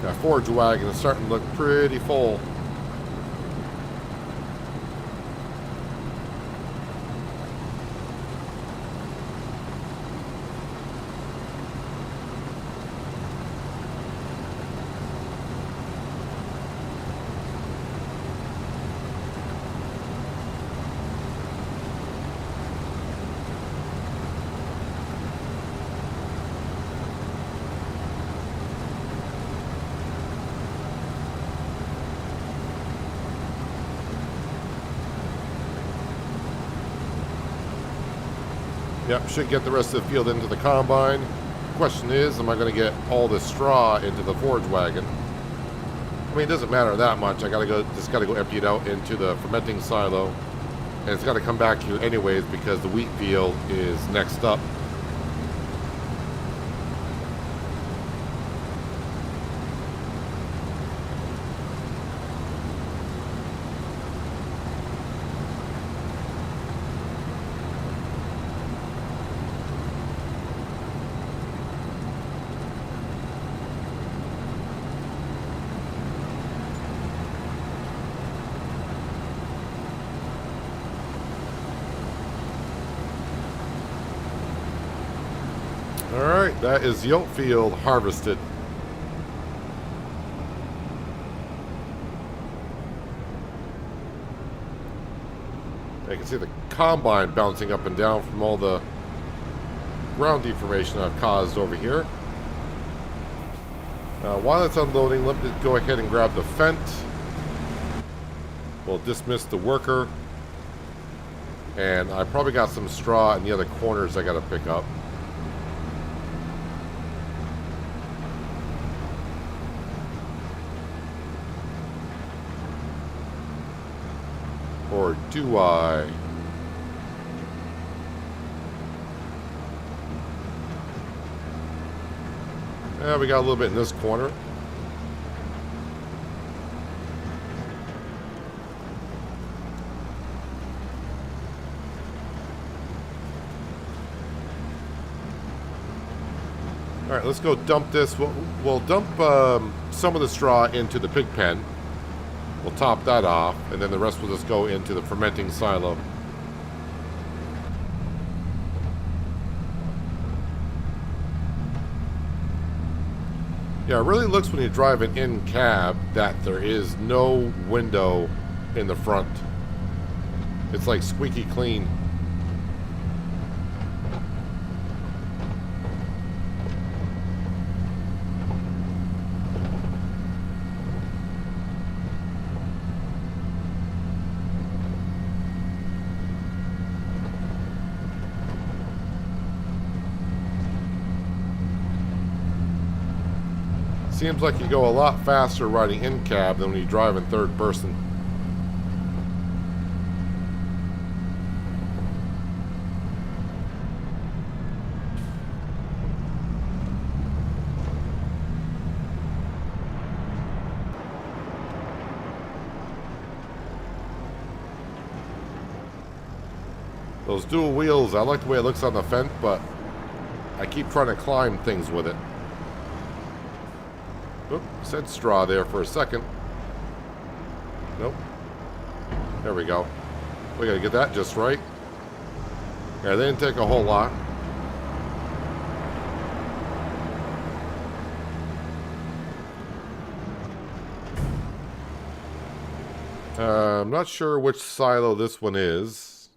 That forage wagon is starting to look pretty full. Yep, should get the rest of the field into the combine. Question is, am I going to get all this straw into the forage wagon? I mean, it doesn't matter that much. Just gotta go empty it out into the fermenting silo, and it's got to come back here anyways because the wheat field is next up. Alright, that is the oat field harvested. I can see the combine bouncing up and down from all the ground deformation I've caused over here. While it's unloading, let me go ahead and grab the fent. We'll dismiss the worker. And I probably got some straw in the other corners I got to pick up. Or do I? Yeah, we got a little bit in this corner. All right, let's go dump this. We'll dump some of the straw into the pig pen. We'll top that off, and then the rest will just go into the fermenting silo. Yeah, it really looks when you drive an in cab that there is no window in the front. It's like squeaky clean. Seems like you go a lot faster riding in cab than when you drive in third person. Those dual wheels, I like the way it looks on the fence, but I keep trying to climb things with it. Oop, said straw there for a second. Nope. There we go. We gotta get that just right. Yeah, they didn't take a whole lot. I'm not sure which silo this one is.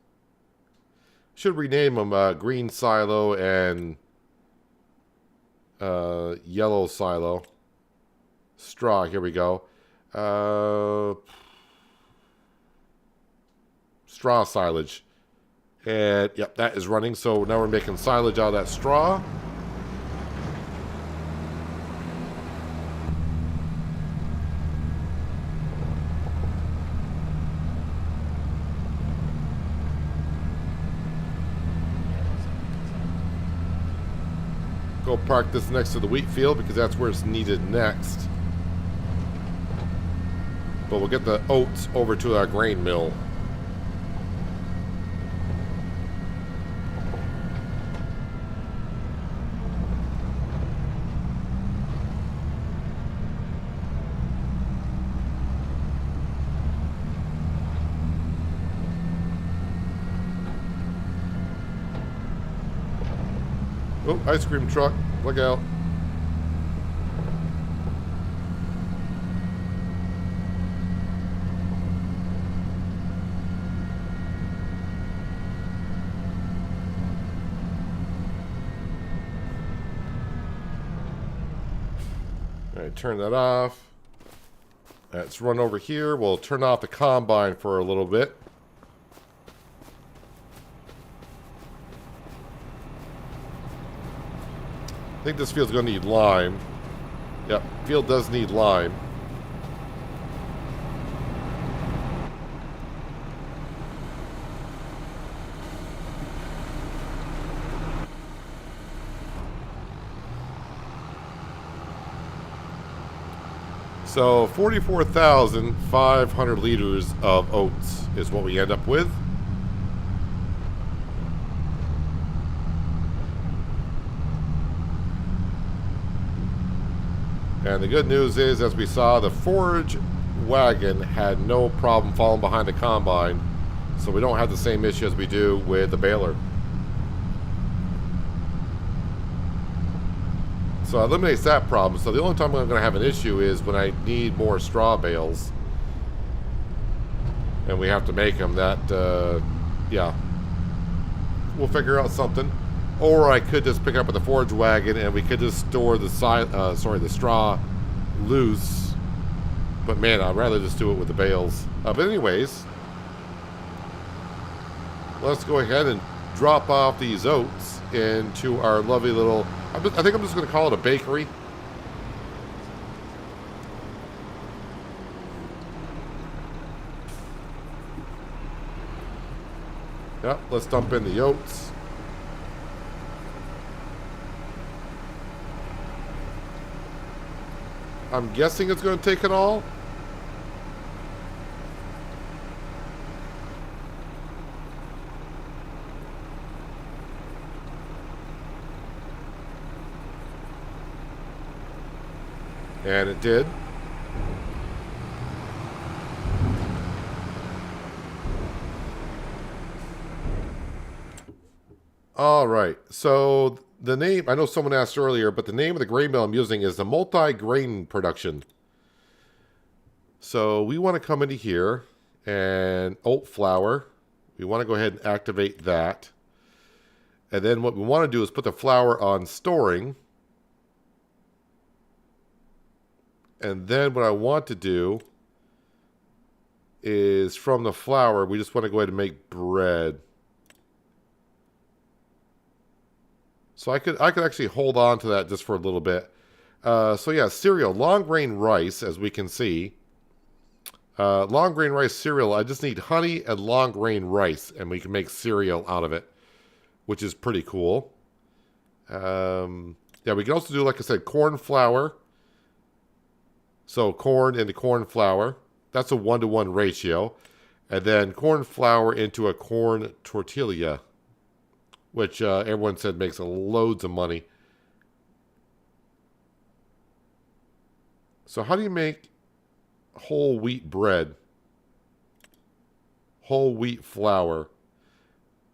Should rename them green silo and yellow silo. Straw, here we go. Straw silage. And, yep, that is running. So now we're making silage out of that straw. Go park this next to the wheat field because that's where it's needed next. But we'll get the oats over to our grain mill. Oh, ice cream truck. Look out. All right, turn that off. Let's run over here. We'll turn off the combine for a little bit. I think this field's going to need lime. Yep, field does need lime. So 44,500 liters of oats is what we end up with. And the good news is, as we saw, the forage wagon had no problem falling behind the combine, so we don't have the same issue as we do with the baler. So it eliminates that problem. So the only time I'm going to have an issue is when I need more straw bales. And we have to make them. Yeah. We'll figure out something. Or I could just pick up at the forage wagon and we could just store the straw loose. But man, I'd rather just do it with the bales. But anyways, let's go ahead and drop off these oats into our lovely little... I think I'm just going to call it a bakery. Yep, let's dump in the oats. I'm guessing it's going to take it all. And it did. All right. So the name, I know someone asked earlier, but the name of the grain mill I'm using is the multi-grain production. So we want to come into here and oat flour. We want to go ahead and activate that. And then what we want to do is put the flour on storing. And then what I want to do is from the flour, we just want to go ahead and make bread. So I could actually hold on to that just for a little bit. So yeah, cereal, long grain rice, as we can see. Long grain rice cereal, I just need honey and long grain rice, and we can make cereal out of it, which is pretty cool. Yeah, we can also do, like I said, corn flour. So corn into corn flour, that's a 1-to-1 ratio. And then corn flour into a corn tortilla, which everyone said makes loads of money. So how do you make whole wheat bread? Whole wheat flour.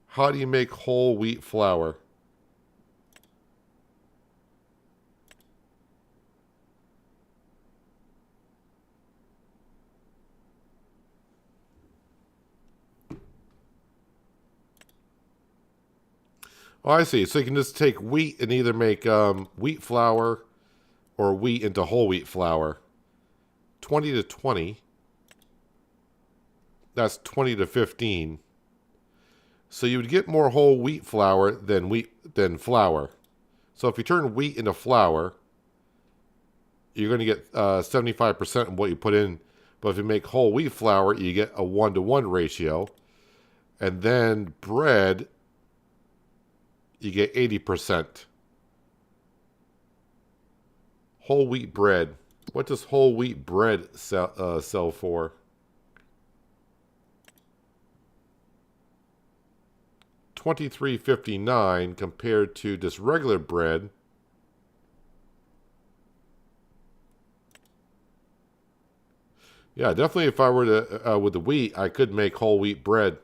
How do you make whole wheat flour? Oh, I see. So you can just take wheat and either make wheat flour or wheat into whole wheat flour. 20 to 20. That's 20 to 15. So you would get more whole wheat flour than flour. So if you turn wheat into flour, you're going to get 75% of what you put in. But if you make whole wheat flour, you get a 1-to-1 ratio. And then bread, you get 80%. Whole wheat bread. What does whole wheat bread sell for? $23.59 compared to this regular bread. Yeah, definitely if I were to, with the wheat, I could make whole wheat bread.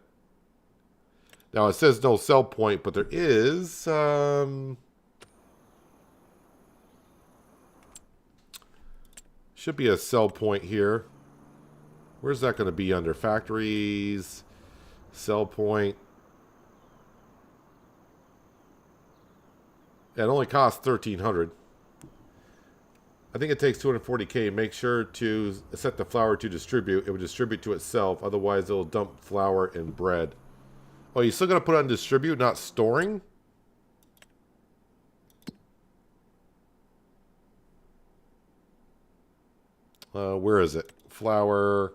Now, it says no sell point, but there is, should be a sell point here. Where's that going to be under? Factories, sell point. Yeah, it only costs $1,300. I think it takes 240K. Make sure to set the flour to distribute. It will distribute to itself. Otherwise, it will dump flour and bread. Oh, you still got to put it on distribute, not storing? Where is it? Flour.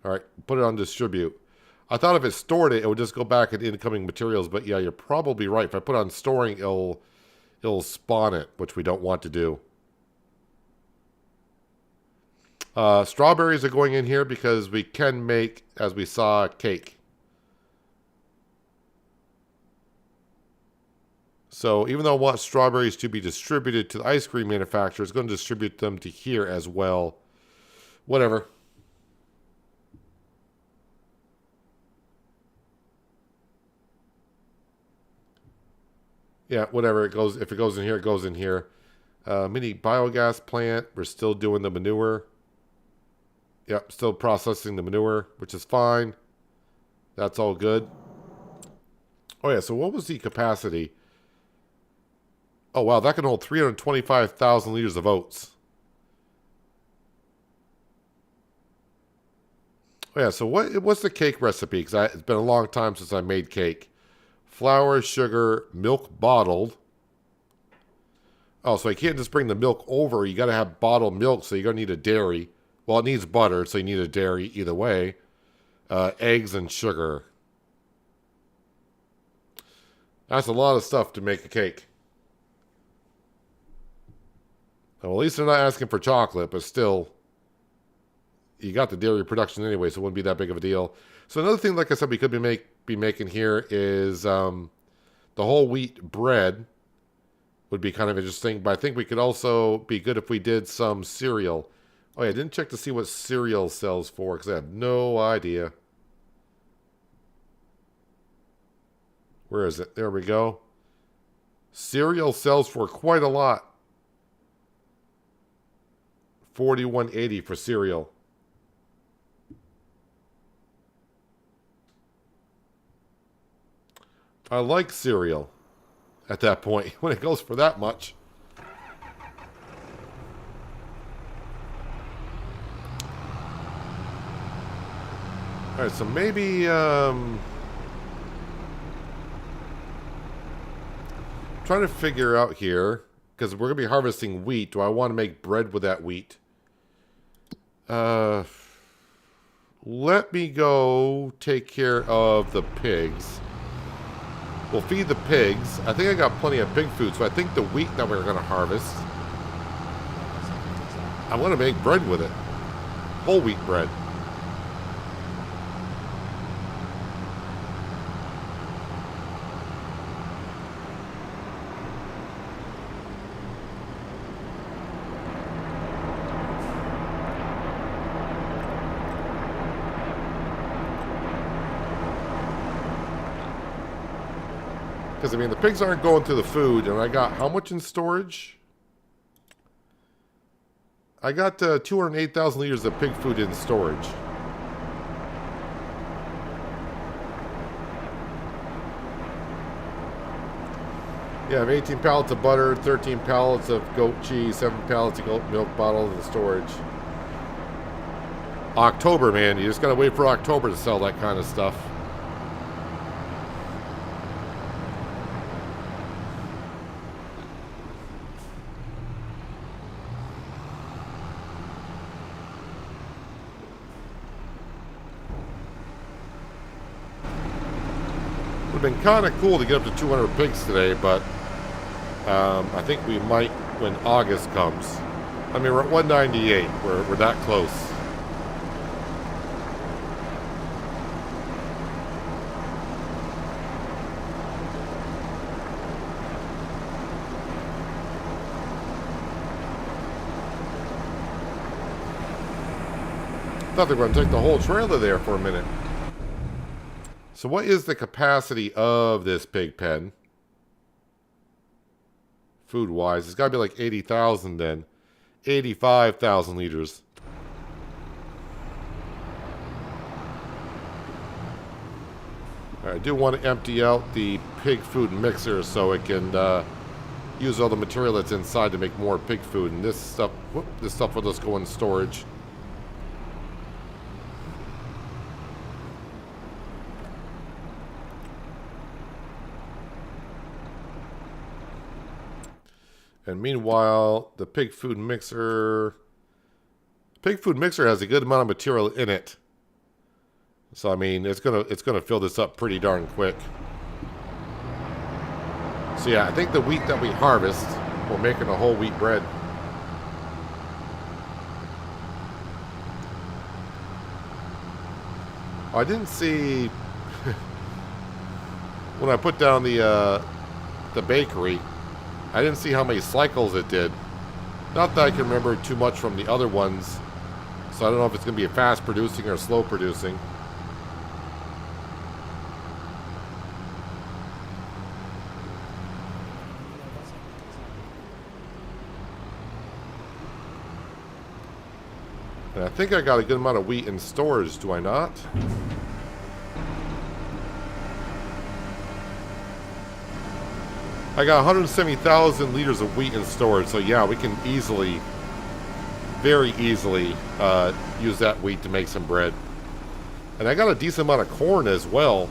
All right, put it on distribute. I thought if it stored it, it would just go back at incoming materials. But yeah, you're probably right. If I put on storing, it'll spawn it, which we don't want to do. Strawberries are going in here because we can make, as we saw, cake. So even though I want strawberries to be distributed to the ice cream manufacturer, it's going to distribute them to here as well. Whatever. Yeah, whatever. It goes. If it goes in here, it goes in here. Mini biogas plant. We're still doing the manure. Yep, still processing the manure, which is fine. That's all good. Oh yeah, so what was the capacity? Oh wow, that can hold 325,000 liters of oats. Oh yeah, so what's the cake recipe? Because it's been a long time since I made cake. Flour, sugar, milk bottled. Oh, so you can't just bring the milk over. You got to have bottled milk, so you're going to need a dairy. Well, it needs butter, so you need a dairy either way. Eggs and sugar. That's a lot of stuff to make a cake. Well, at least they're not asking for chocolate, but still, you got the dairy production anyway, so it wouldn't be that big of a deal. So another thing, like I said, we could be making here is the whole wheat bread would be kind of interesting, but I think we could also be good if we did some cereal. Oh yeah, I didn't check to see what cereal sells for because I have no idea. Where is it? There we go. Cereal sells for quite a lot. $41.80 for cereal. I like cereal at that point when it goes for that much. All right, so maybe trying to figure out here because we're gonna be harvesting wheat. Do I want to make bread with that wheat? Let me go take care of the pigs. We'll feed the pigs. I think I got plenty of pig food, so I think the wheat that we're going to harvest, I want to make bread with it. Whole wheat bread. Because, I mean, the pigs aren't going through the food, and I got how much in storage? I got 208,000 liters of pig food in storage. Yeah, I have 18 pallets of butter, 13 pallets of goat cheese, 7 pallets of goat milk bottles in storage. October, man. You just got to wait for October to sell that kind of stuff. Would have been kind of cool to get up to 200 pigs today, but I think we might when August comes. I mean, we're at 198. We're that close. I thought they were going to take the whole trailer there for a minute. So what is the capacity of this pig pen? Food-wise, it's got to be like 80,000 then. 85,000 liters. I do want to empty out the pig food mixer so it can use all the material that's inside to make more pig food. And this stuff will just go in storage. And meanwhile, the pig food mixer has a good amount of material in it. So I mean, it's gonna fill this up pretty darn quick. So yeah, I think the wheat that we harvest, we're making a whole wheat bread. I didn't see when I put down the bakery. I didn't see how many cycles it did. Not that I can remember too much from the other ones. So I don't know if it's going to be a fast producing or slow producing. And I think I got a good amount of wheat in storage, do I not? I got 170,000 liters of wheat in storage, so yeah, we can easily, very easily, use that wheat to make some bread. And I got a decent amount of corn as well.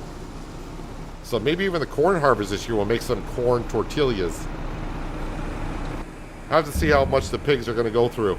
So maybe even the corn harvest this year will make some corn tortillas. I have to see how much the pigs are going to go through.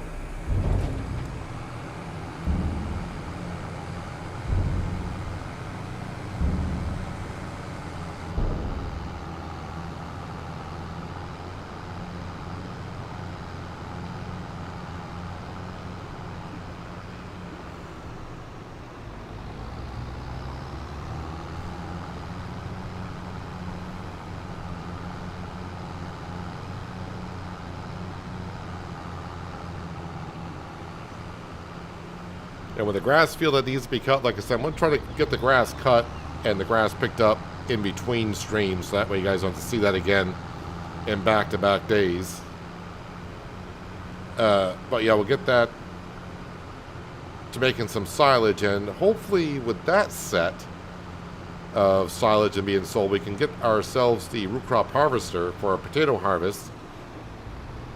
And with the grass field that needs to be cut, like I said, I'm going to try to get the grass cut and the grass picked up in between streams. So that way you guys don't have to see that again in back-to-back days. But yeah, we'll get that to making some silage. And hopefully with that set of silage and being sold, we can get ourselves the root crop harvester for our potato harvest.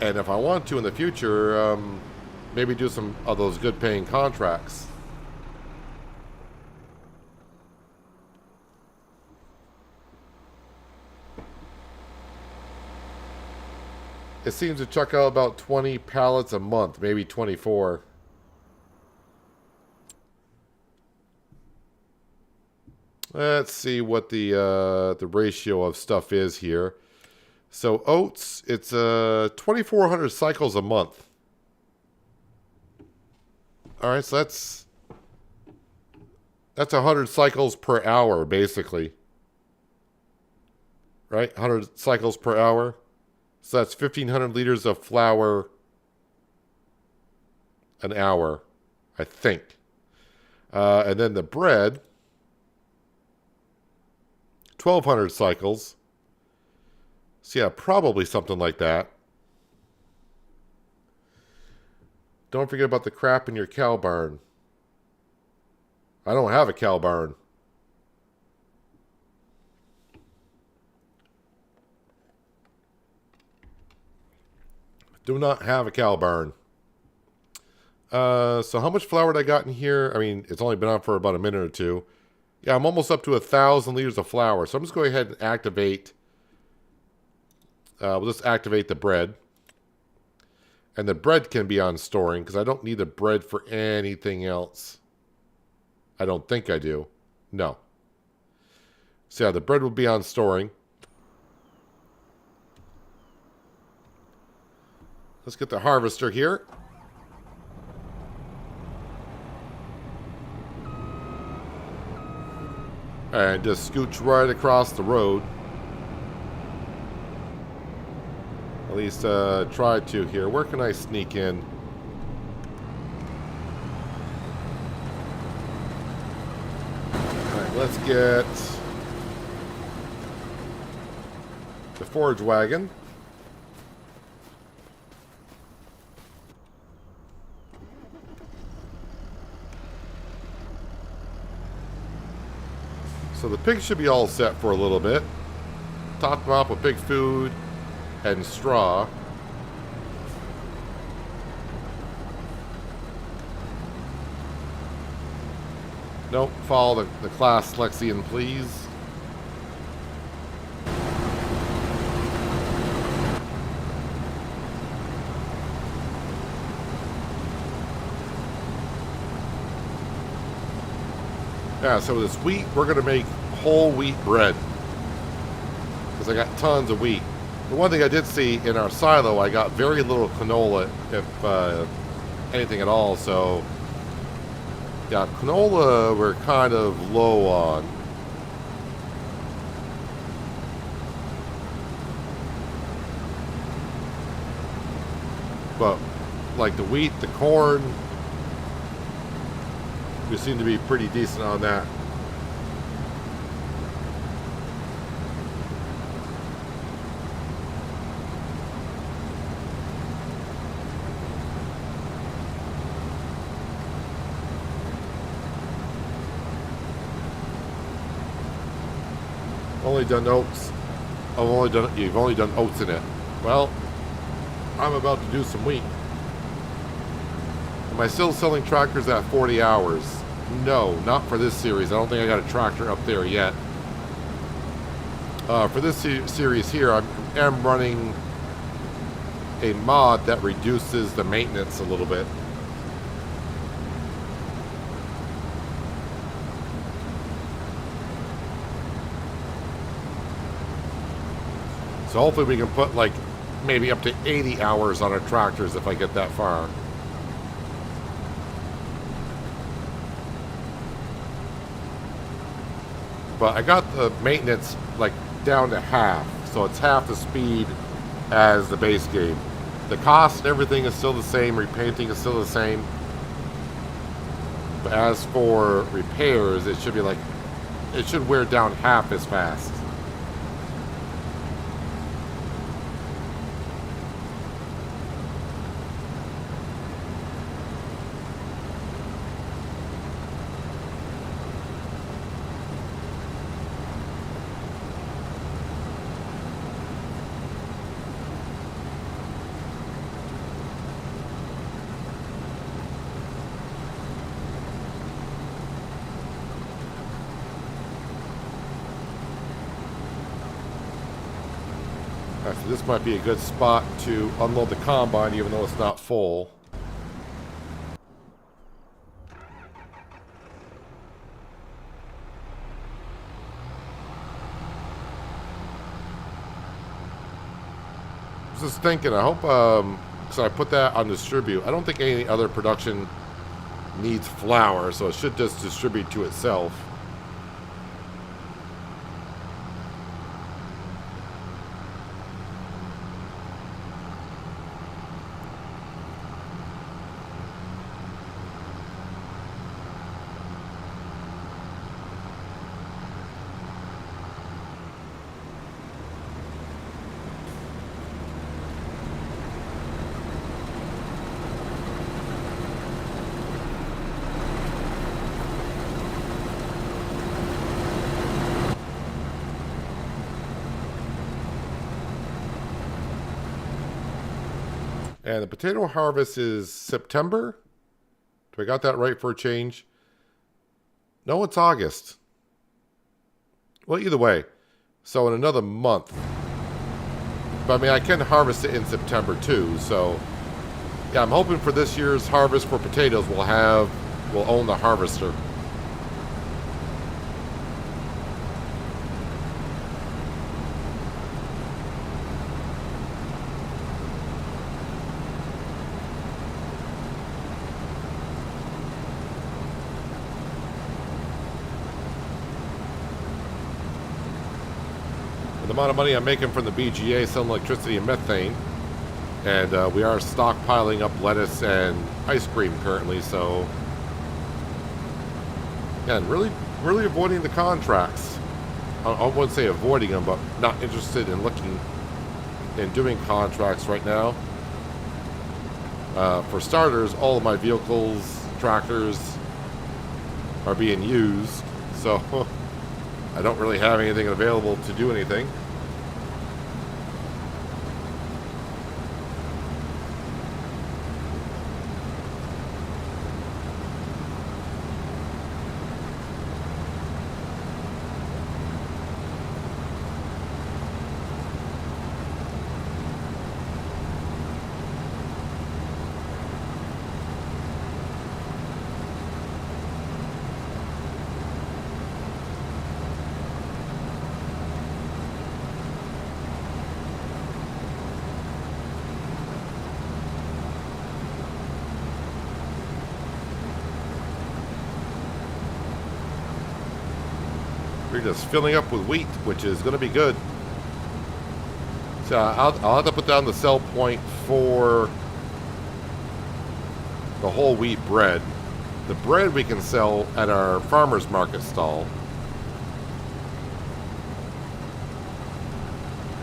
And if I want to in the future, maybe do some of those good paying contracts. It seems to chuck out about 20 pallets a month, maybe 24. Let's see what the ratio of stuff is here. So oats, it's 2,400 cycles a month. All right, so that's 100 cycles per hour, basically. Right, 100 cycles per hour. So that's 1,500 liters of flour an hour, I think. And then the bread, 1,200 cycles. So yeah, probably something like that. Don't forget about the crap in your cow barn. I don't have a cow barn. Do not have a cow barn. So how much flour did I got in here? I mean, it's only been on for about a minute or two. Yeah, I'm almost up to 1,000 liters of flour. So I'm just going ahead and activate. We'll just activate the bread. And the bread can be on storing because I don't need the bread for anything else. I don't think I do. No. So yeah, the bread will be on storing. Let's get the harvester here. And just scooch right across the road. At least try to here. Where can I sneak in? Alright, let's get the forage wagon. So the pigs should be all set for a little bit. Top them off with pig food and straw. Nope, follow the class Lexian, please. Yeah, so this wheat, we're going to make whole wheat bread. Because I got tons of wheat. The one thing I did see in our silo, I got very little canola, if anything at all. So, yeah, canola we're kind of low on. But, like the wheat, the corn, we seem to be pretty decent on that. Only done oats. You've only done oats in it. Well, I'm about to do some wheat. Am I still selling tractors at 40 hours? No, not for this series. I don't think I got a tractor up there yet. For this series here, I am running a mod that reduces the maintenance a little bit. So hopefully we can put like maybe up to 80 hours on our tractors if I get that far. But I got the maintenance like down to half, so it's half the speed as the base game. The cost and everything is still the same, repainting is still the same. But as for repairs, it should be like, it should wear down half as fast. So this might be a good spot to unload the combine even though it's not full. I was just thinking, I hope, so I put that on distribute. I don't think any other production needs flour, so it should just distribute to itself. And the potato harvest is September? Do I got that right for a change? No, it's August. Well, either way. So in another month. But I mean, I can harvest it in September too. So yeah, I'm hoping for this year's harvest for potatoes we'll own the harvester. the amount of money I'm making from the BGA selling electricity and methane. And we are stockpiling up lettuce and ice cream currently, so... Yeah, and really avoiding the contracts. I wouldn't say avoiding them, but not interested in looking and doing contracts right now. For starters, all of my vehicles, tractors, are being used, so I don't really have anything available to do anything. We're just filling up with wheat, which is going to be good. So I'll have to put down the sell point for the whole wheat bread. The bread we can sell at our farmer's market stall.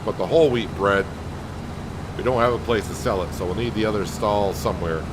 But the whole wheat bread, we don't have a place to sell it, so we'll need the other stall somewhere.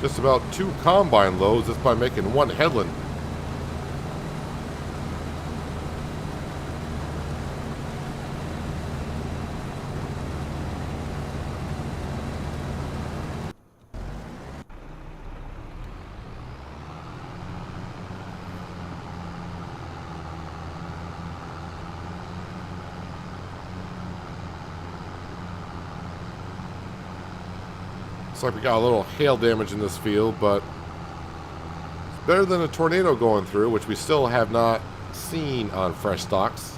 Just about 2 combine loads just by making 1 headland. Looks like we got a little hail damage in this field, but it's better than a tornado going through, which we still have not seen on Frechdachs.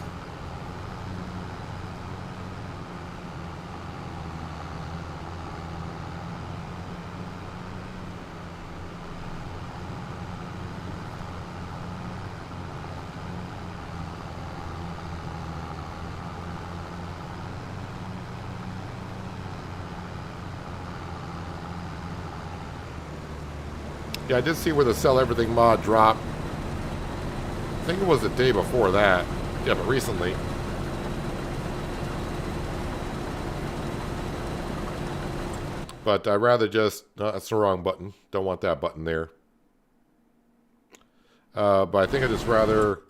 Yeah, I did see where the Sell Everything mod dropped. I think it was the day before that. Yeah, but recently. But I'd rather just... No, that's the wrong button. Don't want that button there. But I think I'd just rather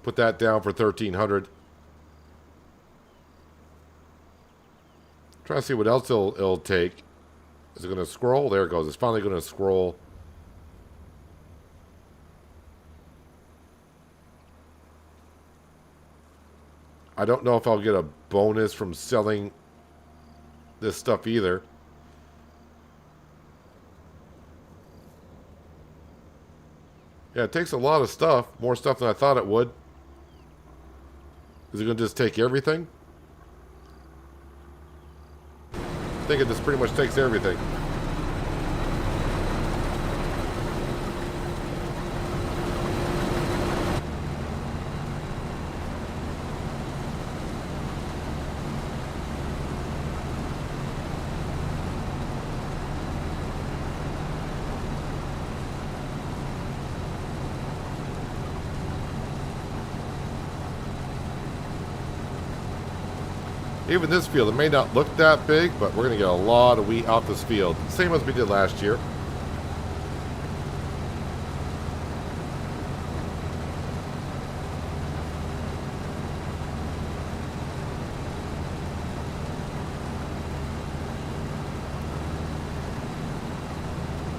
put that down for 1,300. Try to see what else it'll take. Is it going to scroll? There it goes. It's finally going to scroll. I don't know if I'll get a bonus from selling this stuff either. Yeah, it takes a lot of stuff. More stuff than I thought it would. Is it going to just take everything? I think it just pretty much takes everything. Even this field, it may not look that big, but we're going to get a lot of wheat out this field. Same as we did last year.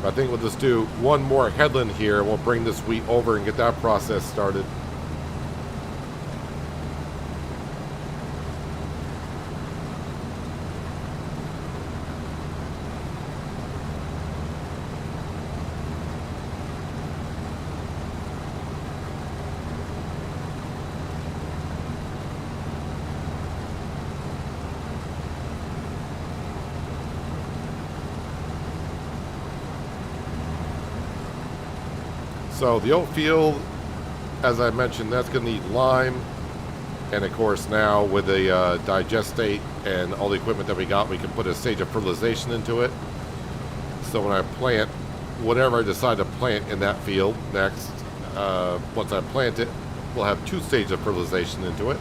I think we'll just do one more headland here. We'll bring this wheat over and get that process started. So the oat field, as I mentioned, that's going to need lime. And of course now with the digestate and all the equipment that we got, we can put a stage of fertilization into it. So when I plant whatever I decide to plant in that field next, once I plant it, we'll have 2 stages of fertilization into it.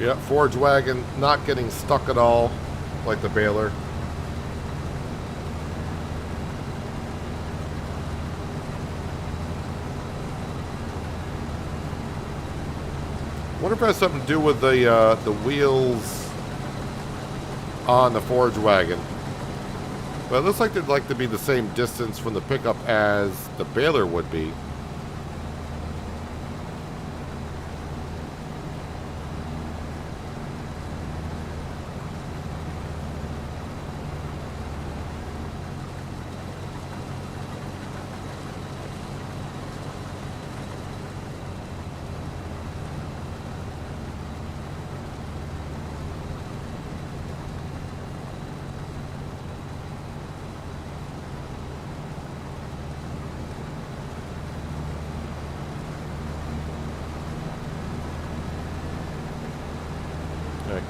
Yeah, forage wagon not getting stuck at all like the baler. Wonder if it has something to do with the wheels on the forage wagon. But it looks like they'd like to be the same distance from the pickup as the baler would be.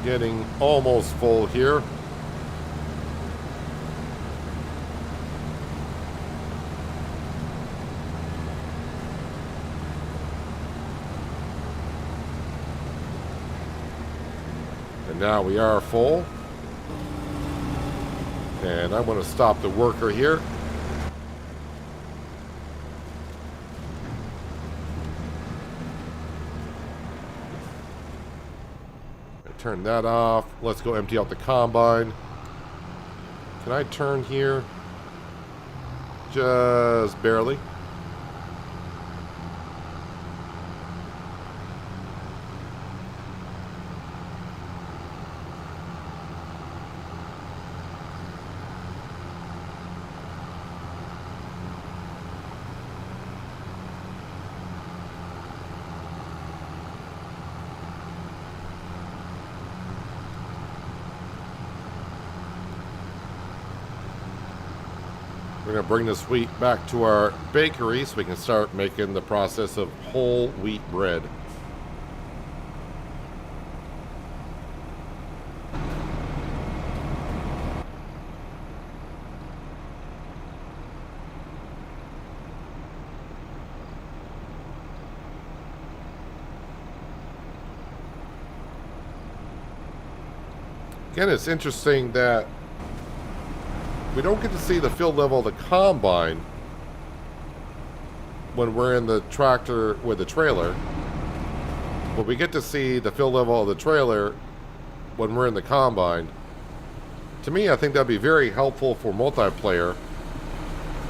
Getting almost full here. And now we are full. And I'm going to stop the worker here. Turn that off. Let's go empty out the combine. Can I turn here? Just barely. We're going to bring this wheat back to our bakery so we can start making the process of whole wheat bread. Again, it's interesting that we don't get to see the field level of the combine when we're in the tractor with the trailer, but we get to see the field level of the trailer when we're in the combine. To me, I think that'd be very helpful for multiplayer,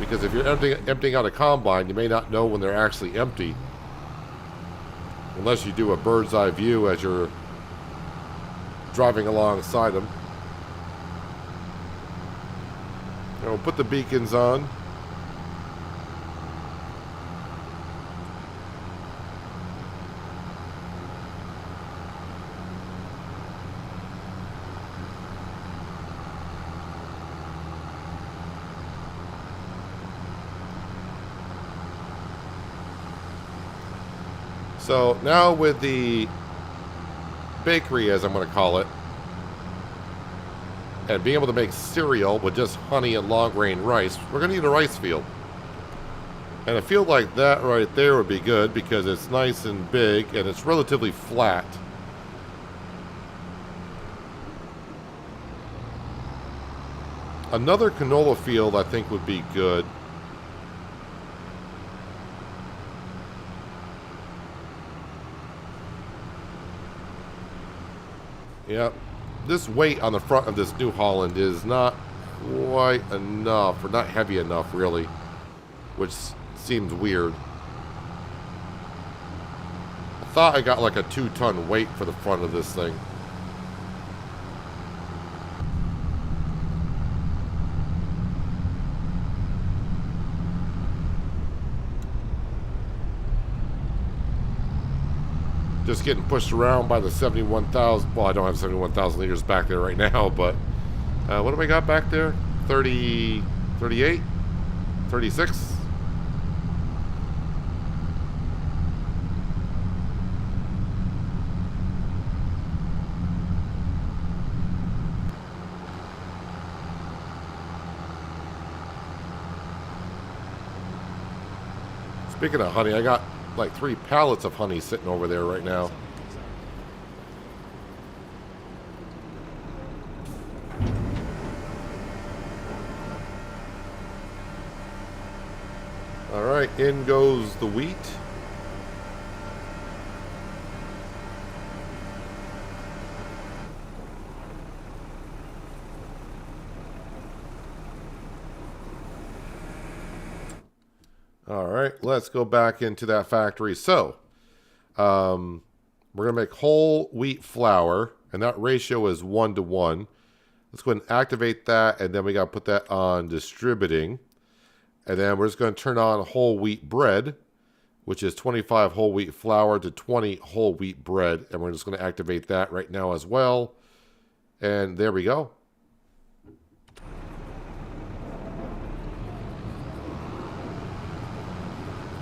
because if you're emptying out a combine, you may not know when they're actually empty, unless you do a bird's eye view as you're driving alongside them. And we'll put the beacons on. So now with the bakery, as I'm going to call it, and being able to make cereal with just honey and long-grain rice, we're going to need a rice field. And a field like that right there would be good because it's nice and big and it's relatively flat. Another canola field I think would be good. Yep. This weight on the front of this New Holland is not quite enough, or not heavy enough, really, which seems weird. I thought I got like a 2-ton weight for the front of this thing. Just getting pushed around by the 71,000. Well, I don't have 71,000 liters back there right now, but what do we got back there? 30, 38, 36. Speaking of honey, I got like 3 pallets of honey sitting over there right now. All right, in goes the wheat. All right, let's go back into that factory. So, we're going to make whole wheat flour, and that ratio is 1:1. Let's go ahead and activate that, and then we got to put that on distributing. And then we're just going to turn on whole wheat bread, which is 25 whole wheat flour to 20 whole wheat bread. And we're just going to activate that right now as well. And there we go.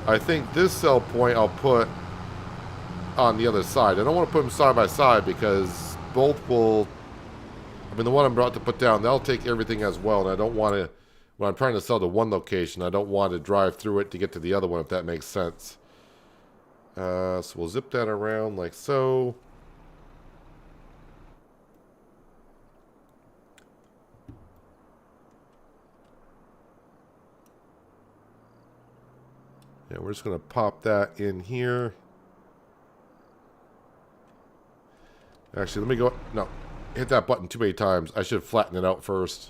I think this sell point I'll put on the other side. I don't want to put them side by side because both will... I mean, the one I'm about to put down, they'll take everything as well. And I don't want to... When I'm trying to sell to one location, I don't want to drive through it to get to the other one, if that makes sense. So we'll zip that around like so. Yeah, we're just going to pop that in here. Actually, let me go... No, hit that button too many times. I should flatten it out first.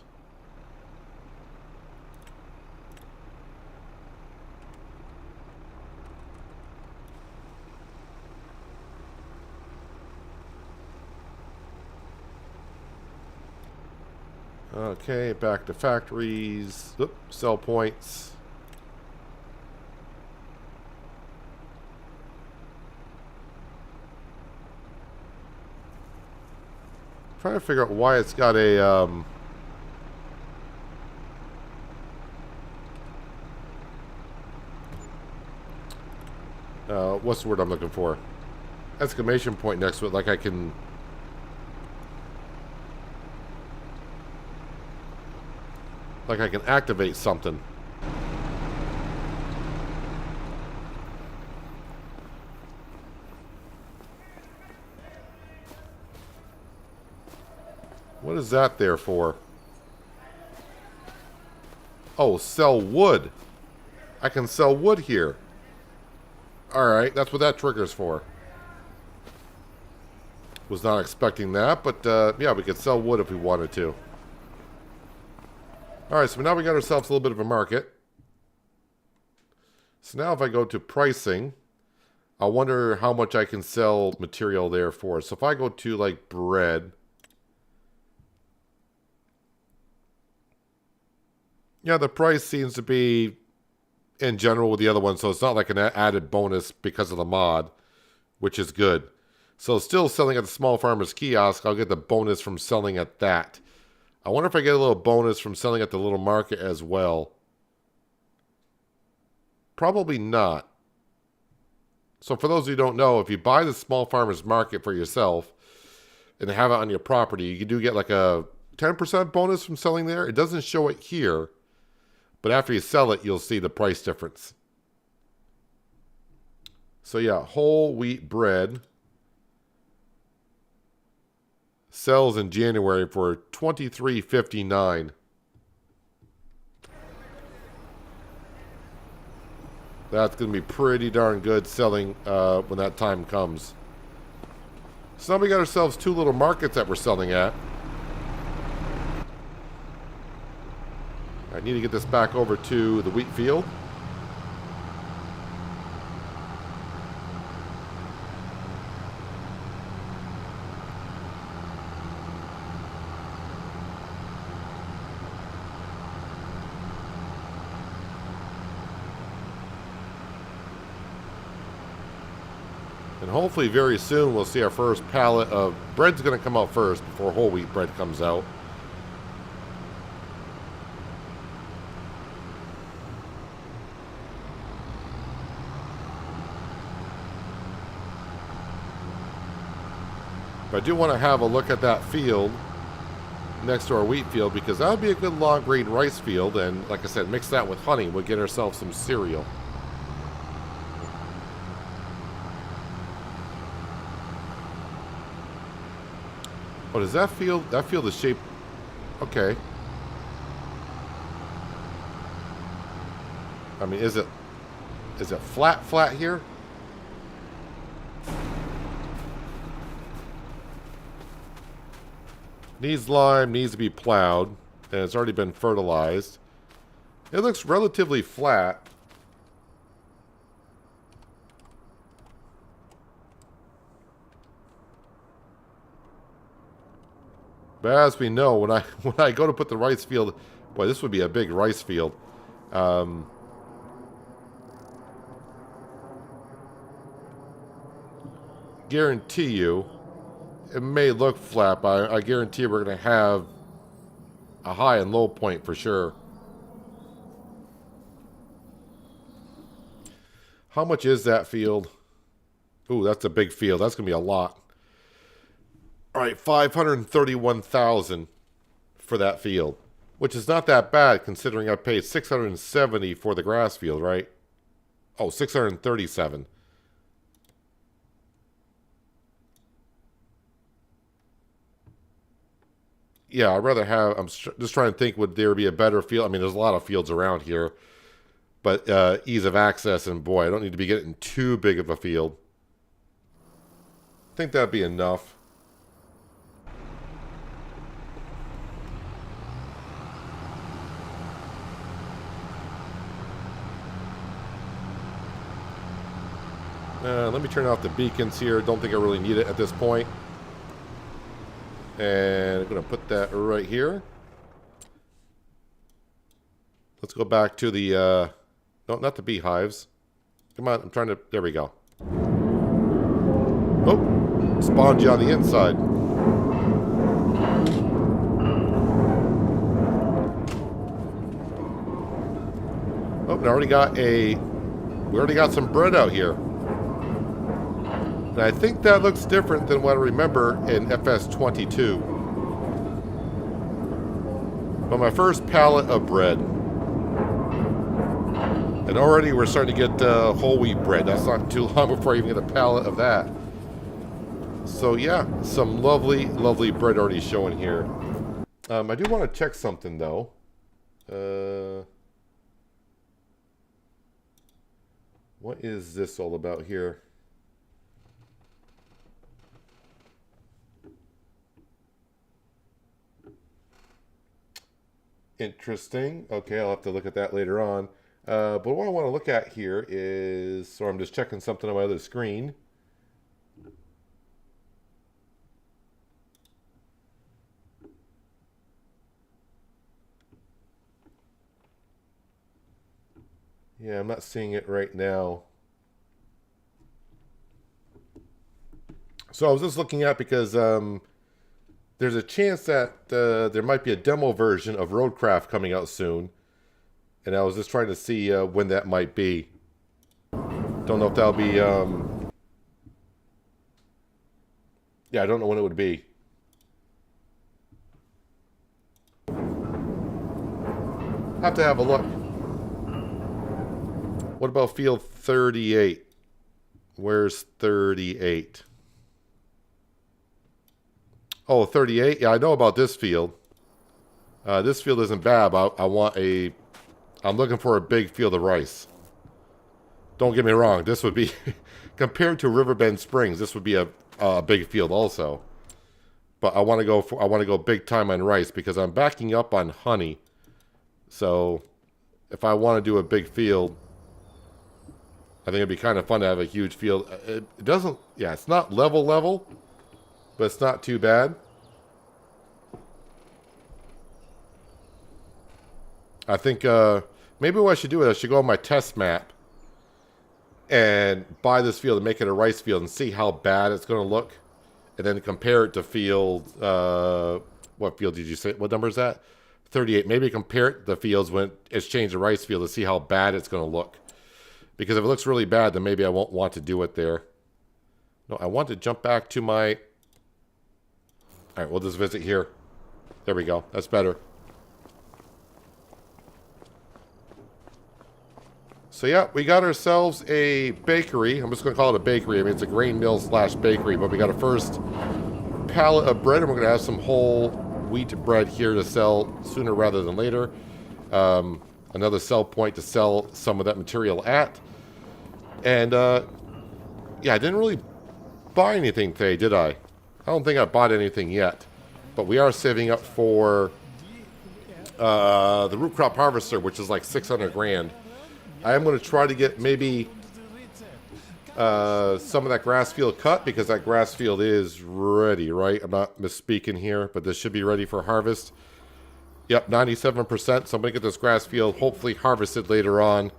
Okay, back to factories. Oop, sell points. Trying to figure out why it's got a what's the word I'm looking for? Exclamation point next to it, like I can... Like I can activate something. What is that there for? Oh, sell wood. I can sell wood here. Alright, that's what that trigger's for. Was not expecting that, but yeah, we could sell wood if we wanted to. Alright, so now we got ourselves a little bit of a market. So now if I go to pricing, I wonder how much I can sell material there for. So if I go to like bread... Yeah, the price seems to be in general with the other one, so it's not like an added bonus because of the mod, which is good. So still selling at the small farmer's kiosk, I'll get the bonus from selling at that. I wonder if I get a little bonus from selling at the little market as well. Probably not. So for those who don't know, if you buy the small farmer's market for yourself, and have it on your property, you do get like a 10% bonus from selling there. It doesn't show it here, but after you sell it, you'll see the price difference. So yeah, whole wheat bread sells in January for $23.59. That's going to be pretty darn good selling when that time comes. So now we got ourselves 2 little markets that we're selling at. I need to get this back over to the wheat field. And hopefully very soon we'll see our first pallet of bread's going to come out first before whole wheat bread comes out. But I do want to have a look at that field next to our wheat field, because that would be a good long grain rice field, and like I said, mix that with honey, we'll get ourselves some cereal. Oh, does that field is shaped, okay. I mean, is it flat here? Needs lime, needs to be plowed, and it's already been fertilized. It looks relatively flat. But as we know, when I go to put the rice field, boy, this would be a big rice field. Guarantee you, it may look flat, but I guarantee we're going to have a high and low point for sure. How much is that field? Ooh, that's a big field. That's going to be a lot. All right, $531,000 for that field, which is not that bad considering I paid $670 for the grass field, right? Oh, $637. Yeah, I'd rather have, I'm just trying to think, would there be a better field? I mean, there's a lot of fields around here, but ease of access, and boy, I don't need to be getting too big of a field. I think that'd be enough. Let me turn off the beacons here. Don't think I really need it at this point. And I'm going to put that right here. Let's go back to the, no, not the beehives. Come on, I'm trying to, there we go. Oh, spawned you on the inside. Oh, we already got some bread out here. And I think that looks different than what I remember in FS22. But my first pallet of bread. And already we're starting to get whole wheat bread. That's not too long before I even get a pallet of that. So yeah, some lovely, lovely bread already showing here. I do want to check something though. What is this all about here? Interesting. Okay, I'll have to look at that later on. But what I want to look at here is, so I'm just checking something on my other screen. Yeah, I'm not seeing it right now. So I was just looking at, because there's a chance that there might be a demo version of Roadcraft coming out soon. And I was just trying to see when that might be. Don't know if that'll be... yeah, I don't know when it would be. Have to have a look. What about field 38? Where's 38? Oh, 38? Yeah, I know about this field. This field isn't bad, but I'm looking for a big field of rice. Don't get me wrong, this would be, compared to Riverbend Springs, this would be a big field also. But I want to go big time on rice because I'm backing up on honey. So if I want to do a big field, I think it'd be kind of fun to have a huge field. It doesn't, yeah, it's not level, but it's not too bad. I think maybe what I should do is I should go on my test map and buy this field and make it a rice field and see how bad it's going to look. And then compare it to field, what field did you say? What number is that? 38. Maybe compare it to the fields when it's changed to rice field to see how bad it's going to look. Because if it looks really bad, then maybe I won't want to do it there. No, I want to jump back to my... All right, we'll just visit here. There we go. That's better. So yeah, we got ourselves a bakery. I'm just going to call it a bakery. I mean, it's a grain mill / bakery. But we got a first pallet of bread, and we're going to have some whole wheat bread here to sell sooner rather than later. Another sell point to sell some of that material at. And yeah, I didn't really buy anything today, did I? I don't think I bought anything yet. But we are saving up for the root crop harvester, which is like 600 grand. I am going to try to get maybe some of that grass field cut because that grass field is ready, right? I'm not misspeaking here, but this should be ready for harvest. Yep, 97%. So I'm going to get this grass field hopefully harvested later on.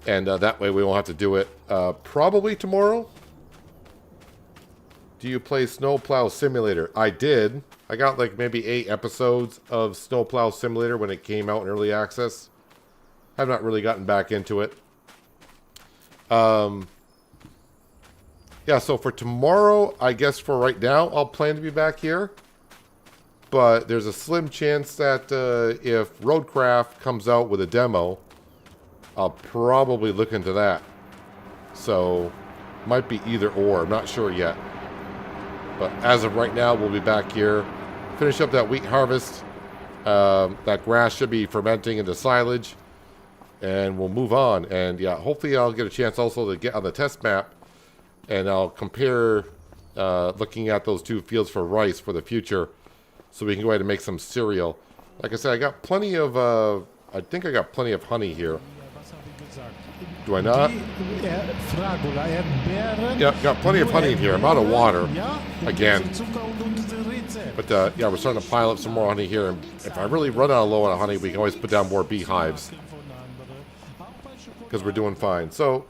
And that way we won't have to do it probably tomorrow. Do you play Snowplow Simulator? I did. I got like maybe 8 episodes of Snowplow Simulator when it came out in early access. I've not really gotten back into it. Yeah, so for tomorrow, I guess for right now, I'll plan to be back here. But there's a slim chance that if Roadcraft comes out with a demo, I'll probably look into that. So, might be either or. I'm not sure yet. But as of right now, we'll be back here. Finish up that wheat harvest. That grass should be fermenting into silage. And we'll move on. And yeah, hopefully I'll get a chance also to get on the test map. And I'll compare looking at those 2 fields for rice for the future. So we can go ahead and make some cereal. Like I said, I got plenty of, I think I got plenty of honey here. Do I not? Yeah, got plenty of honey in here. I'm out of water. Again. But yeah, we're starting to pile up some more honey here. And if I really run out of low on honey, we can always put down more beehives. Because we're doing fine. So,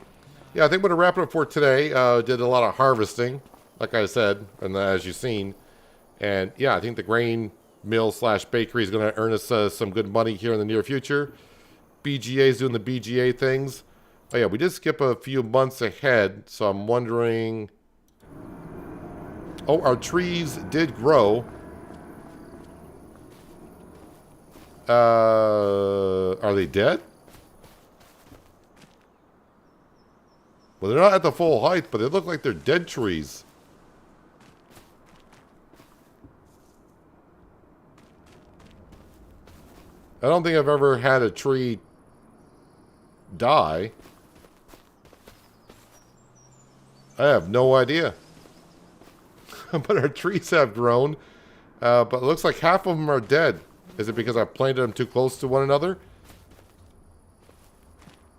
yeah, I think we're going to wrap it up for today. Did a lot of harvesting, like I said, and as you've seen. And, yeah, I think the grain mill / bakery is going to earn us some good money here in the near future. BGA is doing the BGA things. Oh, yeah, we did skip a few months ahead, so I'm wondering... Oh, our trees did grow. Are they dead? Well, they're not at the full height, but they look like they're dead trees. I don't think I've ever had a tree die. I have no idea. But our trees have grown. But it looks like half of them are dead. Is it because I planted them too close to one another?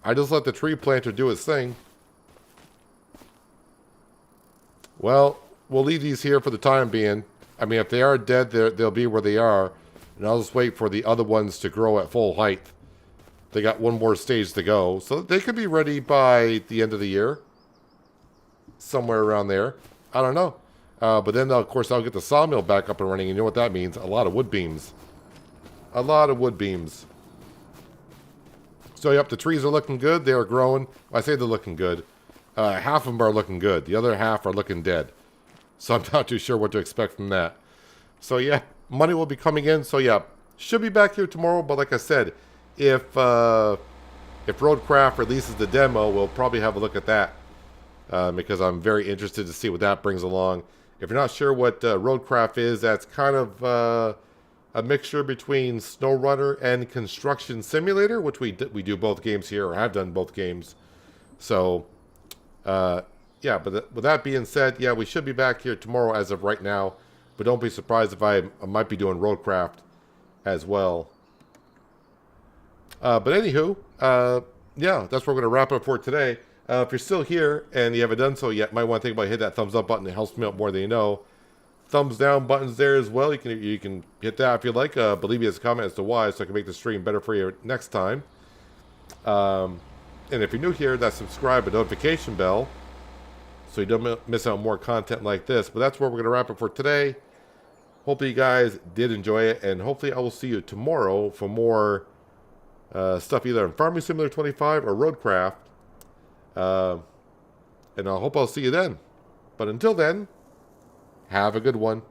I just let the tree planter do its thing. Well, we'll leave these here for the time being. I mean, if they are dead, they'll be where they are. And I'll just wait for the other ones to grow at full height. They got one more stage to go. So they could be ready by the end of the year. Somewhere around there. I don't know. But then, of course, I'll get the sawmill back up and running. You know what that means? A lot of wood beams. A lot of wood beams. So, yep, the trees are looking good. They are growing. I say they're looking good. Half of them are looking good. The other half are looking dead. So I'm not too sure what to expect from that. So, yeah, money will be coming in. So, yeah, Should be back here tomorrow, but like I said, if Roadcraft releases the demo, we'll probably have a look at that because I'm very interested to see what that brings along. If you're not sure what Roadcraft is, that's kind of a mixture between SnowRunner and Construction Simulator, which we do both games here, or have done both games. So, yeah, but with that being said, yeah, we should be back here tomorrow as of right now. But don't be surprised if I might be doing Roadcraft as well. But anywho, yeah, that's where we're going to wrap up for today. If you're still here and you haven't done so yet, might want to think about hitting that thumbs up button. It helps me out more than you know. Thumbs down buttons there as well. You can hit that if you like. Leave me as a comment as to why, so I can make the stream better for you next time. And if you're new here, that subscribe and notification bell, so you don't miss out on more content like this. But that's where we're going to wrap up for today. Hopefully you guys did enjoy it, and hopefully I will see you tomorrow for more stuff either in Farming Simulator 25 or Roadcraft. And I hope I'll see you then. But until then, have a good one.